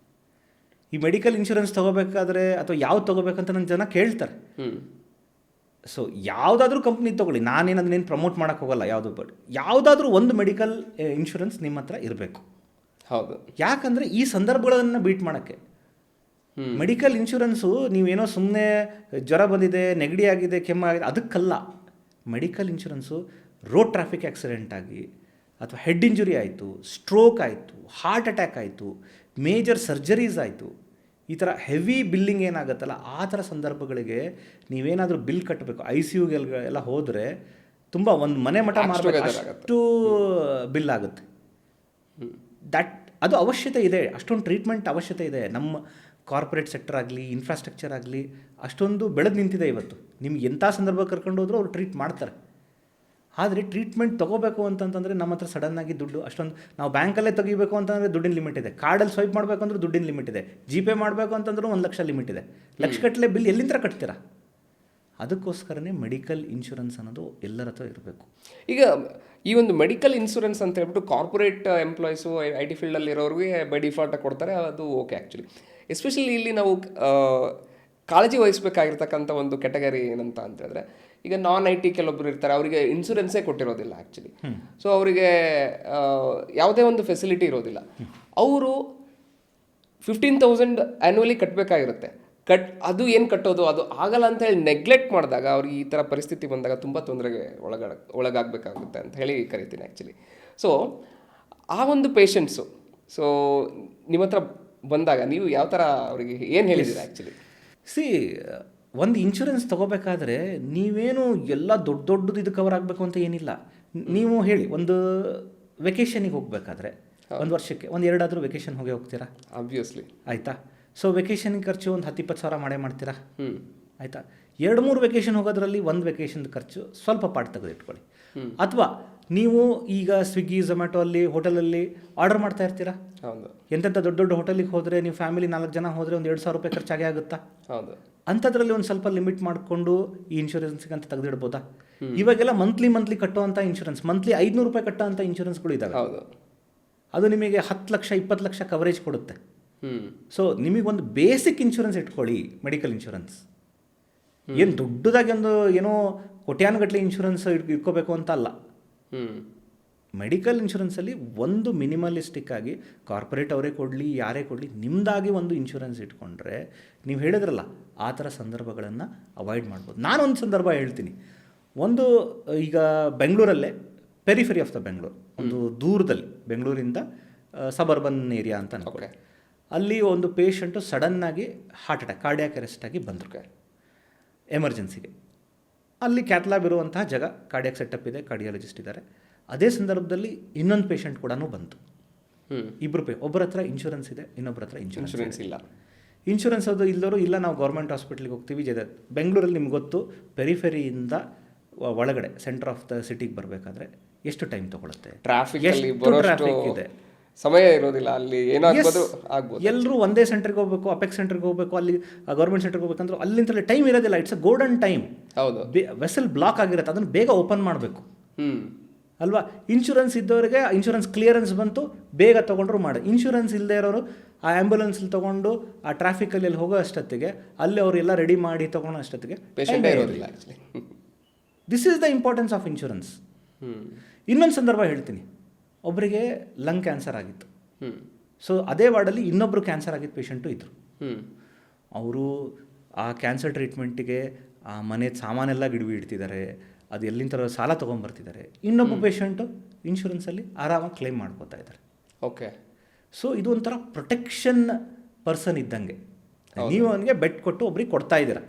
ಈ ಮೆಡಿಕಲ್ ಇನ್ಶೂರೆನ್ಸ್ ತೊಗೋಬೇಕಾದ್ರೆ ಅಥವಾ ಯಾವ್ದು ತೊಗೋಬೇಕಂತ ನನ್ನ ಜನ ಕೇಳ್ತಾರೆ. ಸೊ ಯಾವುದಾದ್ರೂ ಕಂಪ್ನಿ ತೊಗೊಳ್ಳಿ, ನಾನೇನು ಪ್ರಮೋಟ್ ಮಾಡೋಕ್ಕೆ ಹೋಗಲ್ಲ ಯಾವುದು, ಬಟ್ ಯಾವುದಾದ್ರೂ ಒಂದು ಮೆಡಿಕಲ್ ಇನ್ಶೂರೆನ್ಸ್ ನಿಮ್ಮ ಹತ್ರ ಇರಬೇಕು. ಹೌದು, ಯಾಕಂದರೆ ಈ ಸಂದರ್ಭಗಳನ್ನು ಬೀಟ್ ಮಾಡೋಕ್ಕೆ ಮೆಡಿಕಲ್ ಇನ್ಶೂರೆನ್ಸು ನೀವೇನೋ ಸುಮ್ಮನೆ ಜ್ವರ ಬಂದಿದೆ, ನೆಗಡಿ ಆಗಿದೆ, ಕೆಮ್ಮಾಗಿದೆ ಅದಕ್ಕಲ್ಲ. Medical insurance road traffic accident ಆಗಿ ಅಥವಾ ಹೆಡ್ ಇಂಜುರಿ ಆಯಿತು, ಸ್ಟ್ರೋಕ್ ಆಯಿತು, ಹಾರ್ಟ್ ಅಟ್ಯಾಕ್ ಆಯಿತು, ಮೇಜರ್ ಸರ್ಜರೀಸ್ ಆಯಿತು, ಈ ಥರ ಹೆವಿ ಬಿಲ್ಲಿಂಗ್ ಏನಾಗುತ್ತಲ್ಲ, ಆ ಥರ ಸಂದರ್ಭಗಳಿಗೆ ನೀವೇನಾದರೂ ಬಿಲ್ ಕಟ್ಟಬೇಕು. ICUಗೆಲ್ಲ ಹೋದರೆ ತುಂಬ ಒಂದು ಮನೆ ಮಠ ಮಾಡಬೇಕು, ಅಷ್ಟು ಬಿಲ್ ಆಗುತ್ತೆ. ಅದು ಅವಶ್ಯಕತೆ ಇದೆ, ಅಷ್ಟೊಂದು ಟ್ರೀಟ್ಮೆಂಟ್ ಅವಶ್ಯಕತೆ ಇದೆ. ನಮ್ಮ ಕಾರ್ಪೊರೇಟ್ ಸೆಕ್ಟರ್ ಆಗಲಿ, ಇನ್ಫ್ರಾಸ್ಟ್ರಕ್ಚರ್ ಆಗಲಿ ಅಷ್ಟೊಂದು ಬೆಳೆದು ನಿಂತಿದೆ ಇವತ್ತು. ನಿಮ್ಗೆ ಎಂಥ ಸಂದರ್ಭ ಕರ್ಕೊಂಡು ಹೋದರೂ ಅವ್ರು ಟ್ರೀಟ್ ಮಾಡ್ತಾರೆ. ಆದರೆ ಟ್ರೀಟ್ಮೆಂಟ್ ತೊಗೋಬೇಕು ಅಂತಂತಂದರೆ ನಮ್ಮ ಹತ್ರ ಸಡನ್ನಾಗಿ ದುಡ್ಡು ಅಷ್ಟೊಂದು, ನಾವು ಬ್ಯಾಂಕಲ್ಲೇ ತೆಗಿಬೇಕು ಅಂತಂದರೆ ದುಡ್ಡಿನ ಲಿಮಿಟ್ ಇದೆ, ಕಾರ್ಡಲ್ಲಿ ಸ್ವೈಪ್ ಮಾಡಬೇಕು ಅಂದ್ರೆ ದುಡ್ಡಿನ ಲಿಮಿಟ್ ಇದೆ, GPay ಮಾಡಬೇಕು ಅಂತಂದ್ರೂ 1 ಲಕ್ಷ ಲಿಮಿಟ್ ಇದೆ. ಲಕ್ಷಗಟ್ಟಲೆ ಬಿಲ್ ಎಲ್ಲಿಂದ ಕಟ್ತೀರಾ? ಅದಕ್ಕೋಸ್ಕರನೇ ಮೆಡಿಕಲ್ ಇನ್ಶೂರೆನ್ಸ್ ಅನ್ನೋದು ಎಲ್ಲರ ಹತ್ರ ಇರಬೇಕು. ಈಗ ಈ ಒಂದು ಮೆಡಿಕಲ್ ಇನ್ಶೂರೆನ್ಸ್ ಅಂತ ಹೇಳ್ಬಿಟ್ಟು ಕಾರ್ಪೊರೇಟ್ ಎಂಪ್ಲಾಯೀಸು IT ಫೀಲ್ಡಲ್ಲಿ ಇರೋರಿಗೆ ಬೈ ಡಿಫಾಲ್ಟಾಗಿ ಕೊಡ್ತಾರೆ, ಅದು ಓಕೆ. ಆ್ಯಕ್ಚುಲಿ ಎಸ್ಪೆಷಲಿ ಇಲ್ಲಿ ನಾವು ಕಾಳಜಿ ವಹಿಸಬೇಕಾಗಿರ್ತಕ್ಕಂಥ ಒಂದು ಕ್ಯಾಟಗರಿ ಏನಂತ ಹೇಳಿದ್ರೆ, ಈಗ ನಾನ್ ಐ ಟಿ ಕೆಲವೊಬ್ರು ಇರ್ತಾರೆ, ಅವರಿಗೆ ಇನ್ಶೂರೆನ್ಸೇ ಕೊಟ್ಟಿರೋದಿಲ್ಲ ಆ್ಯಕ್ಚುಲಿ. ಸೊ ಅವರಿಗೆ ಯಾವುದೇ ಒಂದು ಫೆಸಿಲಿಟಿ ಇರೋದಿಲ್ಲ. ಅವರು 15,000 ಆ್ಯನ್ಯುವಲಿ ಕಟ್ಟಬೇಕಾಗಿರುತ್ತೆ. ಅದು ಏನು ಕಟ್ಟೋದು, ಅದು ಆಗಲ್ಲ ಅಂತ ಹೇಳಿ ನೆಗ್ಲೆಕ್ಟ್ ಮಾಡಿದಾಗ ಅವ್ರಿಗೆ ಈ ಥರ ಪರಿಸ್ಥಿತಿ ಬಂದಾಗ ತುಂಬ ತೊಂದರೆಗೆ ಒಳಗಾಗಬೇಕಾಗುತ್ತೆ ಅಂತ ಹೇಳಿ ಕರಿತೀನಿ ಆ್ಯಕ್ಚುಲಿ. ಸೊ ಆ ಒಂದು ಪೇಷಂಟ್ಸು ಸೊ ನಿಮ್ಮ ಹತ್ರ ಬಂದಾಗ ನೀವು ಯಾವ ಥರ ಅವರಿಗೆ ಏನು ಹೇಳಿದ್ದೀರಾ ಆ್ಯಕ್ಚುಲಿ? ಒಂದು ಇನ್ಶೂರೆನ್ಸ್ ತೊಗೋಬೇಕಾದ್ರೆ ನೀವೇನು ಎಲ್ಲ ದೊಡ್ಡದು ಇದು ಕವರ್ ಆಗಬೇಕು ಅಂತ ಏನಿಲ್ಲ. ನೀವು ಹೇಳಿ, ಒಂದು ವೆಕೇಷನಿಗೆ ಹೋಗಬೇಕಾದ್ರೆ ಒಂದು ವರ್ಷಕ್ಕೆ ಒಂದು ಎರಡಾದರೂ ವೆಕೇಷನ್ ಹೋಗ್ತೀರಾ ಆಬ್ವಿಯಸ್ಲಿ, ಆಯಿತಾ? ಸೊ ವೆಕೇಷನ್ಗೆ ಖರ್ಚು ಒಂದು 10-20 ಸಾವಿರ ಮಾಡ್ತೀರಾ, ಆಯಿತಾ? 2-3 ವೆಕೇಷನ್ ಹೋಗೋದ್ರಲ್ಲಿ ಒಂದು ವೆಕೇಷನ್ ಖರ್ಚು ಸ್ವಲ್ಪ ಪಾರ್ಟ್ ತೆಗೆದಿಟ್ಕೊಳ್ಳಿ. ಅಥವಾ ನೀವು ಈಗ ಸ್ವಿಗ್ಗಿ ಝೊಮ್ಯಾಟೊ ಅಲ್ಲಿ ಹೋಟೆಲಲ್ಲಿ ಆರ್ಡರ್ ಮಾಡ್ತಾ ಇರ್ತೀರಾ. ಹೌದು. ಎಂತೆಂಥ ದೊಡ್ಡ ಹೋಟೆಲಿಗೆ ಹೋದರೆ ನೀವು ಫ್ಯಾಮಿಲಿ 4 ಜನ ಹೋದರೆ ಒಂದು 2,000 ರೂಪಾಯಿ ಖರ್ಚಾಗೇ ಆಗುತ್ತಾ? ಹೌದು. ಅಂಥದ್ರಲ್ಲಿ ಒಂದು ಸ್ವಲ್ಪ ಲಿಮಿಟ್ ಮಾಡಿಕೊಂಡು ಈ ಇನ್ಶೂರೆನ್ಸ್ಗೆ ಅಂತ ತೆಗೆದಿಡ್ಬೋದಾ? ಇವಾಗೆಲ್ಲ ಮಂತ್ಲಿ ಕಟ್ಟೋವಂಥ ಇನ್ಶೂರೆನ್ಸ್, ಮಂತ್ಲಿ 500 ರೂಪಾಯಿ ಕಟ್ಟೋವಂಥ ಇನ್ಶೂರೆನ್ಸ್ಗಳು ಇದ್ದಾವೆ. ಹೌದು. ಅದು ನಿಮಗೆ 10 ಲಕ್ಷ 20 ಲಕ್ಷ ಕವರೇಜ್ ಕೊಡುತ್ತೆ. ಸೊ ನಿಮಗೊಂದು ಬೇಸಿಕ್ ಇನ್ಶೂರೆನ್ಸ್ ಇಟ್ಕೊಳ್ಳಿ, ಮೆಡಿಕಲ್ ಇನ್ಶೂರೆನ್ಸ್. ಏನು ದೊಡ್ಡದಾಗಿ ಒಂದು ಏನೋ ಕೋಟ್ಯಾನುಗಟ್ಟಲೆ ಇನ್ಶೂರೆನ್ಸ್ ಇಟ್ಕೋಬೇಕು ಅಂತ ಅಲ್ಲ. ಮೆಡಿಕಲ್ ಇನ್ಶೂರೆನ್ಸಲ್ಲಿ ಒಂದು ಮಿನಿಮಲಿಸ್ಟಿಕ್ ಆಗಿ ಕಾರ್ಪೊರೇಟ್ ಅವರೇ ಕೊಡಲಿ ಯಾರೇ ಕೊಡಲಿ ನಿಮ್ಮದಾಗಿ ಒಂದು ಇನ್ಶೂರೆನ್ಸ್ ಇಟ್ಕೊಂಡ್ರೆ ನೀವು ಹೇಳಿದ್ರಲ್ಲ ಆ ಥರ ಸಂದರ್ಭಗಳನ್ನು ಅವಾಯ್ಡ್ ಮಾಡ್ಬೋದು. ನಾನೊಂದು ಸಂದರ್ಭ ಹೇಳ್ತೀನಿ. ಒಂದು ಈಗ ಬೆಂಗಳೂರಲ್ಲೇ ಪೆರಿಫೆರಿ ಆಫ್ ದ ಬೆಂಗಳೂರು, ಒಂದು ದೂರದಲ್ಲಿ ಬೆಂಗಳೂರಿಂದ ಸಬರ್ಬನ್ ಏರಿಯಾ ಅಂತ ಅನ್ಕೊಳ್ಳಿ. ಅಲ್ಲಿ ಒಂದು ಪೇಷಂಟು ಸಡನ್ನಾಗಿ ಹಾರ್ಟ್ ಅಟ್ಯಾಕ್, ಕಾರ್ಡಿಯಾಕ್ ಅರೆಸ್ಟ್ ಆಗಿ ಬಂದರು ಎಮರ್ಜೆನ್ಸಿಗೆ. ಅಲ್ಲಿ ಕ್ಯಾಥ್ಲ್ಯಾಬ್ ಇರುವಂತಹ ಜಾಗ, ಕಾರ್ಡಿಯಾಕ್ ಸೆಟಪ್ ಇದೆ, ಕಾರ್ಡಿಯಾಲಜಿಸ್ಟ್ ಇದ್ದಾರೆ. ಅದೇ ಸಂದರ್ಭದಲ್ಲಿ ಇನ್ನೊಂದು ಪೇಷಂಟ್ ಕೂಡ ಬಂತು. ಇಬ್ಬರು ಒಬ್ಬರ ಹತ್ರ ಇನ್ಶೂರೆನ್ಸ್ ಇದೆ, ಇನ್ನೊಬ್ಬರ ಹತ್ರ ಇನ್ಶೂರೆನ್ಸ್ ಇಲ್ಲ. ಇನ್ಶೂರೆನ್ಸ್ ಅದು ಇಲ್ಲವರು ಇಲ್ಲ ನಾವು ಗೌರ್ಮೆಂಟ್ ಹಾಸ್ಪಿಟ್ಲಿಗೆ ಹೋಗ್ತೀವಿ. ಬೆಂಗಳೂರಲ್ಲಿ ನಿಮ್ಗೆ ಗೊತ್ತು, ಪೆರಿಫೆರಿಯಿಂದ ಒಳಗಡೆ ಸೆಂಟರ್ ಆಫ್ ದ ಸಿಟಿಗೆ ಬರಬೇಕಾದ್ರೆ ಎಷ್ಟು ಟೈಮ್ ತೊಗೊಳುತ್ತೆ, ಟ್ರಾಫಿಕ್ ಇದೆ, ಸಮಯ ಇರೋದಿಲ್ಲ, ಅಲ್ಲಿ ಏನಾಗ್ಬೋದು ಆಗ್ಬೋದು. ಎಲ್ಲರೂ ಒಂದೇ ಸೆಂಟರ್ಗೆ ಹೋಗಬೇಕು, ಅಪೆಕ್ಸ್ ಸೆಂಟರ್ಗೆ ಹೋಗಬೇಕು, ಅಲ್ಲಿ ಗೌರ್ಮೆಂಟ್ ಸೆಂಟರ್ಗೆ ಹೋಗ್ಬೇಕಂದ್ರೆ ಅಲ್ಲಿಂದ ಟೈಮ್ ಇರೋದಿಲ್ಲ. It's a golden time. ಹೌದು. ವೆಸಲ್ ಬ್ಲಾಕ್ ಆಗಿರುತ್ತೆ, ಅದನ್ನು ಬೇಗ ಓಪನ್ ಮಾಡಬೇಕು ಅಲ್ವಾ? ಇನ್ಶೂರೆನ್ಸ್ ಇದ್ದವರಿಗೆ ಇನ್ಶೂರೆನ್ಸ್ ಕ್ಲಿಯರೆನ್ಸ್ ಬಂತು, ಬೇಗ ತೊಗೊಂಡ್ರು ಮಾಡಿ. ಇನ್ಶೂರೆನ್ಸ್ ಇಲ್ಲದೆ ಇರೋರು ಆ ಆ್ಯಂಬುಲೆನ್ಸಲ್ಲಿ ತೊಗೊಂಡು ಆ ಟ್ರಾಫಿಕಲ್ಲಿ ಅಲ್ಲಿ ಹೋಗೋ ಅಷ್ಟೊತ್ತಿಗೆ ಅಲ್ಲಿ ಅವರೆಲ್ಲ ರೆಡಿ ಮಾಡಿ ತೊಗೊಳ್ಳೋ ಅಷ್ಟೊತ್ತಿಗೆ ಪೇಷಂಟೇ ಇರೋದಿಲ್ಲ. This is the importance of insurance. ಇನ್ನೊಂದು ಸಂದರ್ಭ ಹೇಳ್ತೀನಿ. ಒಬ್ಬರಿಗೆ ಲಂಗ್ ಕ್ಯಾನ್ಸರ್ ಆಗಿತ್ತು. ಸೊ ಅದೇ ವಾರ್ಡಲ್ಲಿ ಇನ್ನೊಬ್ಬರು ಕ್ಯಾನ್ಸರ್ ಆಗಿದ್ದ ಪೇಷಂಟು ಇದ್ದರು. ಅವರು ಆ ಕ್ಯಾನ್ಸರ್ ಟ್ರೀಟ್ಮೆಂಟಿಗೆ ಆ ಮನೆ ಸಾಮಾನೆಲ್ಲ ಗಿಡವಿ ಇಡ್ತಿದ್ದಾರೆ, ಅದು ಎಲ್ಲಿಂದ ಸಾಲ ತೊಗೊಂಬರ್ತಿದ್ದಾರೆ. ಇನ್ನೊಬ್ಬ ಪೇಷಂಟು ಇನ್ಶೂರೆನ್ಸಲ್ಲಿ ಆರಾಮಾಗಿ ಕ್ಲೈಮ್ ಮಾಡ್ಕೋತಾ ಇದ್ದಾರೆ. ಓಕೆ. ಸೊ ಇದು ಒಂಥರ ಪ್ರೊಟೆಕ್ಷನ್ ಪರ್ಸನ್ ಇದ್ದಂಗೆ. ನೀವು ಅವನಿಗೆ ಬೆಟ್ ಕೊಟ್ಟು ಒಬ್ರಿಗೆ ಕೊಡ್ತಾ ಇದ್ದೀರ,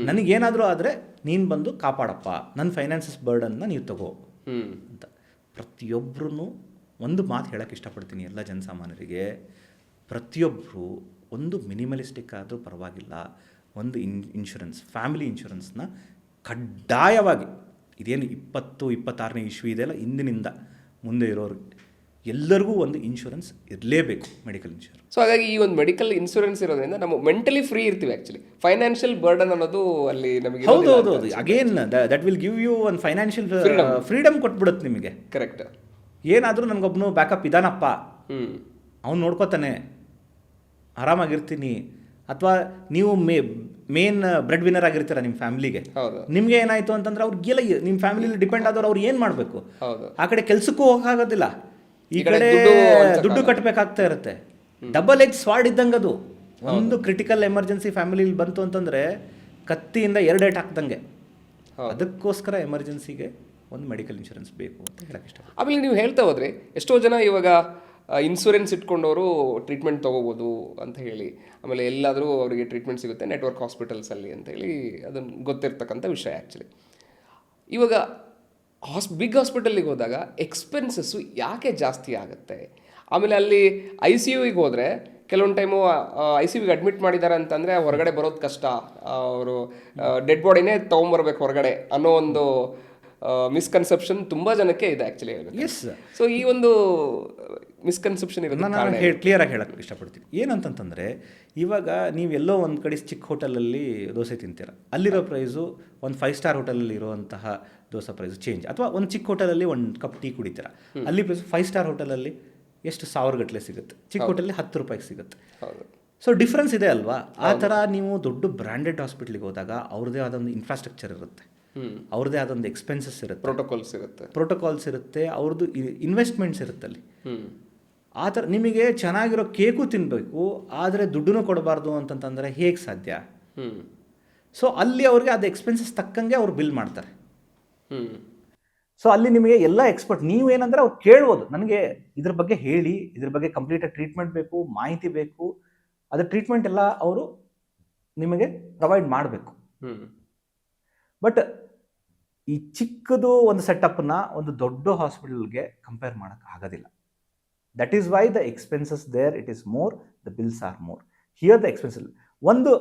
ನನಗೇನಾದರೂ ಆದರೆ ನೀನು ಬಂದು ಕಾಪಾಡಪ್ಪ, ನನ್ನ ಫೈನಾನ್ಸಸ್ ಬರ್ಡನ್ನ ನೀವು ತಗೋ ಅಂತ. ಪ್ರತಿಯೊಬ್ಬರೂ ಒಂದು ಮಾತು ಹೇಳೋಕ್ಕೆ ಇಷ್ಟಪಡ್ತೀನಿ ಎಲ್ಲ ಜನಸಾಮಾನ್ಯರಿಗೆ. ಪ್ರತಿಯೊಬ್ಬರು ಒಂದು ಮಿನಿಮಲಿಸ್ಟಿಕ್ ಆದರೂ ಪರವಾಗಿಲ್ಲ, ಒಂದು ಇನ್ಶೂರೆನ್ಸ್, ಫ್ಯಾಮಿಲಿ ಇನ್ಶೂರೆನ್ಸ್ನ ಕಡ್ಡಾಯವಾಗಿ, ಇದೇನು 20-26ನೇ ಇಶ್ವಿ ಇದೆಯಲ್ಲ, ಇಂದಿನಿಂದ ಮುಂದೆ ಇರೋರು ಎಲ್ಲರಿಗೂ ಒಂದು ಇನ್ಶೂರೆನ್ಸ್ ಇರಲೇಬೇಕು, ಮೆಡಿಕಲ್ ಇನ್ಶೂರೆನ್ಸ್. ಸೊ ಹಾಗಾಗಿ ಈ ಒಂದು ಮೆಡಿಕಲ್ ಇನ್ಶೂರೆನ್ಸ್ ಇರೋದ್ರಿಂದ ನಾವು ಮೆಂಟಲಿ ಫ್ರೀ ಇರ್ತೀವಿ. ಆ್ಯಕ್ಚುಲಿ ಫೈನಾನ್ಷಿಯಲ್ ಬರ್ಡನ್ ಅನ್ನೋದು ಅಲ್ಲಿ ನಮಗೆ ಹೌದು. Again that will give you ಒಂದು ಫೈನಾನ್ಷಿಯಲ್ ಫ್ರೀಡಮ್ ಕೊಟ್ಬಿಡುತ್ತೆ ನಿಮಗೆ. ಕರೆಕ್ಟ್. ಏನಾದರೂ ನನಗೊಬ್ಬನು ಬ್ಯಾಕಪ್ ಇದಾನಪ್ಪ, ಅವ್ನು ನೋಡ್ಕೋತಾನೆ, ಆರಾಮಾಗಿರ್ತೀನಿ. ಅಥವಾ ನೀವು ಮೇನ್ ಬ್ರೆಡ್ ವಿನ್ನರ್ ಆಗಿರ್ತೀರ ನಿಮ್ಮ ಫ್ಯಾಮಿಲಿಗೆ. ನಿಮ್ಗೆ ಏನಾಯ್ತು ಅಂತಂದ್ರೆ ಅವ್ರಿಗೆಲ್ಲ ನಿಮ್ಮ ಫ್ಯಾಮಿಲಿಲಿ ಡಿಪೆಂಡ್ ಆದವ್ರು ಅವ್ರು ಏನು ಮಾಡಬೇಕು? ಆ ಕಡೆ ಕೆಲಸಕ್ಕೂ ಹೋಗೋಕ್ಕಾಗೋದಿಲ್ಲ, ಈ ಕಡೆ ದುಡ್ಡು ಕಟ್ಟಬೇಕಾಗ್ತಾ ಇರುತ್ತೆ. ಡಬಲ್ ಎಜ್ ಸ್ವಾರ್ಡ್ ಇದ್ದಂಗೆ ಅದು. ಒಂದು ಕ್ರಿಟಿಕಲ್ ಎಮರ್ಜೆನ್ಸಿ ಫ್ಯಾಮಿಲಿಲಿ ಬಂತು ಅಂತಂದರೆ ಕತ್ತಿಯಿಂದ 2 ಏಟ್ ಹಾಕ್ದಂಗೆ. ಅದಕ್ಕೋಸ್ಕರ ಎಮರ್ಜೆನ್ಸಿಗೆ ಒಂದು ಮೆಡಿಕಲ್ ಇನ್ಶೂರೆನ್ಸ್ ಬೇಕು ಅಂತ ಹೇಳಕ್ಕೆ ಇಷ್ಟ. ಆಮೇಲೆ ನೀವು ಹೇಳ್ತಾ ಹೋದರೆ ಎಷ್ಟೋ ಜನ ಇವಾಗ ಇನ್ಶೂರೆನ್ಸ್ ಇಟ್ಕೊಂಡವರು ಟ್ರೀಟ್ಮೆಂಟ್ ತೊಗೋಬೋದು ಅಂತ ಹೇಳಿ, ಆಮೇಲೆ ಎಲ್ಲಾದರೂ ಅವರಿಗೆ ಟ್ರೀಟ್ಮೆಂಟ್ ಸಿಗುತ್ತೆ ನೆಟ್ವರ್ಕ್ ಹಾಸ್ಪಿಟಲ್ಸಲ್ಲಿ ಅಂತ ಹೇಳಿ, ಅದನ್ನು ಗೊತ್ತಿರ್ತಕ್ಕಂಥ ವಿಷಯ ಆ್ಯಕ್ಚುಲಿ. ಇವಾಗ ಬಿಗ್ ಹಾಸ್ಪಿಟಲ್ಲಿಗೆ ಹೋದಾಗ ಎಕ್ಸ್ಪೆನ್ಸಸ್ಸು ಯಾಕೆ ಜಾಸ್ತಿ ಆಗುತ್ತೆ? ಆಮೇಲೆ ಅಲ್ಲಿ ICUಗೆ ಹೋದರೆ ಕೆಲವೊಂದು ಟೈಮು ICUಗೆ ಅಡ್ಮಿಟ್ ಮಾಡಿದ್ದಾರೆ ಅಂತಂದರೆ ಹೊರಗಡೆ ಬರೋದು ಕಷ್ಟ, ಅವರು ಡೆಡ್ ಬಾಡಿನೇ ತೊಗೊಂಬರ್ಬೇಕು ಹೊರಗಡೆ ಅನ್ನೋ ಒಂದು ಮಿಸ್ಕನ್ಸೆಪ್ಷನ್ ತುಂಬ ಜನಕ್ಕೆ ಇದೆ ಆ್ಯಕ್ಚುಲಿ. ಎಸ್. ಸೊ ಈ ಒಂದು ಮಿಸ್ಕನ್ಸೆಪ್ಷನ್ ಇರೋದು ನಾನು ಕ್ಲಿಯರಾಗಿ ಹೇಳಕ್ಕೆ ಇಷ್ಟಪಡ್ತೀನಿ. ಏನಂತಂತಂದರೆ, ಇವಾಗ ನೀವು ಎಲ್ಲೋ ಒಂದು ಕಡೆ ಚಿಕ್ಕ ಹೋಟೆಲಲ್ಲಿ ದೋಸೆ ತಿಂತೀರ, ಅಲ್ಲಿರೋ ಪ್ರೈಸು ಒಂದು 5 ಸ್ಟಾರ್ ಹೋಟೆಲಲ್ಲಿ ಇರುವಂತಹ ದೋಸೆ ಪ್ರೈಸು ಚೇಂಜ್. ಅಥವಾ ಒಂದು ಚಿಕ್ಕ ಹೋಟೆಲಲ್ಲಿ ಒಂದು ಕಪ್ ಟೀ ಕುಡಿತೀರ, ಅಲ್ಲಿ ಪ್ರೈಸ್ 5 ಸ್ಟಾರ್ ಹೋಟೆಲಲ್ಲಿ ಎಷ್ಟು 1000 ಗಟ್ಟಲೆ ಸಿಗುತ್ತೆ, ಚಿಕ್ಕ ಹೋಟೆಲಲ್ಲಿ 10 ರೂಪಾಯಿಗೆ ಸಿಗುತ್ತೆ. ಸೊ ಡಿಫ್ರೆನ್ಸ್ ಇದೆ ಅಲ್ವಾ? ಆ ಥರ ನೀವು ದೊಡ್ಡ ಬ್ರ್ಯಾಂಡೆಡ್ ಹಾಸ್ಪಿಟ್ಲಿಗೆ ಹೋದಾಗ ಅವ್ರದ್ದೇ ಆದ ಒಂದು ಇನ್ಫ್ರಾಸ್ಟ್ರಕ್ಚರ್ ಇರುತ್ತೆ. ಅವ್ರದ್ದೇ ಆದೊಂದು ಎಕ್ಸ್ಪೆನ್ಸಸ್ ಇರುತ್ತೆ, ಪ್ರೋಟೋಕಾಲ್ಸ್ ಇರುತ್ತೆ, ಅವ್ರದ್ದು ಇನ್ವೆಸ್ಟ್ಮೆಂಟ್ಸ್ ಇರುತ್ತೆ ಅಲ್ಲಿ. ಆ ಥರ ನಿಮಗೆ ಚೆನ್ನಾಗಿರೋ ಕೇಕು ತಿನ್ನಬೇಕು, ಆದರೆ ದುಡ್ಡನ್ನು ಕೊಡಬಾರ್ದು ಅಂತಂತಂದರೆ ಹೇಗೆ ಸಾಧ್ಯ? ಸೊ ಅಲ್ಲಿ ಅವ್ರಿಗೆ ಅದು ಎಕ್ಸ್ಪೆನ್ಸಸ್ ತಕ್ಕಂಗೆ ಅವ್ರು ಬಿಲ್ ಮಾಡ್ತಾರೆ. ಸೊ ಅಲ್ಲಿ ನಿಮಗೆ ಎಲ್ಲ ಎಕ್ಸ್ಪರ್ಟ್, ನೀವು ಏನಂದರೆ ಅವ್ರು ಕೇಳ್ಬೋದು, ನನಗೆ ಇದ್ರ ಬಗ್ಗೆ ಹೇಳಿ, ಇದ್ರ ಬಗ್ಗೆ ಕಂಪ್ಲೀಟಾಗಿ ಟ್ರೀಟ್ಮೆಂಟ್ ಬೇಕು, ಮಾಹಿತಿ ಬೇಕು, ಅದ್ರ ಟ್ರೀಟ್ಮೆಂಟ್ ಎಲ್ಲ ಅವರು ನಿಮಗೆ ಪ್ರೊವೈಡ್ ಮಾಡಬೇಕು. ಬಟ್ ಈ ಚಿಕ್ಕದು ಒಂದು ಸೆಟಪ್ನ ಒಂದು ದೊಡ್ಡ ಹಾಸ್ಪಿಟಲ್ಗೆ ಕಂಪೇರ್ ಮಾಡೋಕ್ಕೆ ಆಗೋದಿಲ್ಲ. That is why the expenses there it is more, the bills are more. Here the expenses ಒಂದು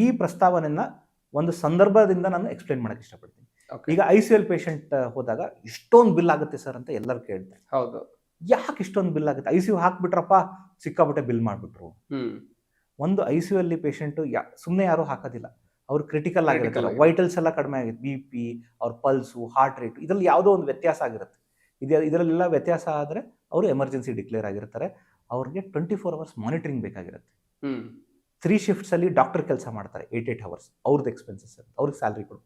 ಈ ಪ್ರಸ್ತಾವನೆಯನ್ನು ಒಂದು ಸಂದರ್ಭದಿಂದ ನಾನು ಎಕ್ಸ್ಪ್ಲೇನ್ ಮಾಡೋಕ್ಕೆ ಇಷ್ಟಪಡ್ತೀನಿ. ಈಗ ICU ಪೇಷಂಟ್ ಹೋದಾಗ ಇಷ್ಟೊಂದು ಬಿಲ್ ಆಗುತ್ತೆ ಸರ್ ಅಂತ ಎಲ್ಲರೂ ಕೇಳ್ತಾರೆ. ಹೌದು, ಯಾಕೆ ಇಷ್ಟೊಂದು ಬಿಲ್ ಆಗುತ್ತೆ? ICU ಹಾಕ್ಬಿಟ್ರಪ್ಪ ಸಿಕ್ಕಾಬಿಟ್ಟೆ ಬಿಲ್ ಮಾಡಿಬಿಟ್ರು. ಒಂದು ICU ಪೇಷಂಟು ಸುಮ್ಮನೆ ಯಾರೂ ಹಾಕೋದಿಲ್ಲ, ಅವ್ರು ಕ್ರಿಟಿಕಲ್ ಆಗಿರುತ್ತಲ್ಲ, ವೈಟಲ್ಸ್ ಎಲ್ಲ ಕಡಿಮೆ ಆಗುತ್ತೆ, BP, ಅವ್ರ ಪಲ್ಸು, ಹಾರ್ಟ್ ರೇಟ್, ಇದರಲ್ಲಿ ಯಾವುದೋ ಒಂದು ವ್ಯತ್ಯಾಸ ಆಗಿರುತ್ತೆ. ಇದರಲ್ಲೆಲ್ಲ ವ್ಯತ್ಯಾಸ ಆದರೆ ಅವರು ಎಮರ್ಜೆನ್ಸಿ ಡಿಕ್ಲೇರ್ ಆಗಿರ್ತಾರೆ. ಅವ್ರಿಗೆ 24 hours ಮಾನಿಟರಿಂಗ್ ಬೇಕಾಗಿರುತ್ತೆ. 3 ಶಿಫ್ಟ್ಸಲ್ಲಿ ಡಾಕ್ಟರ್ ಕೆಲಸ ಮಾಡ್ತಾರೆ, 8 hours, ಅವ್ರದ್ದು ಎಕ್ಸ್ಪೆನ್ಸಸ್ ಇರುತ್ತೆ, ಅವ್ರಿಗೆ ಸ್ಯಾಲ್ರಿ ಕೊಡು.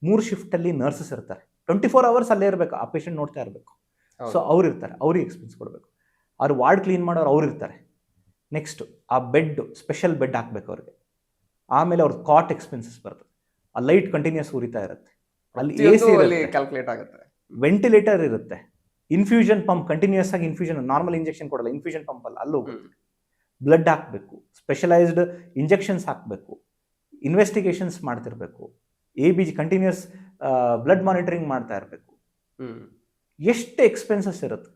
3 ಶಿಫ್ಟಲ್ಲಿ ನರ್ಸಸ್ ಇರ್ತಾರೆ, 24 hours ಅಲ್ಲೇ ಇರಬೇಕು, ಆ ಪೇಷಂಟ್ ನೋಡ್ತಾ ಇರಬೇಕು. ಸೊ ಅವ್ರು ಇರ್ತಾರೆ, ಅವ್ರಿಗೆ ಎಕ್ಸ್ಪೆನ್ಸ್ ಕೊಡಬೇಕು. ಅವ್ರು ವಾರ್ಡ್ ಕ್ಲೀನ್ ಮಾಡೋರು ಅವ್ರು ಇರ್ತಾರೆ. ನೆಕ್ಸ್ಟು ಆ ಬೆಡ್, ಸ್ಪೆಷಲ್ ಬೆಡ್ ಹಾಕ್ಬೇಕು ಅವ್ರಿಗೆ. ಆಮೇಲೆ ಅವ್ರದ್ದು ಕಾಟ್ ಎಕ್ಸ್ಪೆನ್ಸಸ್ ಬರ್ತದೆ, ಆ ಲೈಟ್ ಕಂಟಿನ್ಯೂಸ್ ಉರಿತಾ ಇರುತ್ತೆ, ಅಲ್ಲಿ AC ಕ್ಯಾಲ್ಕುಲೇಟ್ ಆಗುತ್ತೆ, ವೆಂಟಿಲೇಟರ್ ಇರುತ್ತೆ, ಇನ್ಫ್ಯೂಷನ್ ಪಂಪ್ ಕಂಟಿನ್ಯೂಸ್ ಆಗಿ ಇನ್ಫ್ಯೂಷನ್, ನಾರ್ಮಲ್ ಇಂಜೆಕ್ಷನ್ ಕೊಡಲ್ಲ, ಇನ್ಫ್ಯೂಷನ್ ಪಂಪ್ ಅಲ್ಲಿ ಹೋಗುತ್ತೆ, ಬ್ಲಡ್ ಹಾಕಬೇಕು, ಸ್ಪೆಷಲೈಸ್ಡ್ ಇಂಜೆಕ್ಷನ್ಸ್ ಹಾಕಬೇಕು, ಇನ್ವೆಸ್ಟಿಗೇಷನ್ಸ್ ಮಾಡ್ತಿರ್ಬೇಕು, ABG ಕಂಟಿನ್ಯೂಸ್ ಬ್ಲಡ್ ಮಾನಿಟರಿಂಗ್ ಮಾಡ್ತಾ ಇರಬೇಕು. ಎಷ್ಟು ಎಕ್ಸ್ಪೆನ್ಸಸ್ ಇರುತ್ತೆ.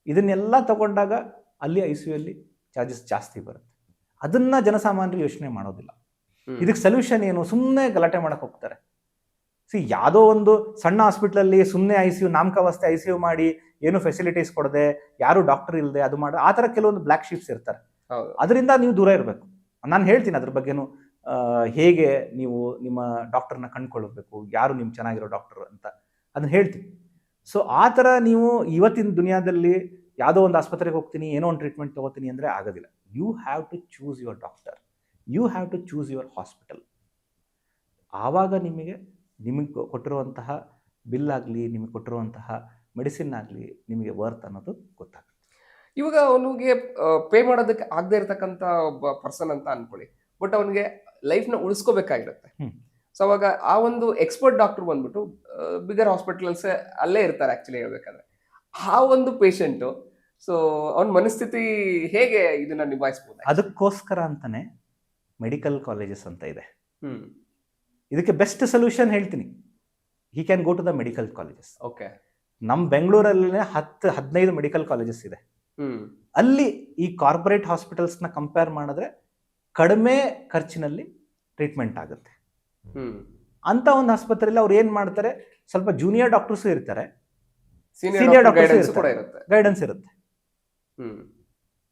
ಇದನ್ನೆಲ್ಲ ತಗೊಂಡಾಗ ಅಲ್ಲಿ ICU ಚಾರ್ಜಸ್ ಜಾಸ್ತಿ ಬರುತ್ತೆ. ಅದನ್ನ ಜನಸಾಮಾನ್ಯರು ಯೋಚನೆ ಮಾಡೋದಿಲ್ಲ. ಇದಕ್ಕೆ ಸೊಲ್ಯೂಷನ್ ಏನು? ಸುಮ್ಮನೆ ಗಲಾಟೆ ಮಾಡಕ್ಕೆ ಹೋಗ್ತಾರೆ. ಯಾವುದೋ ಒಂದು ಸಣ್ಣ ಹಾಸ್ಪಿಟ್ಲಲ್ಲಿ ಸುಮ್ಮನೆ ICU ನಾಮಕಾವಸ್ಥೆ ICU ಮಾಡಿ ಏನು ಫೆಸಿಲಿಟೀಸ್ ಕೊಡದೆ, ಯಾರು ಡಾಕ್ಟರ್ ಇಲ್ಲದೆ ಅದು ಮಾಡಿ, ಆ ಥರ ಕೆಲವೊಂದು ಬ್ಲ್ಯಾಕ್ ಶೀಪ್ಸ್ ಇರ್ತಾರೆ. ಅದರಿಂದ ನೀವು ದೂರ ಇರಬೇಕು. ನಾನು ಹೇಳ್ತೀನಿ ಅದ್ರ ಬಗ್ಗೆನೂ, ಹೇಗೆ ನೀವು ನಿಮ್ಮ ಡಾಕ್ಟರ್ನ ಕಂಡುಕೊಳ್ಬೇಕು, ಯಾರು ನಿಮ್ಮ ಚೆನ್ನಾಗಿರೋ ಡಾಕ್ಟರ್ ಅಂತ ಅದನ್ನ ಹೇಳ್ತೀನಿ. ಸೊ ಆ ಥರ ನೀವು ಇವತ್ತಿನ ದುನಿಯಾದಲ್ಲಿ ಯಾವುದೋ ಒಂದು ಆಸ್ಪತ್ರೆಗೆ ಹೋಗ್ತೀನಿ, ಏನೋ ಒಂದು ಟ್ರೀಟ್ಮೆಂಟ್ ತೊಗೋತೀನಿ ಅಂದರೆ ಆಗೋದಿಲ್ಲ. You have to choose your doctor, you have to choose your hospital. ಆವಾಗ ನಿಮಗೆ ಕೊಟ್ಟಿರುವಂತಹ ಬಿಲ್ ಆಗಲಿ, ನಿಮಗೆ ಕೊಟ್ಟಿರುವಂತಹ ಮೆಡಿಸಿನ್ ಆಗಲಿ, ನಿಮಗೆ ವರ್ತ್ ಅನ್ನೋದು ಗೊತ್ತಾಗುತ್ತೆ. ಇವಾಗ ಅವನಿಗೆ ಪೇ ಮಾಡೋದಕ್ಕೆ ಆಗದೆ ಇರತಕ್ಕಂಥ ಒಬ್ಬ ಪರ್ಸನ್ ಅಂತ ಅನ್ಕೊಳ್ಳಿ, ಬಟ್ ಅವನಿಗೆ ಲೈಫ್ನ ಉಳಿಸ್ಕೋಬೇಕಾಗಿರುತ್ತೆ. ಸೊ ಅವಾಗ ಆ ಒಂದು ಎಕ್ಸ್ಪರ್ಟ್ ಡಾಕ್ಟರ್ ಬಂದ್ಬಿಟ್ಟು ಬಿಗರ್ ಹಾಸ್ಪಿಟಲ್ಸ್ ಅಲ್ಲೇ ಇರ್ತಾರೆ ಆಕ್ಚುಲಿ ಹೇಳ್ಬೇಕಾದ್ರೆ. ಆ ಒಂದು ಪೇಷಂಟು, ಸೊ ಅವನ ಮನಸ್ಥಿತಿ ಹೇಗೆ ಇದನ್ನ ನಿಭಾಯಿಸ್ಬೋದು? ಅದಕ್ಕೋಸ್ಕರ ಅಂತಾನೆ ಮೆಡಿಕಲ್ ಕಾಲೇಜಸ್ ಅಂತ ಇದೆ. ಇದಕ್ಕೆ ಬೆಸ್ಟ್ ಸೊಲ್ಯೂಷನ್ ಹೇಳ್ತೀನಿ, he can go to the medical colleges. Okay, ನಮ್ಮ ಬೆಂಗಳೂರಲ್ಲೇ 10-15 ಮೆಡಿಕಲ್ ಕಾಲೇಜಸ್ ಇದೆ. ಅಲ್ಲಿ ಈ ಕಾರ್ಪೊರೇಟ್ ಹಾಸ್ಪಿಟಲ್ಸ್ನ ಕಂಪೇರ್ ಮಾಡಿದ್ರೆ ಕಡಿಮೆ ಖರ್ಚಿನಲ್ಲಿ ಟ್ರೀಟ್ಮೆಂಟ್ ಆಗುತ್ತೆ. ಅಂತ ಒಂದು ಆಸ್ಪತ್ರೆಯಲ್ಲಿ ಅವ್ರು ಏನ್ ಮಾಡ್ತಾರೆ, ಸ್ವಲ್ಪ ಜೂನಿಯರ್ ಡಾಕ್ಟರ್ಸ್ ಇರ್ತಾರೆ, ಸೀನಿಯರ್ ಡಾಕ್ಟರ್ಸ್ ಗೈಡೆನ್ಸ್ ಇರುತ್ತೆ.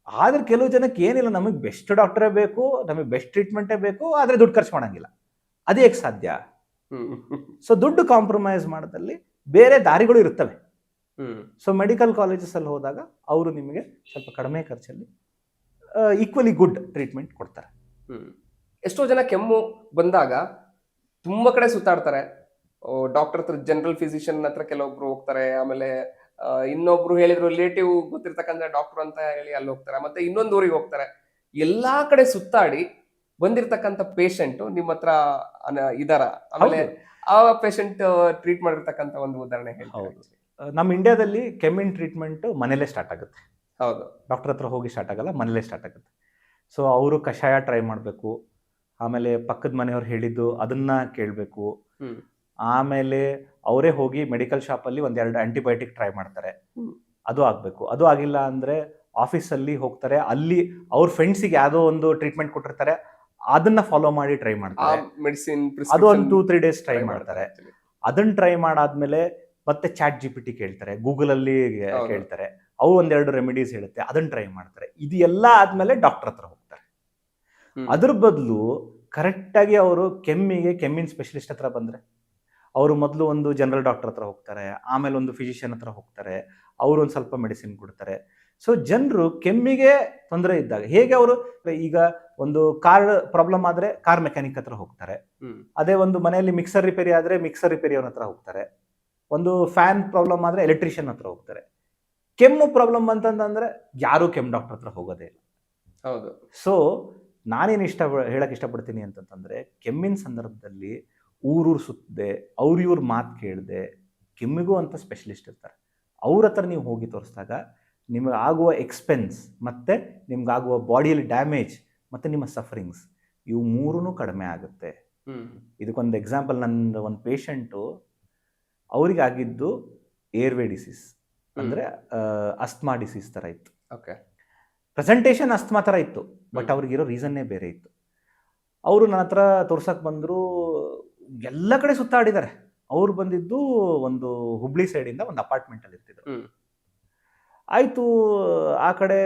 ಆದ್ರೆ ಕೆಲವು ಜನಕ್ಕೆ ಏನಿಲ್ಲ, ನಮಗೆ ಬೆಸ್ಟ್ ಡಾಕ್ಟರೇ ಬೇಕು, ನಮಗೆ ಬೆಸ್ಟ್ ಟ್ರೀಟ್ಮೆಂಟೇ ಬೇಕು, ಆದ್ರೆ ದುಡ್ಡು ಖರ್ಚು ಮಾಡಂಗಿಲ್ಲ. ಅದೇ ಹೇಗೆ ಸಾಧ್ಯ? ಸೊ ದುಡ್ಡು ಕಾಂಪ್ರಮೈಸ್ ಮಾಡೋದಲ್ಲಿ ಬೇರೆ ದಾರಿಗಳು ಇರ್ತವೆ. ಸೊ ಮೆಡಿಕಲ್ ಕಾಲೇಜಸ್ ಅಲ್ಲಿ ಹೋದಾಗ ಅವರು ನಿಮಗೆ ಸ್ವಲ್ಪ ಕಡಿಮೆ ಖರ್ಚಲ್ಲಿ ಈಕ್ವಲಿ ಗುಡ್ ಟ್ರೀಟ್ಮೆಂಟ್ ಕೊಡ್ತಾರೆ. ಎಷ್ಟೋ ಜನ ಕೆಮ್ಮು ಬಂದಾಗ ತುಂಬಾ ಕಡೆ ಸುತ್ತಾಡ್ತಾರೆ. ಡಾಕ್ಟರ್ ಹತ್ರ, ಜನರಲ್ ಫಿಸಿಷಿಯನ್ ಹತ್ರ ಕೆಲವೊಬ್ರು ಹೋಗ್ತಾರೆ, ಆಮೇಲೆ ಇನ್ನೊಬ್ರು ಹೇಳಿದ್ರು ರಿಲೇಟಿವ್ ಗೊತ್ತಿರ್ತಕ್ಕಂಥ ಡಾಕ್ಟರ್ ಅಂತ ಹೇಳಿ ಅಲ್ಲಿ ಹೋಗ್ತಾರೆ, ಮತ್ತೆ ಇನ್ನೊಂದು ಊರಿಗೆ ಹೋಗ್ತಾರೆ. ಎಲ್ಲಾ ಕಡೆ ಸುತ್ತಾಡಿ ಬಂದಿರತಕ್ಕಂಥ ಪೇಷಂಟ್ ನಿಮ್ಮ ಹತ್ರ ಇದಾರ? ಆಮೇಲೆ ಆ ಪೇಷಂಟ್ ಟ್ರೀಟ್ ಮಾಡಿರ್ತಕ್ಕಂಥ ಒಂದು ಉದಾಹರಣೆ ಹೇಳ್ತಾರೆ. ನಮ್ಮ ಇಂಡಿಯಾದಲ್ಲಿ ಕೆಮ್ಮಿನ ಟ್ರೀಟ್ಮೆಂಟ್ ಮನೇಲೆ ಸ್ಟಾರ್ಟ್ ಆಗುತ್ತೆ. ಹೌದು, ಡಾಕ್ಟರ್ ಹತ್ರ ಹೋಗಿ ಸ್ಟಾರ್ಟ್ ಆಗಲ್ಲ, ಮನೇಲೆ ಸ್ಟಾರ್ಟ್ ಆಗುತ್ತೆ. ಸೊ ಅವರು ಕಷಾಯ ಟ್ರೈ ಮಾಡಬೇಕು, ಆಮೇಲೆ ಪಕ್ಕದ ಮನೆಯವ್ರು ಹೇಳಿದ್ದು ಅದನ್ನ ಕೇಳಬೇಕು, ಆಮೇಲೆ ಅವರೇ ಹೋಗಿ ಮೆಡಿಕಲ್ ಶಾಪಲ್ಲಿ 1-2 ಆಂಟಿಬಯೋಟಿಕ್ ಟ್ರೈ ಮಾಡ್ತಾರೆ, ಅದು ಆಗಬೇಕು. ಅದು ಆಗಿಲ್ಲ ಅಂದರೆ ಆಫೀಸಲ್ಲಿ ಹೋಗ್ತಾರೆ, ಅಲ್ಲಿ ಅವ್ರ ಫ್ರೆಂಡ್ಸಿಗೆ ಯಾವುದೋ ಒಂದು ಟ್ರೀಟ್ಮೆಂಟ್ ಕೊಟ್ಟಿರ್ತಾರೆ, ಅದನ್ನ ಫಾಲೋ ಮಾಡಿ ಟ್ರೈ ಮಾಡ್ತಾರೆ. ಮೆಡಿಸಿನ್ ಅದು ಒಂದು 2-3 days ಟ್ರೈ ಮಾಡ್ತಾರೆ. ಅದನ್ನ ಟ್ರೈ ಮಾಡಾದ್ಮೇಲೆ ಮತ್ತೆ ಚಾಟ್ GPT ಕೇಳ್ತಾರೆ, ಗೂಗಲಲ್ಲಿ ಕೇಳ್ತಾರೆ, ಅವು 1-2 ರೆಮಿಡೀಸ್ ಹೇಳುತ್ತೆ, ಅದನ್ನ ಟ್ರೈ ಮಾಡ್ತಾರೆ. ಇದು ಎಲ್ಲ ಆದ್ಮೇಲೆ ಡಾಕ್ಟರ್ ಹತ್ರ ಹೋಗ್ತಾರೆ. ಅದ್ರ ಬದಲು ಕರೆಕ್ಟಾಗಿ ಅವರು ಕೆಮ್ಮಿನ ಸ್ಪೆಷಲಿಸ್ಟ್ ಹತ್ರ ಬಂದರೆ, ಅವರು ಮೊದಲು ಒಂದು ಜನರಲ್ ಡಾಕ್ಟರ್ ಹತ್ರ ಹೋಗ್ತಾರೆ, ಆಮೇಲೆ ಒಂದು ಫಿಸಿಷಿಯನ್ ಹತ್ರ ಹೋಗ್ತಾರೆ, ಅವರು ಒಂದು ಸ್ವಲ್ಪ ಮೆಡಿಸಿನ್ ಕೊಡ್ತಾರೆ. ಸೊ ಜನರು ಕೆಮ್ಮಿಗೆ ತೊಂದರೆ ಇದ್ದಾಗ ಹೇಗೆ ಅವರು ಈಗ ಒಂದು ಕಾರ್ ಪ್ರಾಬ್ಲಮ್ ಆದರೆ ಕಾರ್ ಮೆಕ್ಯಾನಿಕ್ ಹತ್ರ ಹೋಗ್ತಾರೆ. ಅದೇ ಒಂದು ಮನೆಯಲ್ಲಿ ಮಿಕ್ಸರ್ ರಿಪೇರಿ ಆದರೆ ಮಿಕ್ಸರ್ ರಿಪೇರಿ ಅವನ ಹತ್ರ ಹೋಗ್ತಾರೆ. ಒಂದು ಫ್ಯಾನ್ ಪ್ರಾಬ್ಲಮ್ ಆದರೆ ಎಲೆಕ್ಟ್ರಿಷಿಯನ್ ಹತ್ರ ಹೋಗ್ತಾರೆ. ಕೆಮ್ಮು ಪ್ರಾಬ್ಲಮ್ ಅಂತಂದ್ರೆ ಯಾರು ಕೆಮ್ಮು ಡಾಕ್ಟರ್ ಹತ್ರ ಹೋಗೋದೇ ಇಲ್ಲ. ಹೌದು. ಸೊ ನಾನೇನು ಹೇಳಕ್ ಇಷ್ಟಪಡ್ತೀನಿ ಅಂತಂದ್ರೆ, ಕೆಮ್ಮಿನ ಸಂದರ್ಭದಲ್ಲಿ ಊರೂರು ಸುತ್ತದೆ, ಇವ್ರ ಮಾತು ಕೇಳದೆ, ಕೆಮ್ಮಿಗೂ ಅಂತ ಸ್ಪೆಷಲಿಸ್ಟ್ ಇರ್ತಾರೆ, ಅವ್ರ ಹತ್ರ ನೀವು ಹೋಗಿ ತೋರಿಸಿದಾಗ ನಿಮಗೆ ಆಗುವ ಎಕ್ಸ್ಪೆನ್ಸ್ ಮತ್ತು ನಿಮ್ಗಾಗುವ ಬಾಡಿಯಲ್ಲಿ ಡ್ಯಾಮೇಜ್ ಮತ್ತು ನಿಮ್ಮ ಸಫರಿಂಗ್ಸ್ ಇವು ಮೂರೂ ಕಡಿಮೆ ಆಗುತ್ತೆ. ಇದಕ್ಕೊಂದು ಎಕ್ಸಾಂಪಲ್, ನನ್ನ ಒಂದು ಪೇಷಂಟು ಅವ್ರಿಗಾಗಿದ್ದು ಏರ್ವೇ ಡಿಸೀಸ್, ಅಂದರೆ ಅಸ್ತಮಾ ಡಿಸೀಸ್ ಥರ ಇತ್ತು. ಓಕೆ. ಪ್ರೆಸೆಂಟೇಷನ್ ಅಸ್ತಮಾ ಥರ ಇತ್ತು, ಬಟ್ ಅವ್ರಿಗಿರೋ ರೀಸನ್ನೇ ಬೇರೆ ಇತ್ತು. ಅವರು ನನ್ನ ಹತ್ರ ತೋರ್ಸಕ್ಕೆ ಬಂದರು, ಎಲ್ಲ ಕಡೆ ಸುತ್ತಾಡಿದ್ದಾರೆ. ಅವ್ರು ಬಂದಿದ್ದು ಒಂದು ಹುಬ್ಳಿ ಸೈಡಿಂದ ಒಂದು ಅಪಾರ್ಟ್ಮೆಂಟಲ್ಲಿ ಇರ್ತಿದ್ರು. ಆಯಿತು, ಆ ಕಡೆ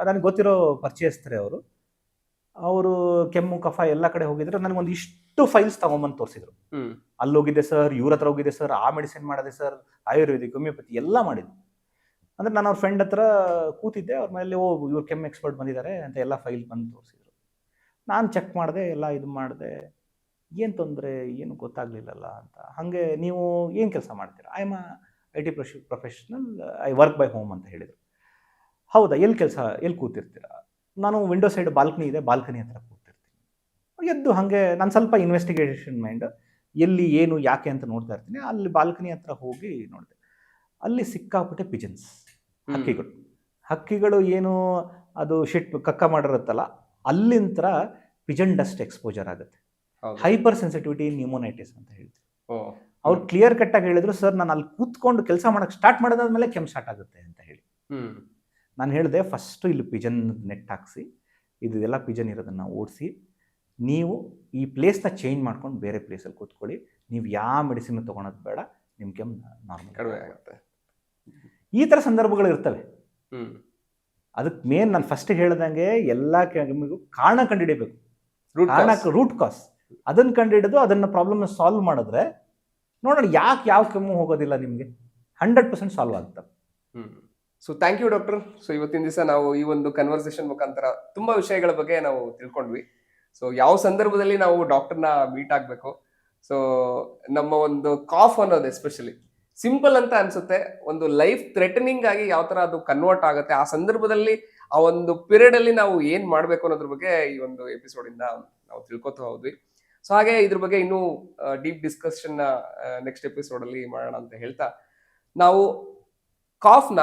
ನನಗೆ ಗೊತ್ತಿರೋ ಪರಿಚಯಸ್ತಾರೆ ಅವರು ಕೆಮ್ಮು ಕಫ ಎಲ್ಲ ಕಡೆ ಹೋಗಿದ್ರು. ನನಗೊಂದು ಇಷ್ಟು ಫೈಲ್ಸ್ ತಗೊಂಬಂದು ತೋರಿಸಿದ್ರು. ಅಲ್ಲಿ ಹೋಗಿದ್ದೆ ಸರ್, ಇವ್ರ ಹತ್ರ ಹೋಗಿದ್ದೆ ಸರ್, ಆ ಮೆಡಿಸಿನ್ ಮಾಡಿದೆ ಸರ್, ಆಯುರ್ವೇದಿಕ್, ಹೋಮಿಯೋಪತಿ ಎಲ್ಲ ಮಾಡಿದ್ದು. ಅಂದರೆ ನಾನು ಅವ್ರ ಫ್ರೆಂಡ್ ಹತ್ರ ಕೂತಿದ್ದೆ, ಅವ್ರ ಮೇಲೆ ಇವ್ರು ಕೆಮ್ಮು ಎಕ್ಸ್ಪರ್ಟ್ ಬಂದಿದ್ದಾರೆ ಅಂತ ಎಲ್ಲ ಫೈಲ್ ಬಂದು ತೋರಿಸಿದ್ರು. ನಾನು ಚೆಕ್ ಮಾಡಿದೆ, ಎಲ್ಲ ಇದು ಮಾಡಿದೆ, ಏನು ತೊಂದರೆ ಏನು ಗೊತ್ತಾಗಲಿಲ್ಲಲ್ಲ ಅಂತ. ಹಾಗೆ ನೀವು ಏನು ಕೆಲಸ ಮಾಡ್ತೀರಾ? I am IT professional, I work by home ಅಂತ ಹೇಳಿದರು. ಹೌದಾ, ಎಲ್ಲಿ ಕೂತಿರ್ತೀರಾ? ನಾನು ವಿಂಡೋ ಸೈಡ್ ಬಾಲ್ಕನಿ ಇದೆ, ಬಾಲ್ಕನಿ ಹತ್ರ ಕೂತಿರ್ತೀನಿ. ಎದ್ದು ಹಾಗೆ ನಾನು ಸ್ವಲ್ಪ ಇನ್ವೆಸ್ಟಿಗೇಷನ್ ಮೈಂಡ್, ಎಲ್ಲಿ ಏನು ಯಾಕೆ ಅಂತ ನೋಡ್ತಾ ಇರ್ತೀನಿ. ಅಲ್ಲಿ ಬಾಲ್ಕನಿ ಹತ್ರ ಹೋಗಿ ನೋಡಿದೆ, ಅಲ್ಲಿ ಸಿಕ್ಕಾಪಟ್ಟೆ ಪಿಜನ್ಸ್, ಹಕ್ಕಿಗಳು ಏನು ಅದು ಕಕ್ಕ ಮಾಡಿರುತ್ತಲ್ಲ, ಅಲ್ಲಿಂದ ಪಿಜನ್ ಡಸ್ಟ್ ಎಕ್ಸ್ಪೋಜರ್ ಆಗುತ್ತೆ. ಹೈಪರ್ ಸೆನ್ಸಿಟಿವಿಟಿ ನ್ಯೂಮೋನೈಟಿಸ್ ಅಂತ ಹೇಳ್ತೀವಿ. ಅವ್ರು ಕ್ಲಿಯರ್ ಕಟ್ಟಾಗಿ ಹೇಳಿದ್ರು, ಸರ್ ನಾನು ಅಲ್ಲಿ ಕೂತ್ಕೊಂಡು ಕೆಲಸ ಮಾಡೋಕ್ಕೆ ಸ್ಟಾರ್ಟ್ ಮಾಡೋದಾದ್ಮೇಲೆ ಕೆಮ್ಮು ಸ್ಟಾರ್ಟ್ ಆಗುತ್ತೆ ಅಂತ ಹೇಳಿ. ನಾನು ಹೇಳಿದೆ, ಫಸ್ಟು ಇಲ್ಲಿ ಪಿಜನ್ ನೆಟ್ ಹಾಕಿಸಿ, ಇದೆಲ್ಲ ಪಿಜನ್ ಇರೋದನ್ನು ಓಡಿಸಿ, ನೀವು ಈ ಪ್ಲೇಸ್ನ ಚೇಂಜ್ ಮಾಡ್ಕೊಂಡು ಬೇರೆ ಪ್ಲೇಸಲ್ಲಿ ಕೂತ್ಕೊಳ್ಳಿ, ನೀವು ಯಾವ ಮೆಡಿಸಿನ್ ತೊಗೊಳೋದು ಬೇಡ, ನಿಮ್ಮ ಕೆಮ್ಮು ನಾರ್ಮಲ್ ಕಡಿಮೆ ಆಗುತ್ತೆ. ಈ ಥರ ಸಂದರ್ಭಗಳು ಇರ್ತವೆ. ಅದಕ್ಕೆ ಮೇನ್ ನಾನು ಫಸ್ಟ್ ಹೇಳ್ದಂಗೆ ಎಲ್ಲ ಕೆಮ್ಮಿಗೂ ಕಾರಣ ಕಂಡುಹಿಡಿಬೇಕು, ರೂಟ್ ಕಾಸ್ ಅದನ್ನು ಕಂಡುಹಿಡಿದು ಅದನ್ನು ಪ್ರಾಬ್ಲಮ್ನ ಸಾಲ್ವ್ ಮಾಡಿದ್ರೆ ನೋಡೋಣ ಯಾಕೆ ಯಾವ ಕೆಮ್ಮು ಹೋಗೋದಿಲ್ಲ, ನಿಮಗೆ 100% ಸಾಲ್ವ್ ಆಗುತ್ತೆ. So thank you doctor. So ಇವತ್ತಿನ ದಿವಸ ನಾವು ಈ ಒಂದು ಕನ್ವರ್ಸೇಷನ್ ಮುಖಾಂತರ ತುಂಬಾ ವಿಷಯಗಳ ಬಗ್ಗೆ ನಾವು ತಿಳ್ಕೊಂಡ್ವಿ. ಸೊ ಯಾವ ಸಂದರ್ಭದಲ್ಲಿ ನಾವು ಡಾಕ್ಟರ್ನ ಮೀಟ್ ಆಗಬೇಕು, ಸೊ ನಮ್ಮ ಒಂದು ಕಾಫ್ ಅನ್ನೋದು ಎಸ್ಪೆಷಲಿ ಸಿಂಪಲ್ ಅಂತ ಅನ್ಸುತ್ತೆ, ಒಂದು ಲೈಫ್ ಥ್ರೆಟನಿಂಗ್ ಆಗಿ ಯಾವ ತರ ಅದು ಕನ್ವರ್ಟ್ ಆಗುತ್ತೆ, ಆ ಸಂದರ್ಭದಲ್ಲಿ ಆ ಒಂದು ಪೀರಿಯಡ್ ಅಲ್ಲಿ ನಾವು ಏನ್ ಮಾಡ್ಬೇಕು ಅನ್ನೋದ್ರ ಬಗ್ಗೆ ಈ ಒಂದು ಎಪಿಸೋಡ್ ಇಂದ ನಾವು ತಿಳ್ಕೊತಾ ಹೋದ್ವಿ. ಸೊ ಹಾಗೆ ಇದ್ರ ಬಗ್ಗೆ ಇನ್ನೂ ಡೀಪ್ ಡಿಸ್ಕಷನ್ ನೆಕ್ಸ್ಟ್ ಎಪಿಸೋಡ್ ಅಲ್ಲಿ ಮಾಡೋಣ ಅಂತ ಹೇಳ್ತಾ, ನಾವು ಕಾಫ್ನ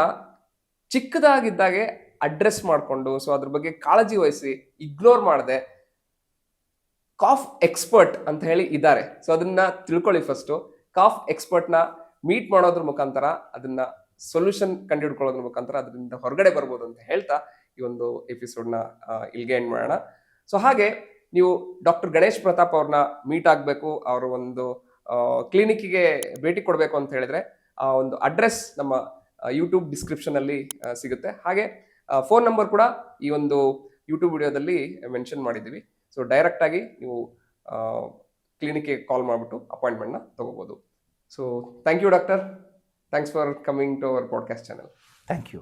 ಚಿಕ್ಕದಾಗಿದ್ದಾಗೆ ಅಡ್ರೆಸ್ ಮಾಡಿಕೊಂಡು, ಸೊ ಅದ್ರ ಬಗ್ಗೆ ಕಾಳಜಿ ವಹಿಸಿ ಇಗ್ನೋರ್ ಮಾಡದೆ, ಕಾಫ್ ಎಕ್ಸ್ಪರ್ಟ್ ಅಂತ ಹೇಳಿ ಇದ್ದಾರೆ, ಸೊ ಅದನ್ನ ತಿಳ್ಕೊಳ್ಳಿ. ಫಸ್ಟು ಕಾಫ್ ಎಕ್ಸ್ಪರ್ಟ್ನ ಮೀಟ್ ಮಾಡೋದ್ರ ಮುಖಾಂತರ ಅದನ್ನ ಸೊಲ್ಯೂಷನ್ ಕಂಡುಹಿಡ್ಕೊಳ್ಳೋದ್ರ ಮುಖಾಂತರ ಅದರಿಂದ ಹೊರಗಡೆ ಬರ್ಬೋದು ಅಂತ ಹೇಳ್ತಾ ಈ ಒಂದು ಎಪಿಸೋಡ್ನ ಇಲ್ಲಿಗೆ ಎಂಡ್ ಮಾಡೋಣ. ಸೊ ಹಾಗೆ ನೀವು ಡಾಕ್ಟರ್ ಗಣೇಶ್ ಪ್ರತಾಪ್ ಅವ್ರನ್ನ ಮೀಟ್ ಆಗಬೇಕು, ಅವರ ಒಂದು ಕ್ಲಿನಿಕ್ಗೆ ಭೇಟಿ ಕೊಡಬೇಕು ಅಂತ ಹೇಳಿದ್ರೆ ಆ ಒಂದು ಅಡ್ರೆಸ್ ನಮ್ಮ ಯೂಟ್ಯೂಬ್ ಡಿಸ್ಕ್ರಿಪ್ಷನ್ ಅಲ್ಲಿ ಸಿಗುತ್ತೆ. ಹಾಗೆ ಫೋನ್ ನಂಬರ್ ಕೂಡ ಈ ಒಂದು ಯೂಟ್ಯೂಬ್ ವಿಡಿಯೋದಲ್ಲಿ ಮೆನ್ಷನ್ ಮಾಡಿದ್ದೀವಿ. ಸೊ ಡೈರೆಕ್ಟ್ ಆಗಿ ನೀವು ಕ್ಲಿನಿಕ್ಗೆ ಕಾಲ್ ಮಾಡಿಬಿಟ್ಟು ಅಪಾಯಿಂಟ್ಮೆಂಟ್ನ ತಗೋಬೋದು. So thank you doctor, thanks for coming to our podcast channel. Thank you.